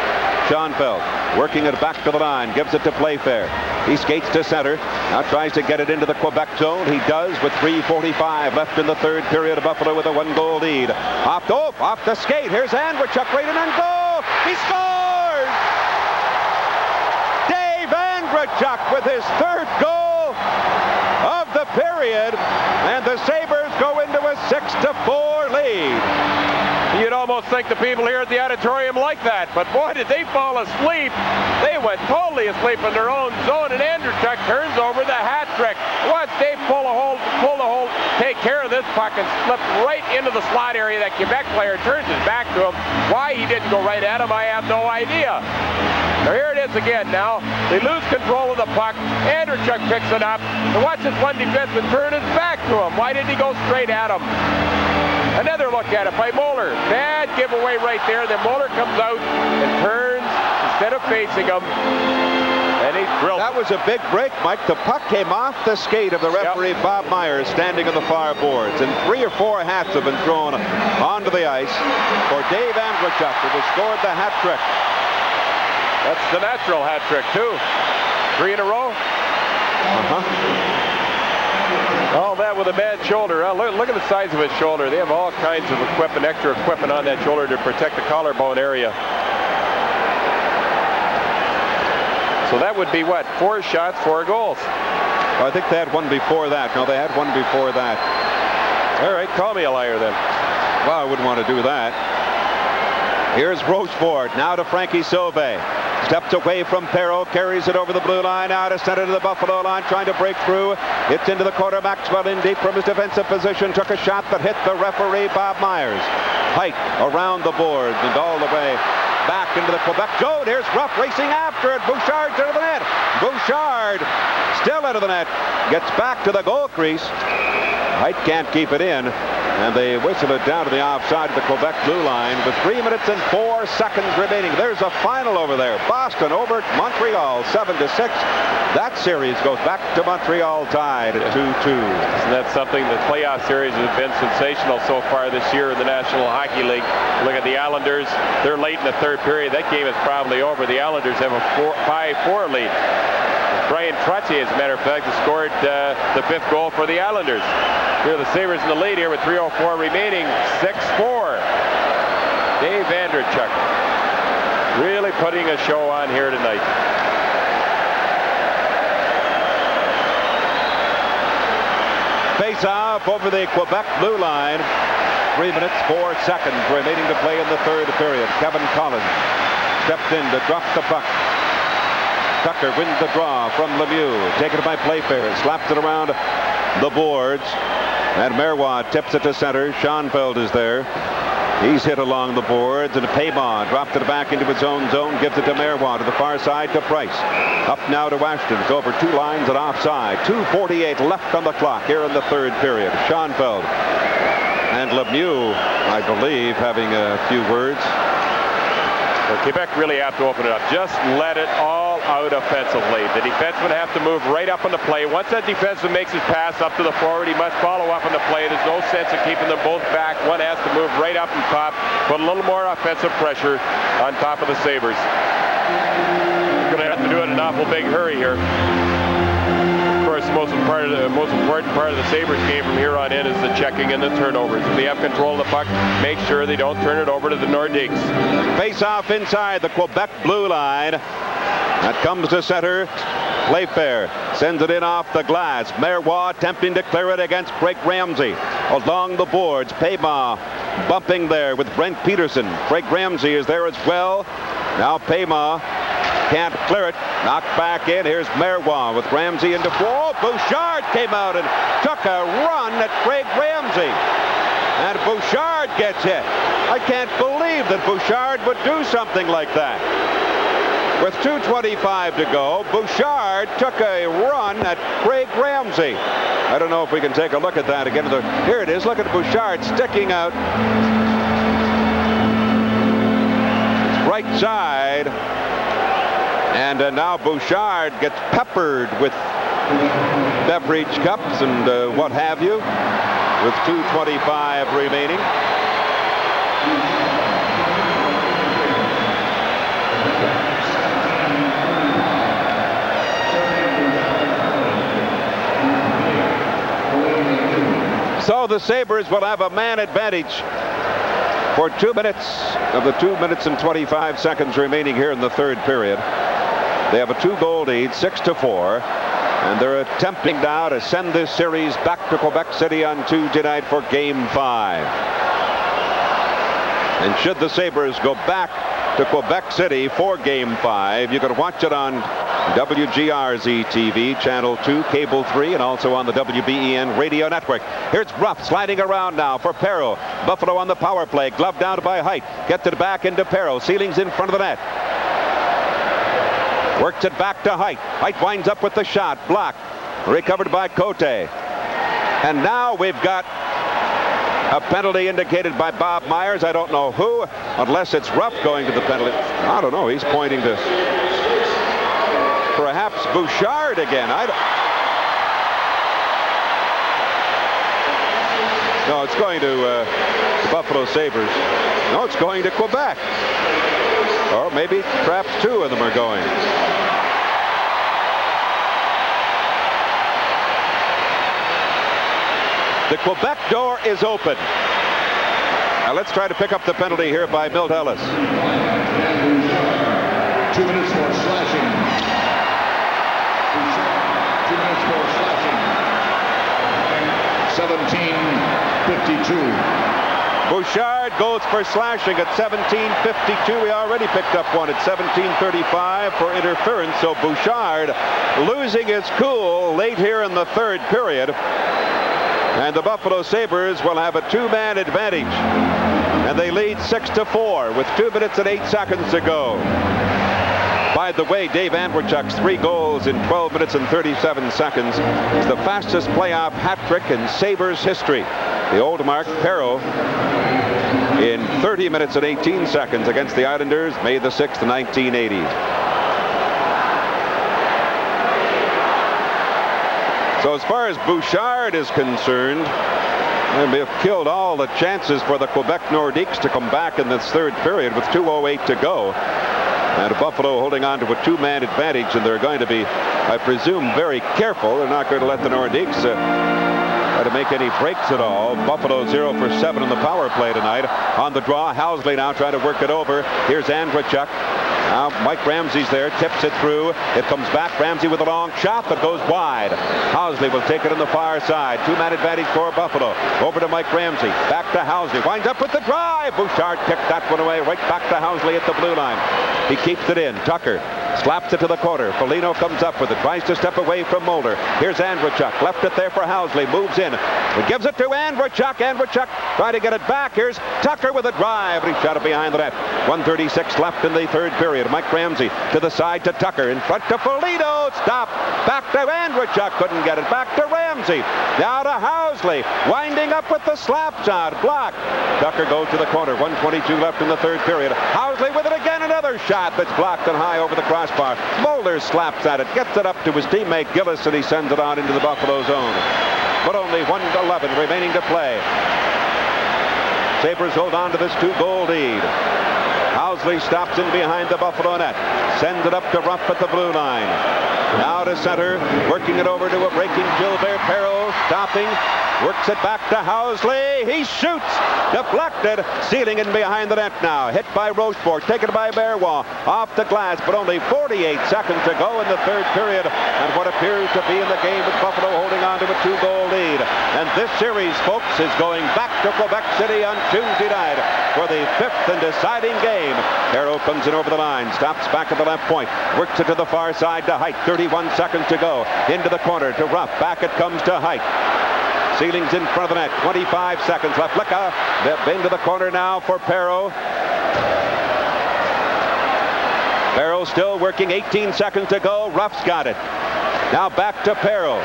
Schoenfeld working it back to the line, gives it to Playfair. He skates to center, now tries to get it into the Quebec zone. He does with 3:45 left in the third period. Buffalo with a 1-goal lead. Off the skate. Here's Andrechuk right in and goal. He scores! Dave Andrechuk with his third goal of the period, and the Sabres go into a 6-4 lead. You'd almost think the people here at the auditorium like that, but boy, did they fall asleep. They went totally asleep in their own zone, and Andrechuk turns over the hat trick. Once they pull the hole, take care of this puck and slip right into the slot area. That Quebec player turns his back to him. Why he didn't go right at him, I have no idea. Now here it is again now. They lose control of the puck. Andrechuk picks it up. And watch this one defenseman turn his back to him. Why didn't he go straight at him? Another look at it by Mulder. Bad giveaway right there. Then Mulder comes out and turns instead of facing him. And he drilled. That was a big break, Mike. The puck came off the skate of the referee, Bob Myers, standing on the far boards. And 3 or 4 hats have been thrown onto the ice for Dave Andrechuk, who has scored the hat trick. That's the natural hat trick, too. 3 in a row. All that with a bad shoulder. Look at the size of his shoulder. They have all kinds of equipment, extra equipment on that shoulder to protect the collarbone area. So that would be what? 4 shots, 4 goals. I think they had one before that. No, they had one before that. All right, call me a liar then. Well, I wouldn't want to do that. Here's Rochefort, now to Frankie Sauvé. Steps away from Perreault, carries it over the blue line, out of center to the Buffalo line, trying to break through. It's into the corner. Maxwell in deep from his defensive position, took a shot that hit the referee, Bob Myers. Pike around the boards and all the way back into the Quebec zone. Here's Ruff racing after it. Bouchard's out of the net. Bouchard still out of the net. Gets back to the goal crease. Height can't keep it in. And they whistle it down to the offside of the Quebec blue line with 3 minutes and 4 seconds remaining. There's a final over there. Boston over Montreal, 7-6. That series goes back to Montreal tied at 2-2. Isn't that something? The playoff series has been sensational so far this year in the National Hockey League. Look at the Islanders. They're late in the third period. That game is probably over. The Islanders have a 5-4 lead. Brian Trottier, as a matter of fact, has scored the 5th goal for the Islanders. Here are the Sabres in the lead here with 3:04 remaining. 6-4. Dave Andrechuk really putting a show on here tonight. Face-off over the Quebec blue line. 3 minutes, 4 seconds remaining to play in the third period. Kevin Collins stepped in to drop the puck. Tucker wins the draw from Lemieux. Taken by Playfair. Slaps it around the boards. And Marois tips it to center. Schoenfeld is there. He's hit along the boards. And Paymon dropped it back into his own zone. Gives it to Marois to the far side to Price. Up now to Ashton. It's over 2 lines and offside. 2:48 left on the clock here in the third period. Schoenfeld and Lemieux, I believe, having a few words. Well, Quebec really have to open it up. Just let it all out offensively. The defense would have to move right up on the play. Once that defenseman makes his pass up to the forward, he must follow up on the play. There's no sense of keeping them both back. One has to move right up and top, put a little more offensive pressure on top of the Sabres. We're going to have to do it in an awful big hurry here. Of course, the most important part of the Sabres game from here on in is the checking and the turnovers. If they have control of the puck, make sure they don't turn it over to the Nordiques. Face-off inside the Quebec blue line. That comes to center. Playfair sends it in off the glass. Marois attempting to clear it against Craig Ramsey. Along the boards, Paymon bumping there with Brent Peterson. Craig Ramsey is there as well. Now Paymon can't clear it. Knocked back in. Here's Marois with Ramsey into 4. Bouchard came out and took a run at Craig Ramsey. And Bouchard gets hit. I can't believe that Bouchard would do something like that. With 2:25 to go, Bouchard took a run at Craig Ramsey. I don't know if we can take a look at that again. Here it is. Look at Bouchard sticking out right side. And now Bouchard gets peppered with beverage cups and what have you, with 2:25 remaining. So the Sabres will have a man advantage for 2 minutes of the 2 minutes and 25 seconds remaining here in the third period. They have a 2-goal lead, 6-4, and they're attempting now to send this series back to Quebec City on Tuesday night for Game 5. And should the Sabres go back to Quebec City for Game 5, you can watch it on WGRZ TV, Channel 2, Cable 3, and also on the WBEN radio network. Here's Ruff sliding around now for Perreault. Buffalo on the power play, gloved down by Height. Gets it back into Perreault. Ceiling's in front of the net. Works it back to Height. Height winds up with the shot. Blocked. Recovered by Cote. And now we've got a penalty indicated by Bob Myers. I don't know who, unless it's Ruff going to the penalty. I don't know. He's pointing to perhaps Bouchard again. No, it's going to the Buffalo Sabres. No, it's going to Quebec. Or maybe perhaps 2 of them are going. The Quebec door is open. Now let's try to pick up the penalty here by Milt Ellis. 2 minutes for slashing. 2 minutes for slashing. 17:52. Bouchard goes for slashing at 17:52. We already picked up one at 17:35 for interference. So Bouchard losing his cool late here in the third period. And the Buffalo Sabres will have a 2-man advantage. And they lead 6-4 with 2 minutes and 8 seconds to go. By the way, Dave Andreychuk's 3 goals in 12 minutes and 37 seconds is the fastest playoff hat trick in Sabres history. The old Mark Perreault in 30 minutes and 18 seconds against the Islanders, May the 6th, 1980. So as far as Bouchard is concerned, they have killed all the chances for the Quebec Nordiques to come back in this third period with 2:08 to go. And Buffalo holding on to a 2-man advantage, and they're going to be, I presume, very careful. They're not going to let the Nordiques try to make any breaks at all. Buffalo 0 for 7 in the power play tonight. On the draw, Housley now trying to work it over. Here's Andreychuk. Now Mike Ramsey's there, tips it through. It comes back. Ramsey with a long shot that goes wide. Housley will take it on the far side. Two-man advantage for Buffalo. Over to Mike Ramsey. Back to Housley. Winds up with the drive. Bouchard kicked that one away. Right back to Housley at the blue line. He keeps it in. Tucker slaps it to the corner. Foligno comes up with it. Tries to step away from Mulder. Here's Andrechuk. Left it there for Housley. Moves in. He gives it to Andrechuk. Andrechuk trying to get it back. Here's Tucker with a drive. He shot it behind the net. 1:36 left in the third period. Mike Ramsey to the side to Tucker. In front to Foligno. Stop. Back to Andrechuk. Couldn't get it. Back to Ramsey. Now to Housley. Winding up with the slap shot. Blocked. Tucker goes to the corner. 1:22 left in the third period. Housley with it again. Another shot that's blocked and high over the crossbar. Mulder slaps at it. Gets it up to his teammate Gillis, and he sends it on into the Buffalo zone. But only 1:11 remaining to play. Sabres hold on to this 2-goal lead. Housley stops in behind the Buffalo net. Sends it up to Ruff at the blue line. Now to center. Working it over to a breaking Gilbert Perreault. Stopping. Works it back to Housley. He shoots. Deflected. Sealing in behind the net now. Hit by Rochefort. Taken by Berrois. Off the glass, but only 48 seconds to go in the third period. And what appears to be in the game with Buffalo holding on to a 2-goal lead. And this series, folks, is going back to Quebec City on Tuesday night for the 5th and deciding game. Perreault comes in over the line. Stops back at the left point. Works it to the far side to Height. 31 seconds to go. Into the corner to Ruff. Back it comes to Height. Ceilings in front of the net. 25 seconds left. Licka into the corner now for Perreault. Perreault still working. 18 seconds to go. Ruff's got it. Now back to Perreault.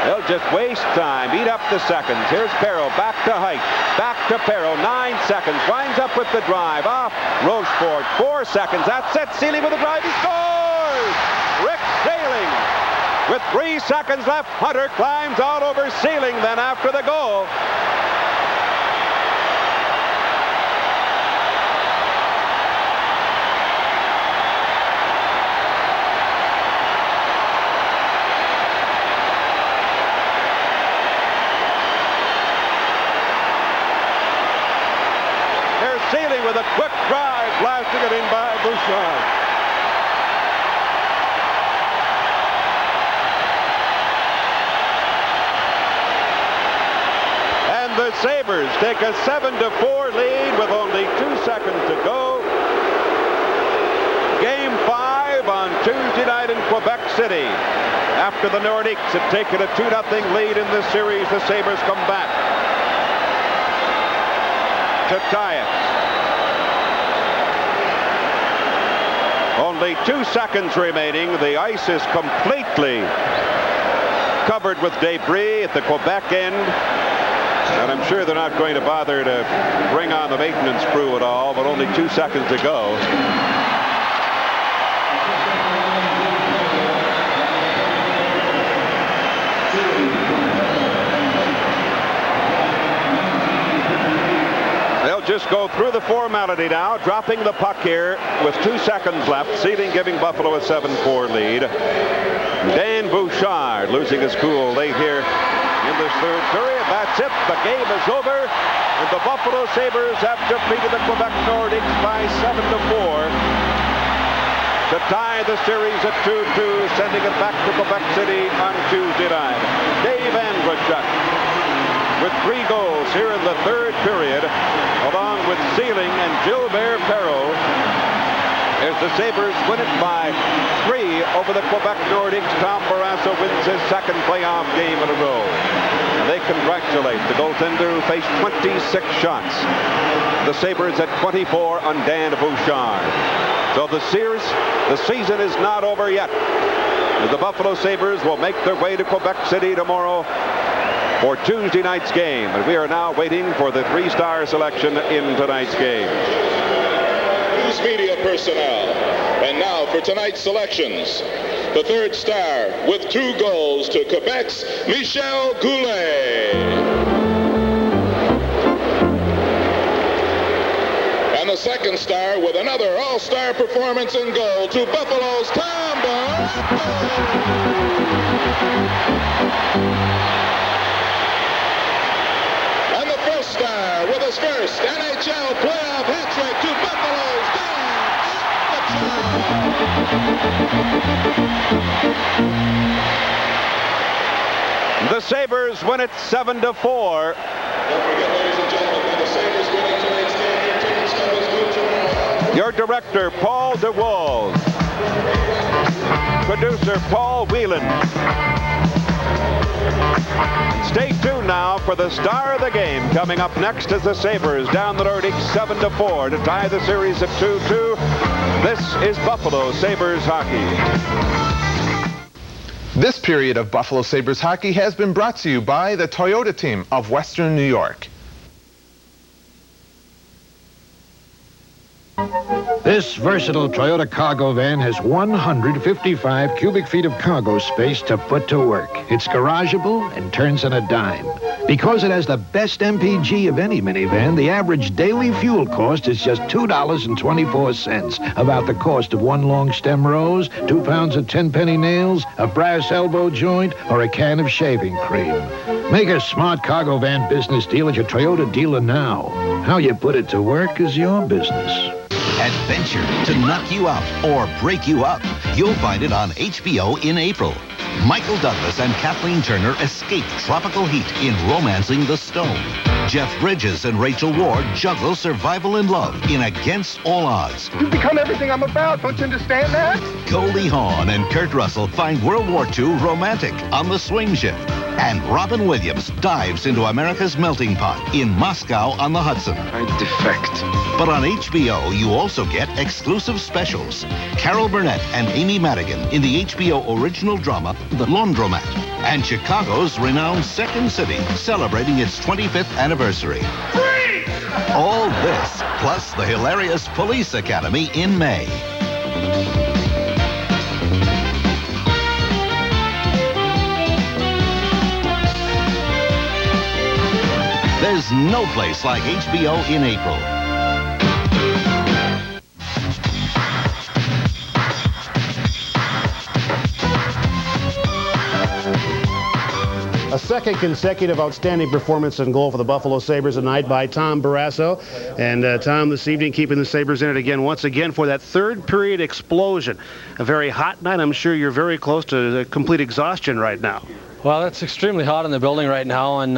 They'll just waste time. Eat up the seconds. Here's Perreault. Back to Height. Back to Perreault. 9 seconds. Winds up with the drive. Off Rochefort. 4 seconds. That's it. Sealing with the drive. He scores! Rick Sailing. With 3 seconds left, Hunter climbs all over Sealing then after the goal. There's Sealing with a quick drive, blasting it in by Bouchard. The Sabres take a 7-4 lead with only 2 seconds to go. Game 5 on Tuesday night in Quebec City. After the Nordiques had taken a 2-0 lead in this series, the Sabres come back to tie it. Only 2 seconds remaining. The ice is completely covered with debris at the Quebec end. And I'm sure they're not going to bother to bring on the maintenance crew at all, but only 2 seconds to go. They'll just go through the formality now, dropping the puck here with 2 seconds left. Sealing giving Buffalo a 7-4 lead. Dan Bouchard losing his cool late here in this third period. That's it. The game is over. And the Buffalo Sabres have defeated the Quebec Nordiques by 7-4 to tie the series at 2-2, sending it back to Quebec City on Tuesday night. Dave Andrechuk with 3 goals here in the third period, along with Sealing and Gilbert Perreault, as the Sabres win it by 3 over the Quebec Nordiques. Tom Barrasso wins his second playoff game in a row. And they congratulate the goaltender who faced 26 shots. The Sabres at 24 on Dan Bouchard. So the season is not over yet. The Buffalo Sabres will make their way to Quebec City tomorrow for Tuesday night's game. And we are now waiting for the 3-star selection in tonight's game. News media personnel. And now for tonight's selections. The 3rd star with 2 goals to Quebec's Michel Goulet. And the 2nd star with another all-star performance and goal to Buffalo's Tom Barrasso. And the 1st star with his first NHL playoff hat trick to Buffalo's Dan Andrechuk. The Sabres win it 7-4. Don't forget, ladies and gentlemen, that the Sabres winning tonight's game. Your ticket stubs go to Your director, Paul DeWald. Producer, Paul Whelan. Stay tuned now for the star of the game. Coming up next is the Sabres down the Nordiques 7-4 to tie the series at 2-2. This is Buffalo Sabres hockey. This period of Buffalo Sabres hockey has been brought to you by the Toyota team of Western New York. This versatile Toyota cargo van has 155 cubic feet of cargo space to put to work. It's garageable and turns on a dime. Because it has the best MPG of any minivan, the average daily fuel cost is just $2.24, about the cost of one long stem rose, 2 pounds of 10-penny nails, a brass elbow joint, or a can of shaving cream. Make a smart cargo van business deal at your Toyota dealer now. How you put it to work is your business. Adventure to knock you out or break you up. You'll find it on HBO in April. Michael Douglas and Kathleen Turner escape tropical heat in Romancing the Stone. Jeff Bridges and Rachel Ward juggle survival and love in Against All Odds. You've become everything I'm about. Don't you understand that? Goldie Hawn and Kurt Russell find World War II romantic on The Swing Shift. And Robin Williams dives into America's melting pot in Moscow on the Hudson. I defect. But on HBO, you also get exclusive specials. Carol Burnett and Amy Madigan in the HBO original drama, The Laundromat. And Chicago's renowned Second City, celebrating its 25th anniversary. Freeze! All this, plus the hilarious Police Academy in May. There's no place like HBO in April. A second consecutive outstanding performance in goal for the Buffalo Sabres tonight by Tom Barrasso. And Tom, this evening keeping the Sabres in it again, once again, for that third period explosion. A very hot night. I'm sure you're very close to complete exhaustion right now. Well, it's extremely hot in the building right now, and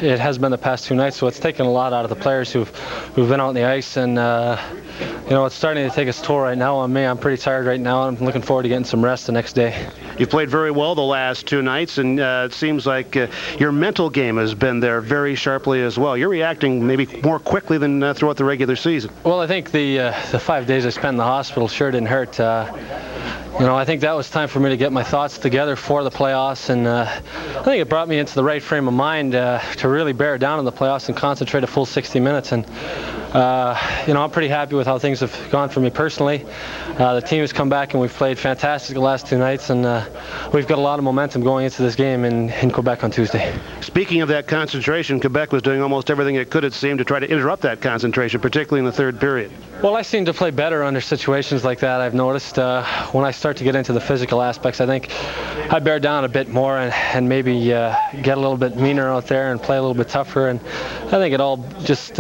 it has been the past 2 nights, so it's taken a lot out of the players who've been out on the ice, and you know, it's starting to take its toll right now on me. I'm pretty tired right now, and I'm looking forward to getting some rest the next day. You've played very well the last 2 nights, and it seems like your mental game has been there very sharply as well. You're reacting maybe more quickly than throughout the regular season. Well, I think the 5 days I spent in the hospital sure didn't hurt. You know, I think that was time for me to get my thoughts together for the playoffs, and I think it brought me into the right frame of mind to really bear down in the playoffs and concentrate a full 60 minutes. And you know, I'm pretty happy with how things have gone for me personally. The team has come back and we've played fantastic the last 2 nights, and we've got a lot of momentum going into this game in Quebec on Tuesday. Speaking of that concentration, Quebec was doing almost everything it could, it seemed, to try to interrupt that concentration, particularly in the third period. Well, I seem to play better under situations like that, I've noticed. When I start to get into the physical aspects, I think I bear down a bit more and maybe get a little bit meaner out there and play a little bit tougher. And I think it all just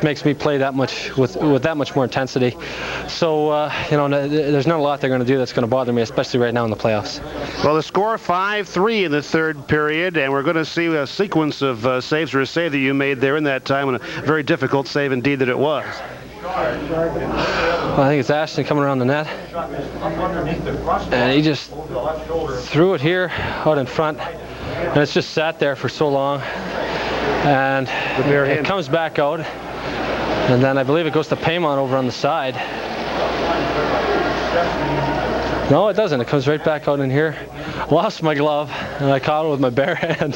makes me play that much with that much more intensity. So, you know, there's not a lot they're going to do that's going to bother me, especially right now in the playoffs. Well, the score 5-3 in the third period, and we're going to see a sequence of saves, or a save that you made there in that time, and a very difficult save indeed that it was. Well, I think it's Ashton coming around the net, and he just threw it here out in front, and it's just sat there for so long, and it comes back out, and then I believe it goes to Paymon over on the side. No, it doesn't. It comes right back out in here. Lost my glove, and I caught it with my bare hand.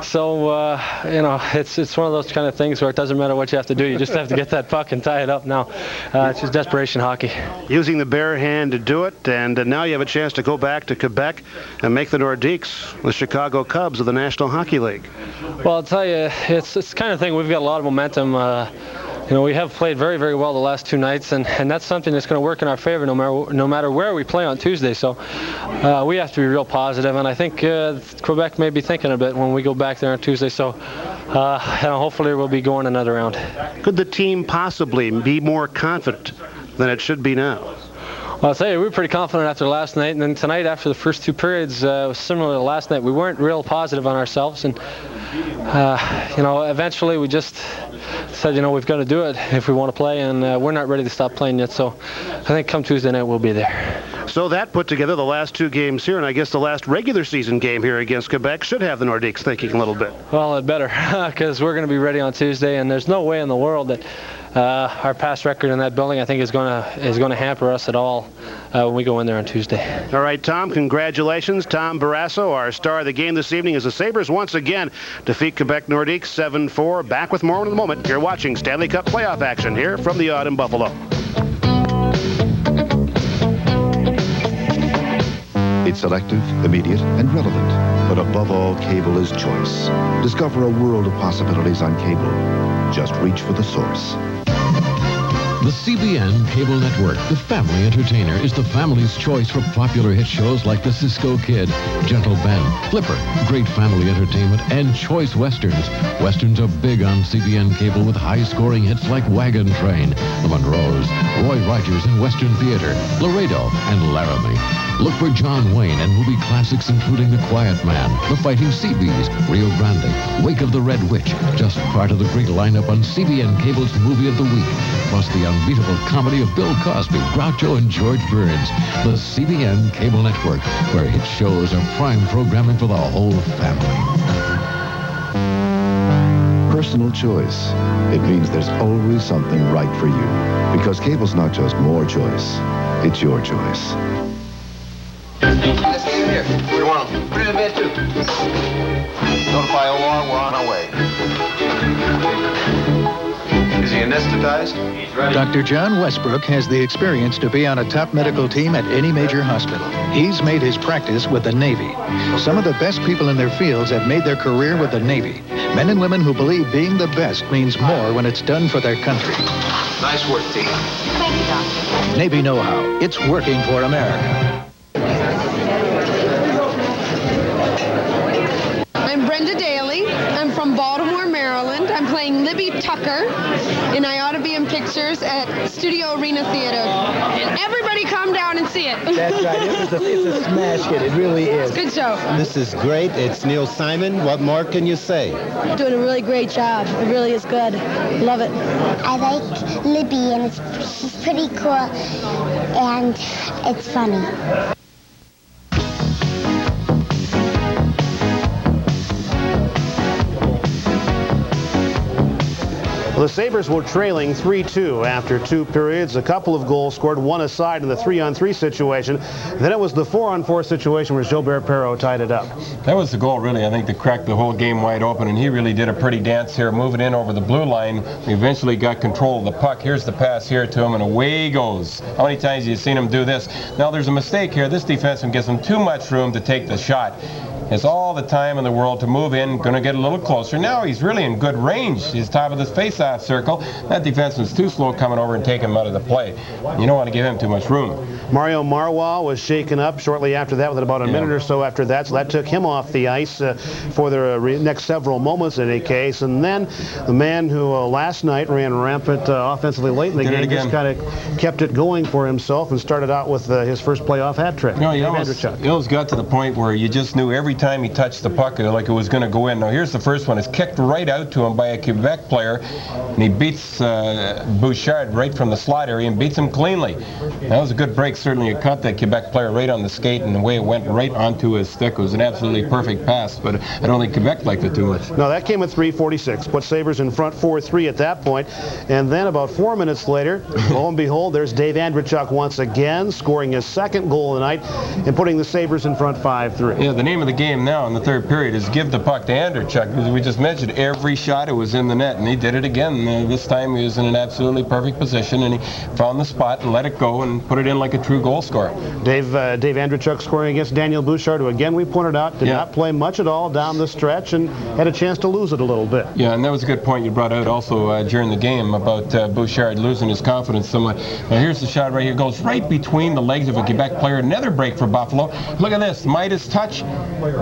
So, you know, it's one of those kind of things where it doesn't matter what you have to do. You just have to get that puck and tie it up now. It's just desperation hockey. Using the bare hand to do it, and now you have a chance to go back to Quebec and make the Nordiques the Chicago Cubs of the National Hockey League. Well, I'll tell you, it's the kind of thing, we've got a lot of momentum. You know, we have played very, very well the last 2 nights, and that's something that's going to work in our favor no matter where we play on Tuesday. So we have to be real positive, and I think Quebec may be thinking a bit when we go back there on Tuesday. So you know, hopefully we'll be going another round. Could the team possibly be more confident than it should be now? Well, I'll tell you, we were pretty confident after last night, and then tonight after the first 2 periods, was similar to last night. We weren't real positive on ourselves, and eventually we just said, we've got to do it if we want to play, and we're not ready to stop playing yet. So I think come Tuesday night we'll be there. So that put together the last 2 games here, and I guess the last regular season game here against Quebec should have the Nordiques thinking a little bit. Well, it better, because we're going to be ready on Tuesday, and there's no way in the world that our past record in that building, I think, is going to hamper us at all when we go in there on Tuesday. All right, Tom, congratulations. Tom Barrasso, our star of the game this evening, as the Sabres once again defeat Quebec Nordiques 7-4. Back with more in a moment. You're watching Stanley Cup playoff action here from the Odd in Buffalo. It's selective, immediate, and relevant. But above all, cable is choice. Discover a world of possibilities on cable. Just reach for the source. The CBN Cable Network, the family entertainer, is the family's choice for popular hit shows like The Cisco Kid, Gentle Ben, Flipper, great family entertainment, and choice westerns. Westerns are big on CBN Cable with high-scoring hits like Wagon Train, The Monroes, Roy Rogers in Western Theater, Laredo, and Laramie. Look for John Wayne and movie classics including The Quiet Man, The Fighting Seabees, Rio Grande, Wake of the Red Witch, just part of the great lineup on CBN Cable's Movie of the Week, plus the unbeatable comedy of Bill Cosby, Groucho, and George Burns. The CBN Cable Network, where hit shows are prime programming for the whole family. Personal choice. It means there's always something right for you. Because cable's not just more choice, it's your choice. Let's get in here. We want to put it in bed, too. Notify OR, we're on our way. Is he anesthetized? He's ready. Dr. John Westbrook has the experience to be on a top medical team at any major hospital. He's made his practice with the Navy. Some of the best people in their fields have made their career with the Navy. Men and women who believe being the best means more when it's done for their country. Nice work, team. Thank you, Doctor. Navy know-how. It's working for America. I'm Brenda Daly. I'm from Baltimore, Maryland. I'm playing Libby Tucker, and I ought to be in pictures at Studio Arena Theater. And everybody come down and see it. That's right. It's a smash hit. It really is. Good show. This is great. It's Neil Simon. What more can you say? Doing a really great job. It really is good. Love it. I like Libby, and she's pretty cool, and it's funny. Well, the Sabres were trailing 3-2 after 2 periods. A couple of goals scored, one aside in the 3-on-3 situation. Then it was the 4-on-4 situation where Gilbert Perreault tied it up. That was the goal, really, I think, that cracked the whole game wide open, and he really did a pretty dance here, moving in over the blue line. We eventually got control of the puck. Here's the pass here to him, and away he goes. How many times have you seen him do this? Now, there's a mistake here. This defenseman gives him too much room to take the shot. Has all the time in the world to move in, going to get a little closer. Now he's really in good range. He's top of this face-off circle. That defenseman's too slow coming over and taking him out of the play. You don't want to give him too much room. Mario Marwal was shaken up shortly after that, within about a minute or so after that, so that took him off the ice for the next several moments in any case. And then the man who last night ran rampant offensively late in the game just kind of kept it going for himself and started out with his first playoff hat trick. You almost got to the point where you just knew every time he touched the puck like it was going to go in. Now here's the first one. It's kicked right out to him by a Quebec player, and he beats Bouchard right from the slot area and beats him cleanly. That was a good break. Certainly it caught that Quebec player right on the skate, and the way it went right onto his stick. It was an absolutely perfect pass, but I don't think Quebec liked it too much. No, that came at 3:46. Put Sabres in front 4-3 at that point. And then about 4 minutes later, lo and behold, there's Dave Andreychuk once again, scoring his second goal of the night and putting the Sabres in front 5-3. Yeah, the name of the game now in the third period is give the puck to Andreychuk. As we just mentioned, every shot it was in the net, and he did it again. This time he was in an absolutely perfect position, and he found the spot and let it go and put it in like a true goal scorer. Dave Andreychuk scoring against Daniel Bouchard, who again we pointed out did not play much at all down the stretch and had a chance to lose it a little bit. Yeah, and that was a good point you brought out also during the game about Bouchard losing his confidence somewhat. Now here's the shot right here. Goes right between the legs of a Quebec player. Another break for Buffalo. Look at this. Midas touch.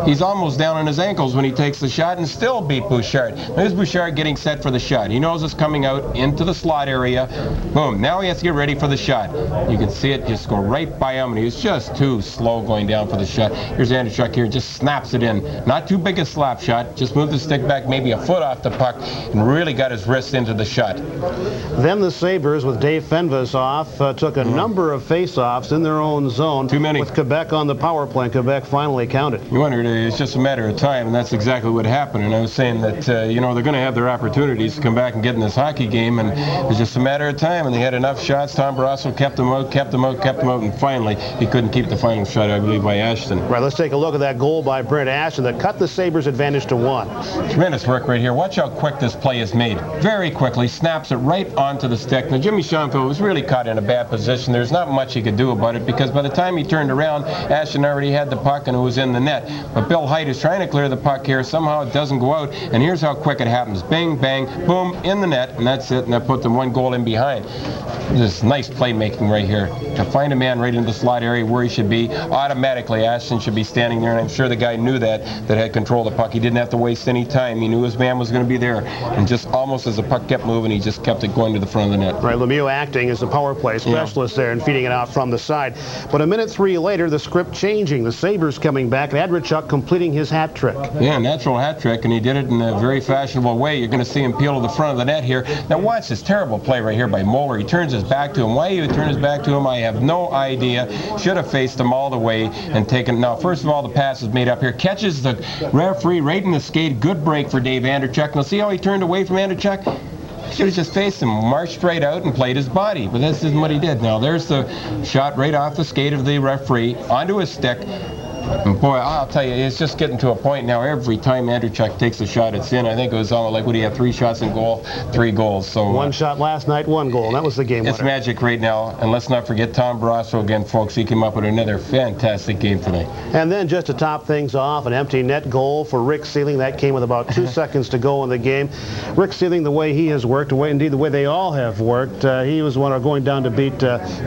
He's almost down on his ankles when he takes the shot and still beat Bouchard. There's Bouchard getting set for the shot. He knows noses coming out into the slot area. Boom. Now he has to get ready for the shot. You can see it just go right by him, and he was just too slow going down for the shot. Here's Andrechuk here, just snaps it in. Not too big a slap shot, just moved the stick back maybe a foot off the puck and really got his wrist into the shot. Then the Sabres, with Dave Fenves off, took a number of face-offs in their own zone. Too many. With Quebec on the power play, and Quebec finally counted. You wondered, it's just a matter of time, and that's exactly what happened. And I was saying that, you know, they're going to have their opportunities to come back and get in this hockey game, and it was just a matter of time, and they had enough shots. Tom Barrasso kept them out, and finally he couldn't keep the final shot, I believe, by Ashton. Right, let's take a look at that goal by Brent Ashton that cut the Sabres' advantage to 1. Tremendous work right here. Watch how quick this play is made. Very quickly, snaps it right onto the stick. Now, Jimmy Schoenfeld was really caught in a bad position. There's not much he could do about it, because by the time he turned around, Ashton already had the puck and it was in the net. But Bill Height is trying to clear the puck here. Somehow it doesn't go out, and here's how quick it happens. Bang, bang, boom, in the net, and that's it, and that put them 1 goal in behind. This nice playmaking right here. To find a man right into the slot area where he should be, automatically Ashton should be standing there, and I'm sure the guy knew that had control of the puck. He didn't have to waste any time. He knew his man was going to be there, and just almost as the puck kept moving, he just kept it going to the front of the net. Right, Lemieux acting as the power play specialist there and feeding it out from the side. But a minute 3 later, the script changing. The Sabres coming back, and Andrechuk completing his hat trick. Yeah, natural hat trick, and he did it in a very fashionable way. You're going to see him peel to the front of the net here. Now watch this terrible play right here by Moeller. He turns his back to him. Why he would turn his back to him, I have no idea. Should have faced him all the way and taken. Now, first of all, the pass is made up here. Catches the referee right in the skate. Good break for Dave Andrechuk. Now see how he turned away from Andrechuk? Should have just faced him, marched right out and played his body, but this isn't what he did. Now there's the shot right off the skate of the referee onto his stick. And boy, I'll tell you, it's just getting to a point now. Every time Andrechuk takes a shot, it's in. I think it was almost like, what do you have, 3 shots in goal, 3 goals. So 1 shot last night, 1 goal, and that was the game winner. It's magic right now, and let's not forget Tom Barrasso again, folks. He came up with another fantastic game tonight. And then just to top things off, an empty net goal for Rick Sealing. That came with about 2 seconds to go in the game. Rick Sealing, the way he has worked, indeed the way they all have worked, he was one of going down to beat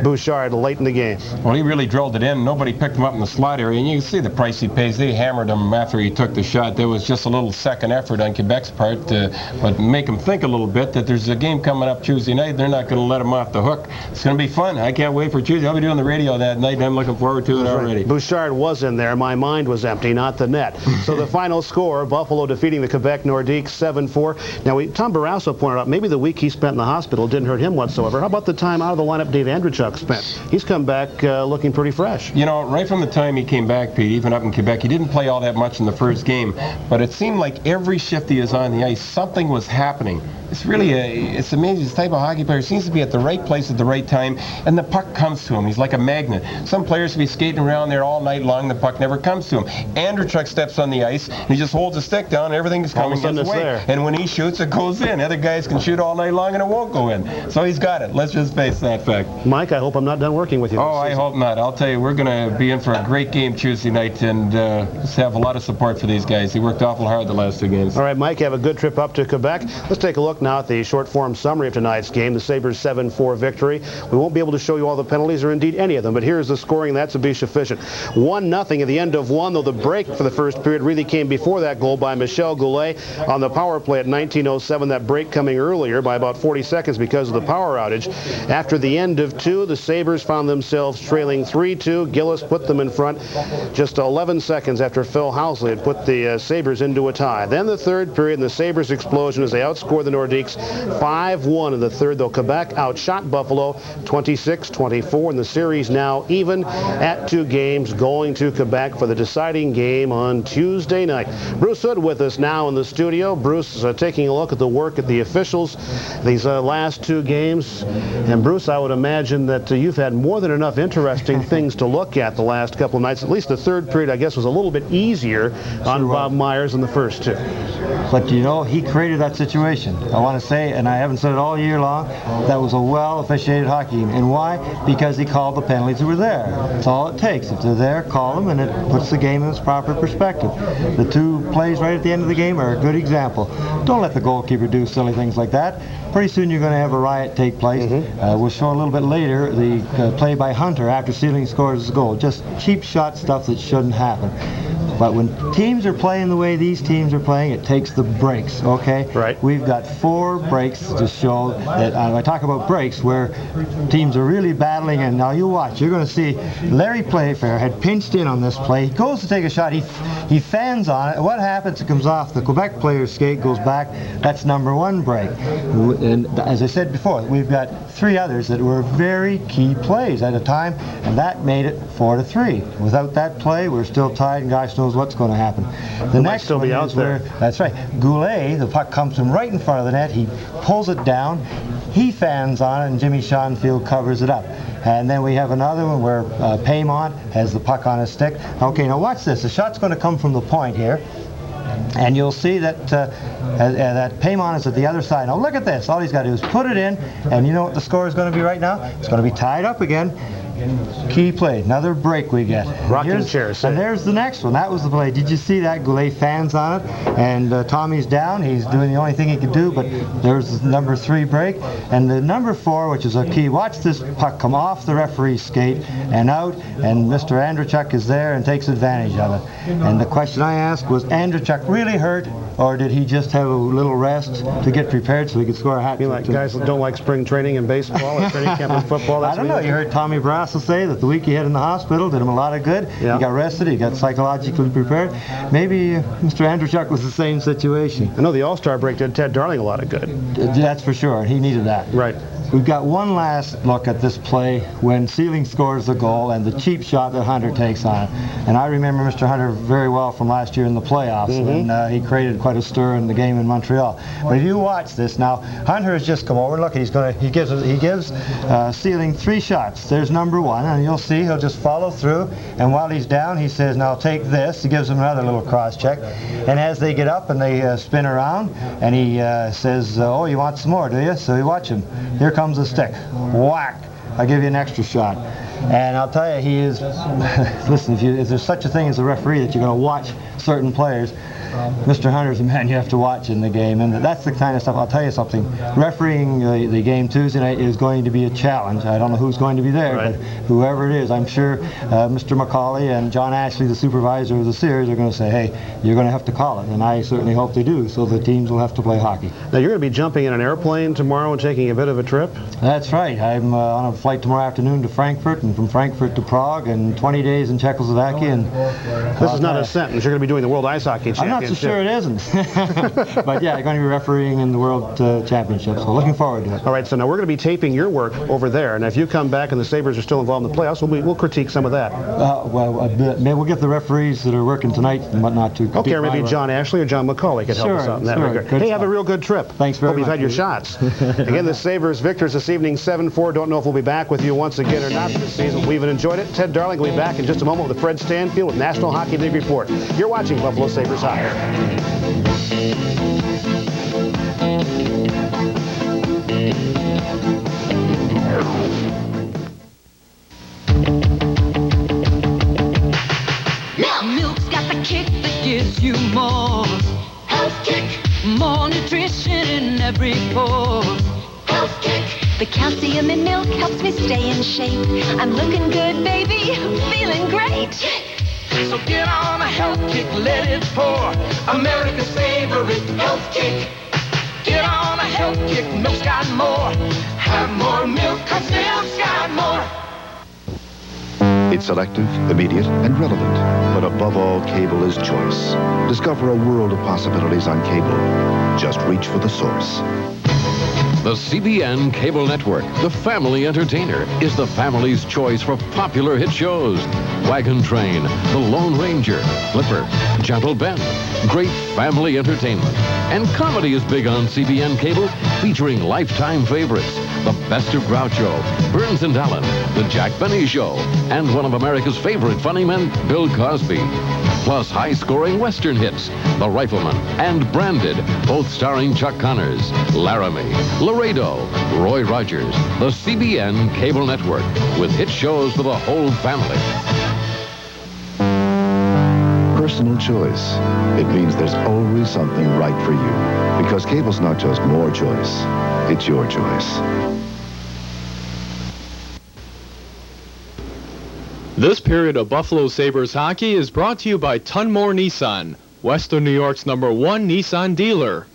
Bouchard late in the game. Well, he really drilled it in. Nobody picked him up in the slot area, and you can see the price he pays. They hammered him after he took the shot. There was just a little second effort on Quebec's part, but make them think a little bit that there's a game coming up Tuesday night. They're not going to let him off the hook. It's going to be fun. I can't wait for Tuesday. I'll be doing the radio that night, and I'm looking forward to it already. Bouchard was in there. My mind was empty, not the net. So the final score, Buffalo defeating the Quebec Nordiques 7-4. Now, Tom Barrasso pointed out maybe the week he spent in the hospital didn't hurt him whatsoever. How about the time out of the lineup Dave Andrechuk spent? He's come back looking pretty fresh. You know, right from the time he came back, Pete, even up in Quebec, he didn't play all that much in the first game, but it seemed like every shift he was on the ice, something was happening. It's really it's amazing. This type of hockey player seems to be at the right place at the right time, and the puck comes to him. He's like a magnet. Some players will be skating around there all night long, the puck never comes to him. Andrechuk steps on the ice, and he just holds his stick down, and everything's coming his way. And when he shoots, it goes in. Other guys can shoot all night long, and it won't go in. So he's got it. Let's just face that fact. Mike, I hope I'm not done working with you. Oh, I hope not. I'll tell you, we're going to be in for a great game Tuesday night, and just have a lot of support for these guys. They worked awful hard the last 2 games. All right, Mike, have a good trip up to Quebec. Let's take a look now at the short-form summary of tonight's game, the Sabres 7-4 victory. We won't be able to show you all the penalties, or indeed any of them, but here's the scoring. That should be sufficient. 1-0 at the end of 1, though the break for the first period really came before that goal by Michel Goulet on the power play at 19:07. That break coming earlier by about 40 seconds because of the power outage. After the end of 2, the Sabres found themselves trailing 3-2. Gillis put them in front just 11 seconds after Phil Housley had put the Sabres into a tie. Then the third period, and the Sabres explosion as they outscored the Nordiques 5-1 in the third, though Quebec outshot Buffalo 26-24, and the series now even at 2 games, going to Quebec for the deciding game on Tuesday night. Bruce Hood with us now in the studio. Bruce taking a look at the work at the officials these last 2 games. And Bruce, I would imagine that you've had more than enough interesting things to look at the last couple of nights. At least the third period, I guess, was a little bit easier on Bob Myers than the first 2. But, you know, he created that situation. I want to say, and I haven't said it all year long, that was a well-officiated hockey game. And why? Because he called the penalties that were there. That's all it takes. If they're there, call them, and it puts the game in its proper perspective. The 2 plays right at the end of the game are a good example. Don't let the goalkeeper do silly things like that. Pretty soon you're going to have a riot take place. We'll show a little bit later the play by Hunter after Sealing scores his goal. Just cheap shot stuff that shouldn't happen. But when teams are playing the way these teams are playing, it takes the breaks, okay? Right. We've got 4 breaks to show that, I talk about breaks where teams are really battling, and now you watch, you're going to see Larry Playfair had pinched in on this play. He goes to take a shot, he fans on it. What happens? It comes off the Quebec player's skate, goes back. That's number 1 break. And as I said before, we've got 3 others that were very key plays at a time, and that made it 4-3. Without that play, we're still tied, and gosh knows what's going to happen. The next still be out there. That's right. Goulet, the puck comes from right in front of the net. He pulls it down. He fans on it, and Jimmy Schonfield covers it up. And then we have another one where Paymont has the puck on his stick. Okay, now watch this. The shot's going to come from the point here. And you'll see that that Paymont is at the other side. Now look at this. All he's got to do is put it in, and you know what the score is going to be right now? It's going to be tied up again. Key play. Another break we get. Rocking chairs. And there's the next one. That was the play. Did you see that? Goulet fans on it, and Tommy's down. He's doing the only thing he could do, but there's the number 3 break. And the number 4, which is a key, watch this puck come off the referee's skate and out, and Mr. Andrzejczyk is there and takes advantage of it. And the question I asked was, Andrzejczyk really hurt, or did he just have a little rest to get prepared so he could score a hat trick? Like guys that don't like spring training in baseball or training camp in football? I don't know. You heard Tommy Brass say that the week he had in the hospital did him a lot of good. Yeah. He got rested. He got psychologically prepared. Maybe Mr. Andrzejczyk was the same situation. I know the All-Star break did Ted Darling a lot of good. That's for sure. He needed that. Right. We've got one last look at this play when Sealing scores the goal and the cheap shot that Hunter takes on it. And I remember Mr. Hunter very well from last year in the playoffs, and he created quite a stir in the game in Montreal. But if you watch this now, Hunter has just come over. Look, he gives Sealing 3 shots. There's number 1, and you'll see he'll just follow through. And while he's down, he says, "Now take this." He gives him another little cross check. And as they get up and they spin around, and he says, "Oh, you want some more, do you?" So you watch him. Here comes the stick. Whack! I'll give you an extra shot. And I'll tell you, he is, listen, if there's such a thing as a referee that you're going to watch certain players, Mr. Hunter's a man you have to watch in the game, and that's the kind of stuff. I'll tell you something. Refereeing the game Tuesday night is going to be a challenge. I don't know who's going to be there, but whoever it is, I'm sure Mr. McCauley and John Ashley, the supervisor of the series, are going to say, "Hey, you're going to have to call it," and I certainly hope they do. So the teams will have to play hockey. Now you're going to be jumping in an airplane tomorrow and taking a bit of a trip. That's right. I'm on a flight tomorrow afternoon to Frankfurt, and from Frankfurt to Prague, and 20 days in Czechoslovakia. And this is not a sentence. You're going to be doing the World Ice Hockey Championship. I'm not so sure it isn't. But yeah, I'm going to be refereeing in the World Championship, so looking forward to it. All right, so now we're going to be taping your work over there, and if you come back and the Sabres are still involved in the playoffs, we'll critique some of that. Maybe we'll get the referees that are working tonight and whatnot to. Okay, or maybe John Ashley or John McCauley could help us out in that regard. Hey, have a real good trip. Thanks very much. Hope you've had your shots. Again, the Sabres victors this evening, 7-4. Don't know if we'll be back with you once again or not this season. We've enjoyed it. Ted Darling will be back in just a moment with Fred Stanfield with National Hockey League Report. You're watching Buffalo Sabres Hockey. Milk's got the kick that gives you more health kick, more nutrition in every pour. Health kick. The calcium in milk helps me stay in shape. I'm looking good, baby, feeling great. So get on a health kick, let it pour. America's favorite health kick. Get on a health kick, milk's got more. Have more milk, 'cause milk's got more. It's selective, immediate, and relevant. But above all, cable is choice. Discover a world of possibilities on cable. Just reach for the source. The CBN Cable Network, the family entertainer, is the family's choice for popular hit shows. Wagon Train, The Lone Ranger, Flipper, Gentle Ben. Great family entertainment. And comedy is big on CBN Cable, featuring lifetime favorites. The Best of Groucho, Burns and Allen, The Jack Benny Show, and one of America's favorite funny men, Bill Cosby. Plus high-scoring Western hits, The Rifleman and Branded, both starring Chuck Connors, Laramie, Laredo, Roy Rogers. The CBN Cable Network, with hit shows for the whole family. Personal choice. It means there's always something right for you. Because cable's not just more choice, it's your choice. This period of Buffalo Sabres hockey is brought to you by Tunmore Nissan, Western New York's #1 Nissan dealer.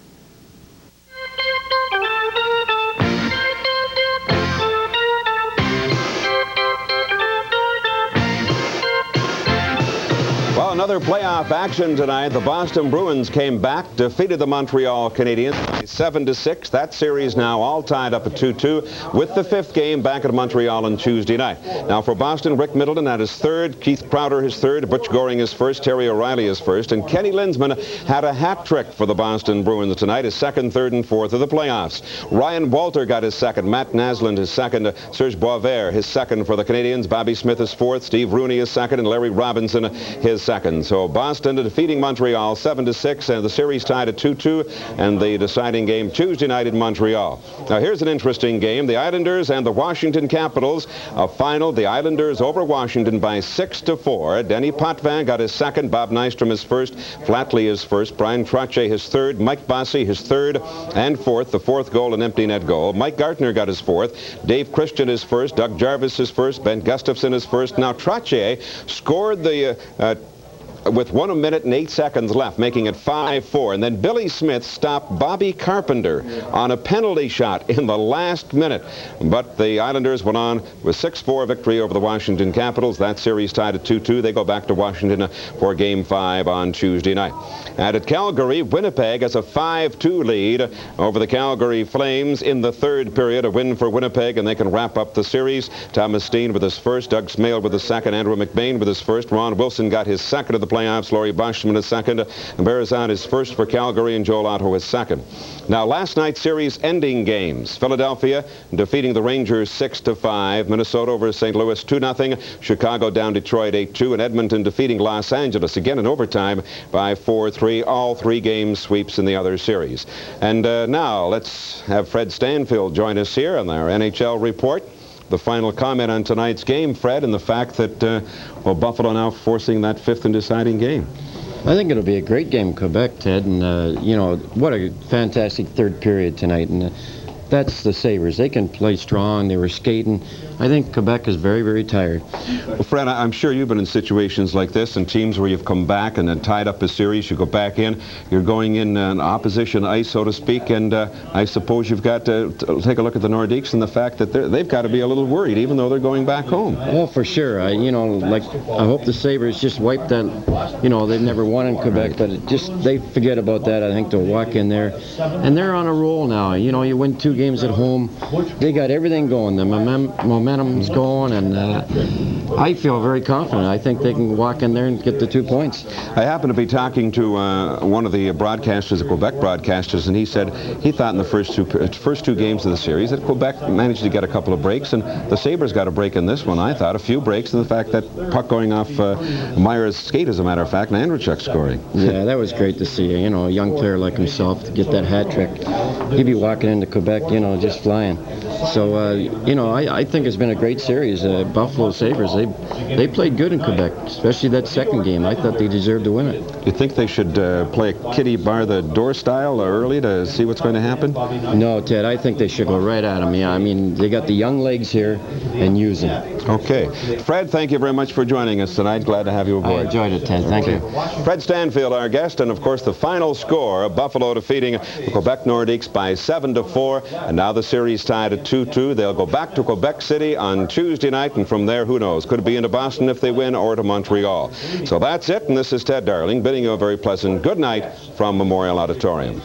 Well, another playoff action tonight. The Boston Bruins came back, defeated the Montreal Canadiens by 7-6. That series now all tied up at 2-2 with the 5th game back at Montreal on Tuesday night. Now for Boston, Rick Middleton had his 3rd, Keith Crowder his 3rd, Butch Goring his 1st, Terry O'Reilly his 1st, and Kenny Linsman had a hat trick for the Boston Bruins tonight, his 2nd, 3rd, and 4th of the playoffs. Ryan Walter got his 2nd, Matt Naslund his 2nd, Serge Boisvert his 2nd for the Canadiens, Bobby Smith his 4th, Steve Rooney his 2nd, and Larry Robinson his 2nd. So Boston defeating Montreal 7-6, and the series tied at 2-2, and the deciding game Tuesday night in Montreal. Now here's an interesting game. The Islanders and the Washington Capitals, a final. The Islanders over Washington by 6-4. Denny Potvin got his 2nd, Bob Nystrom his 1st, Flatley his 1st, Brian Trottier his 3rd, Mike Bossy his 3rd and 4th, the 4th goal, an empty net goal. Mike Gartner got his 4th, Dave Christian his 1st, Doug Jarvis his 1st, Ben Gustafson his 1st. Now Trottier scored the with 1 minute and 8 seconds left, making it 5-4. And then Billy Smith stopped Bobby Carpenter on a penalty shot in the last minute. But the Islanders went on with 6-4 victory over the Washington Capitals. That series tied at 2-2. They go back to Washington for Game 5 on Tuesday night. And at Calgary, Winnipeg has a 5-2 lead over the Calgary Flames in the 3rd period. A win for Winnipeg, and they can wrap up the series. Thomas Steen with his 1st, Doug Smale with his 2nd, Andrew McBain with his 1st. Ron Wilson got his 2nd of the playoffs. Laurie Boschman his 2nd. And Berzon his 1st for Calgary, and Joel Otto his 2nd. Now, last night's series ending games. Philadelphia defeating the Rangers 6-5. Minnesota over St. Louis 2-0. Chicago down Detroit 8-2. And Edmonton defeating Los Angeles again in overtime by 4-3. All 3 game sweeps in the other series. And now let's have Fred Stanfield join us here on our NHL report. The final comment on tonight's game, Fred, and the fact that, well, Buffalo now forcing that 5th and deciding game. I think it'll be a great game in Quebec, Ted, and, you know, what a fantastic 3rd period tonight. And that's the Sabres. They can play strong. They were skating. I think Quebec is very, very tired. Well, Fred, I'm sure you've been in situations like this, and teams where you've come back and then tied up a series, you go back in, you're going in an opposition ice, so to speak, and I suppose you've got to take a look at the Nordiques and the fact that they've got to be a little worried, even though they're going back home. Oh, for sure. You know, like, I hope the Sabres just wipe that, you know, they've never won in Quebec, but they forget about that. I think they'll walk in there, and they're on a roll now. You know, you win 2 games at home. They got everything going. The momentum's going, and I feel very confident. I think they can walk in there and get the 2 points. I happened to be talking to one of the broadcasters, the Quebec broadcasters, and he said he thought in the first two games of the series that Quebec managed to get a couple of breaks, and the Sabres got a break in this one. I thought a few breaks, and the fact that puck going off Meyer's skate, as a matter of fact, and Andrechuk scoring. Yeah, that was great to see. You know, a young player like himself to get that hat trick. He'd be walking into Quebec, you know, just flying. So, you know, I think it's been a great series. Buffalo Sabres, they played good in Quebec, especially that 2nd game. I thought they deserved to win it. You think they should play a kitty bar the door style early to see what's going to happen? No, Ted, I think they should go right at them. Yeah, I mean, they got the young legs here and use them. Okay. Fred, thank you very much for joining us tonight. Glad to have you aboard. I enjoyed it, Ted. Thank you. Fred Stanfield, our guest, and of course the final score, Buffalo defeating the Quebec Nordiques by 7-4, and now the series tied at 2-2. They'll go back to Quebec City on Tuesday night, and from there, who knows? Could be into Boston if they win, or to Montreal. So that's it, and this is Ted Darling bidding you a very pleasant good night from Memorial Auditorium.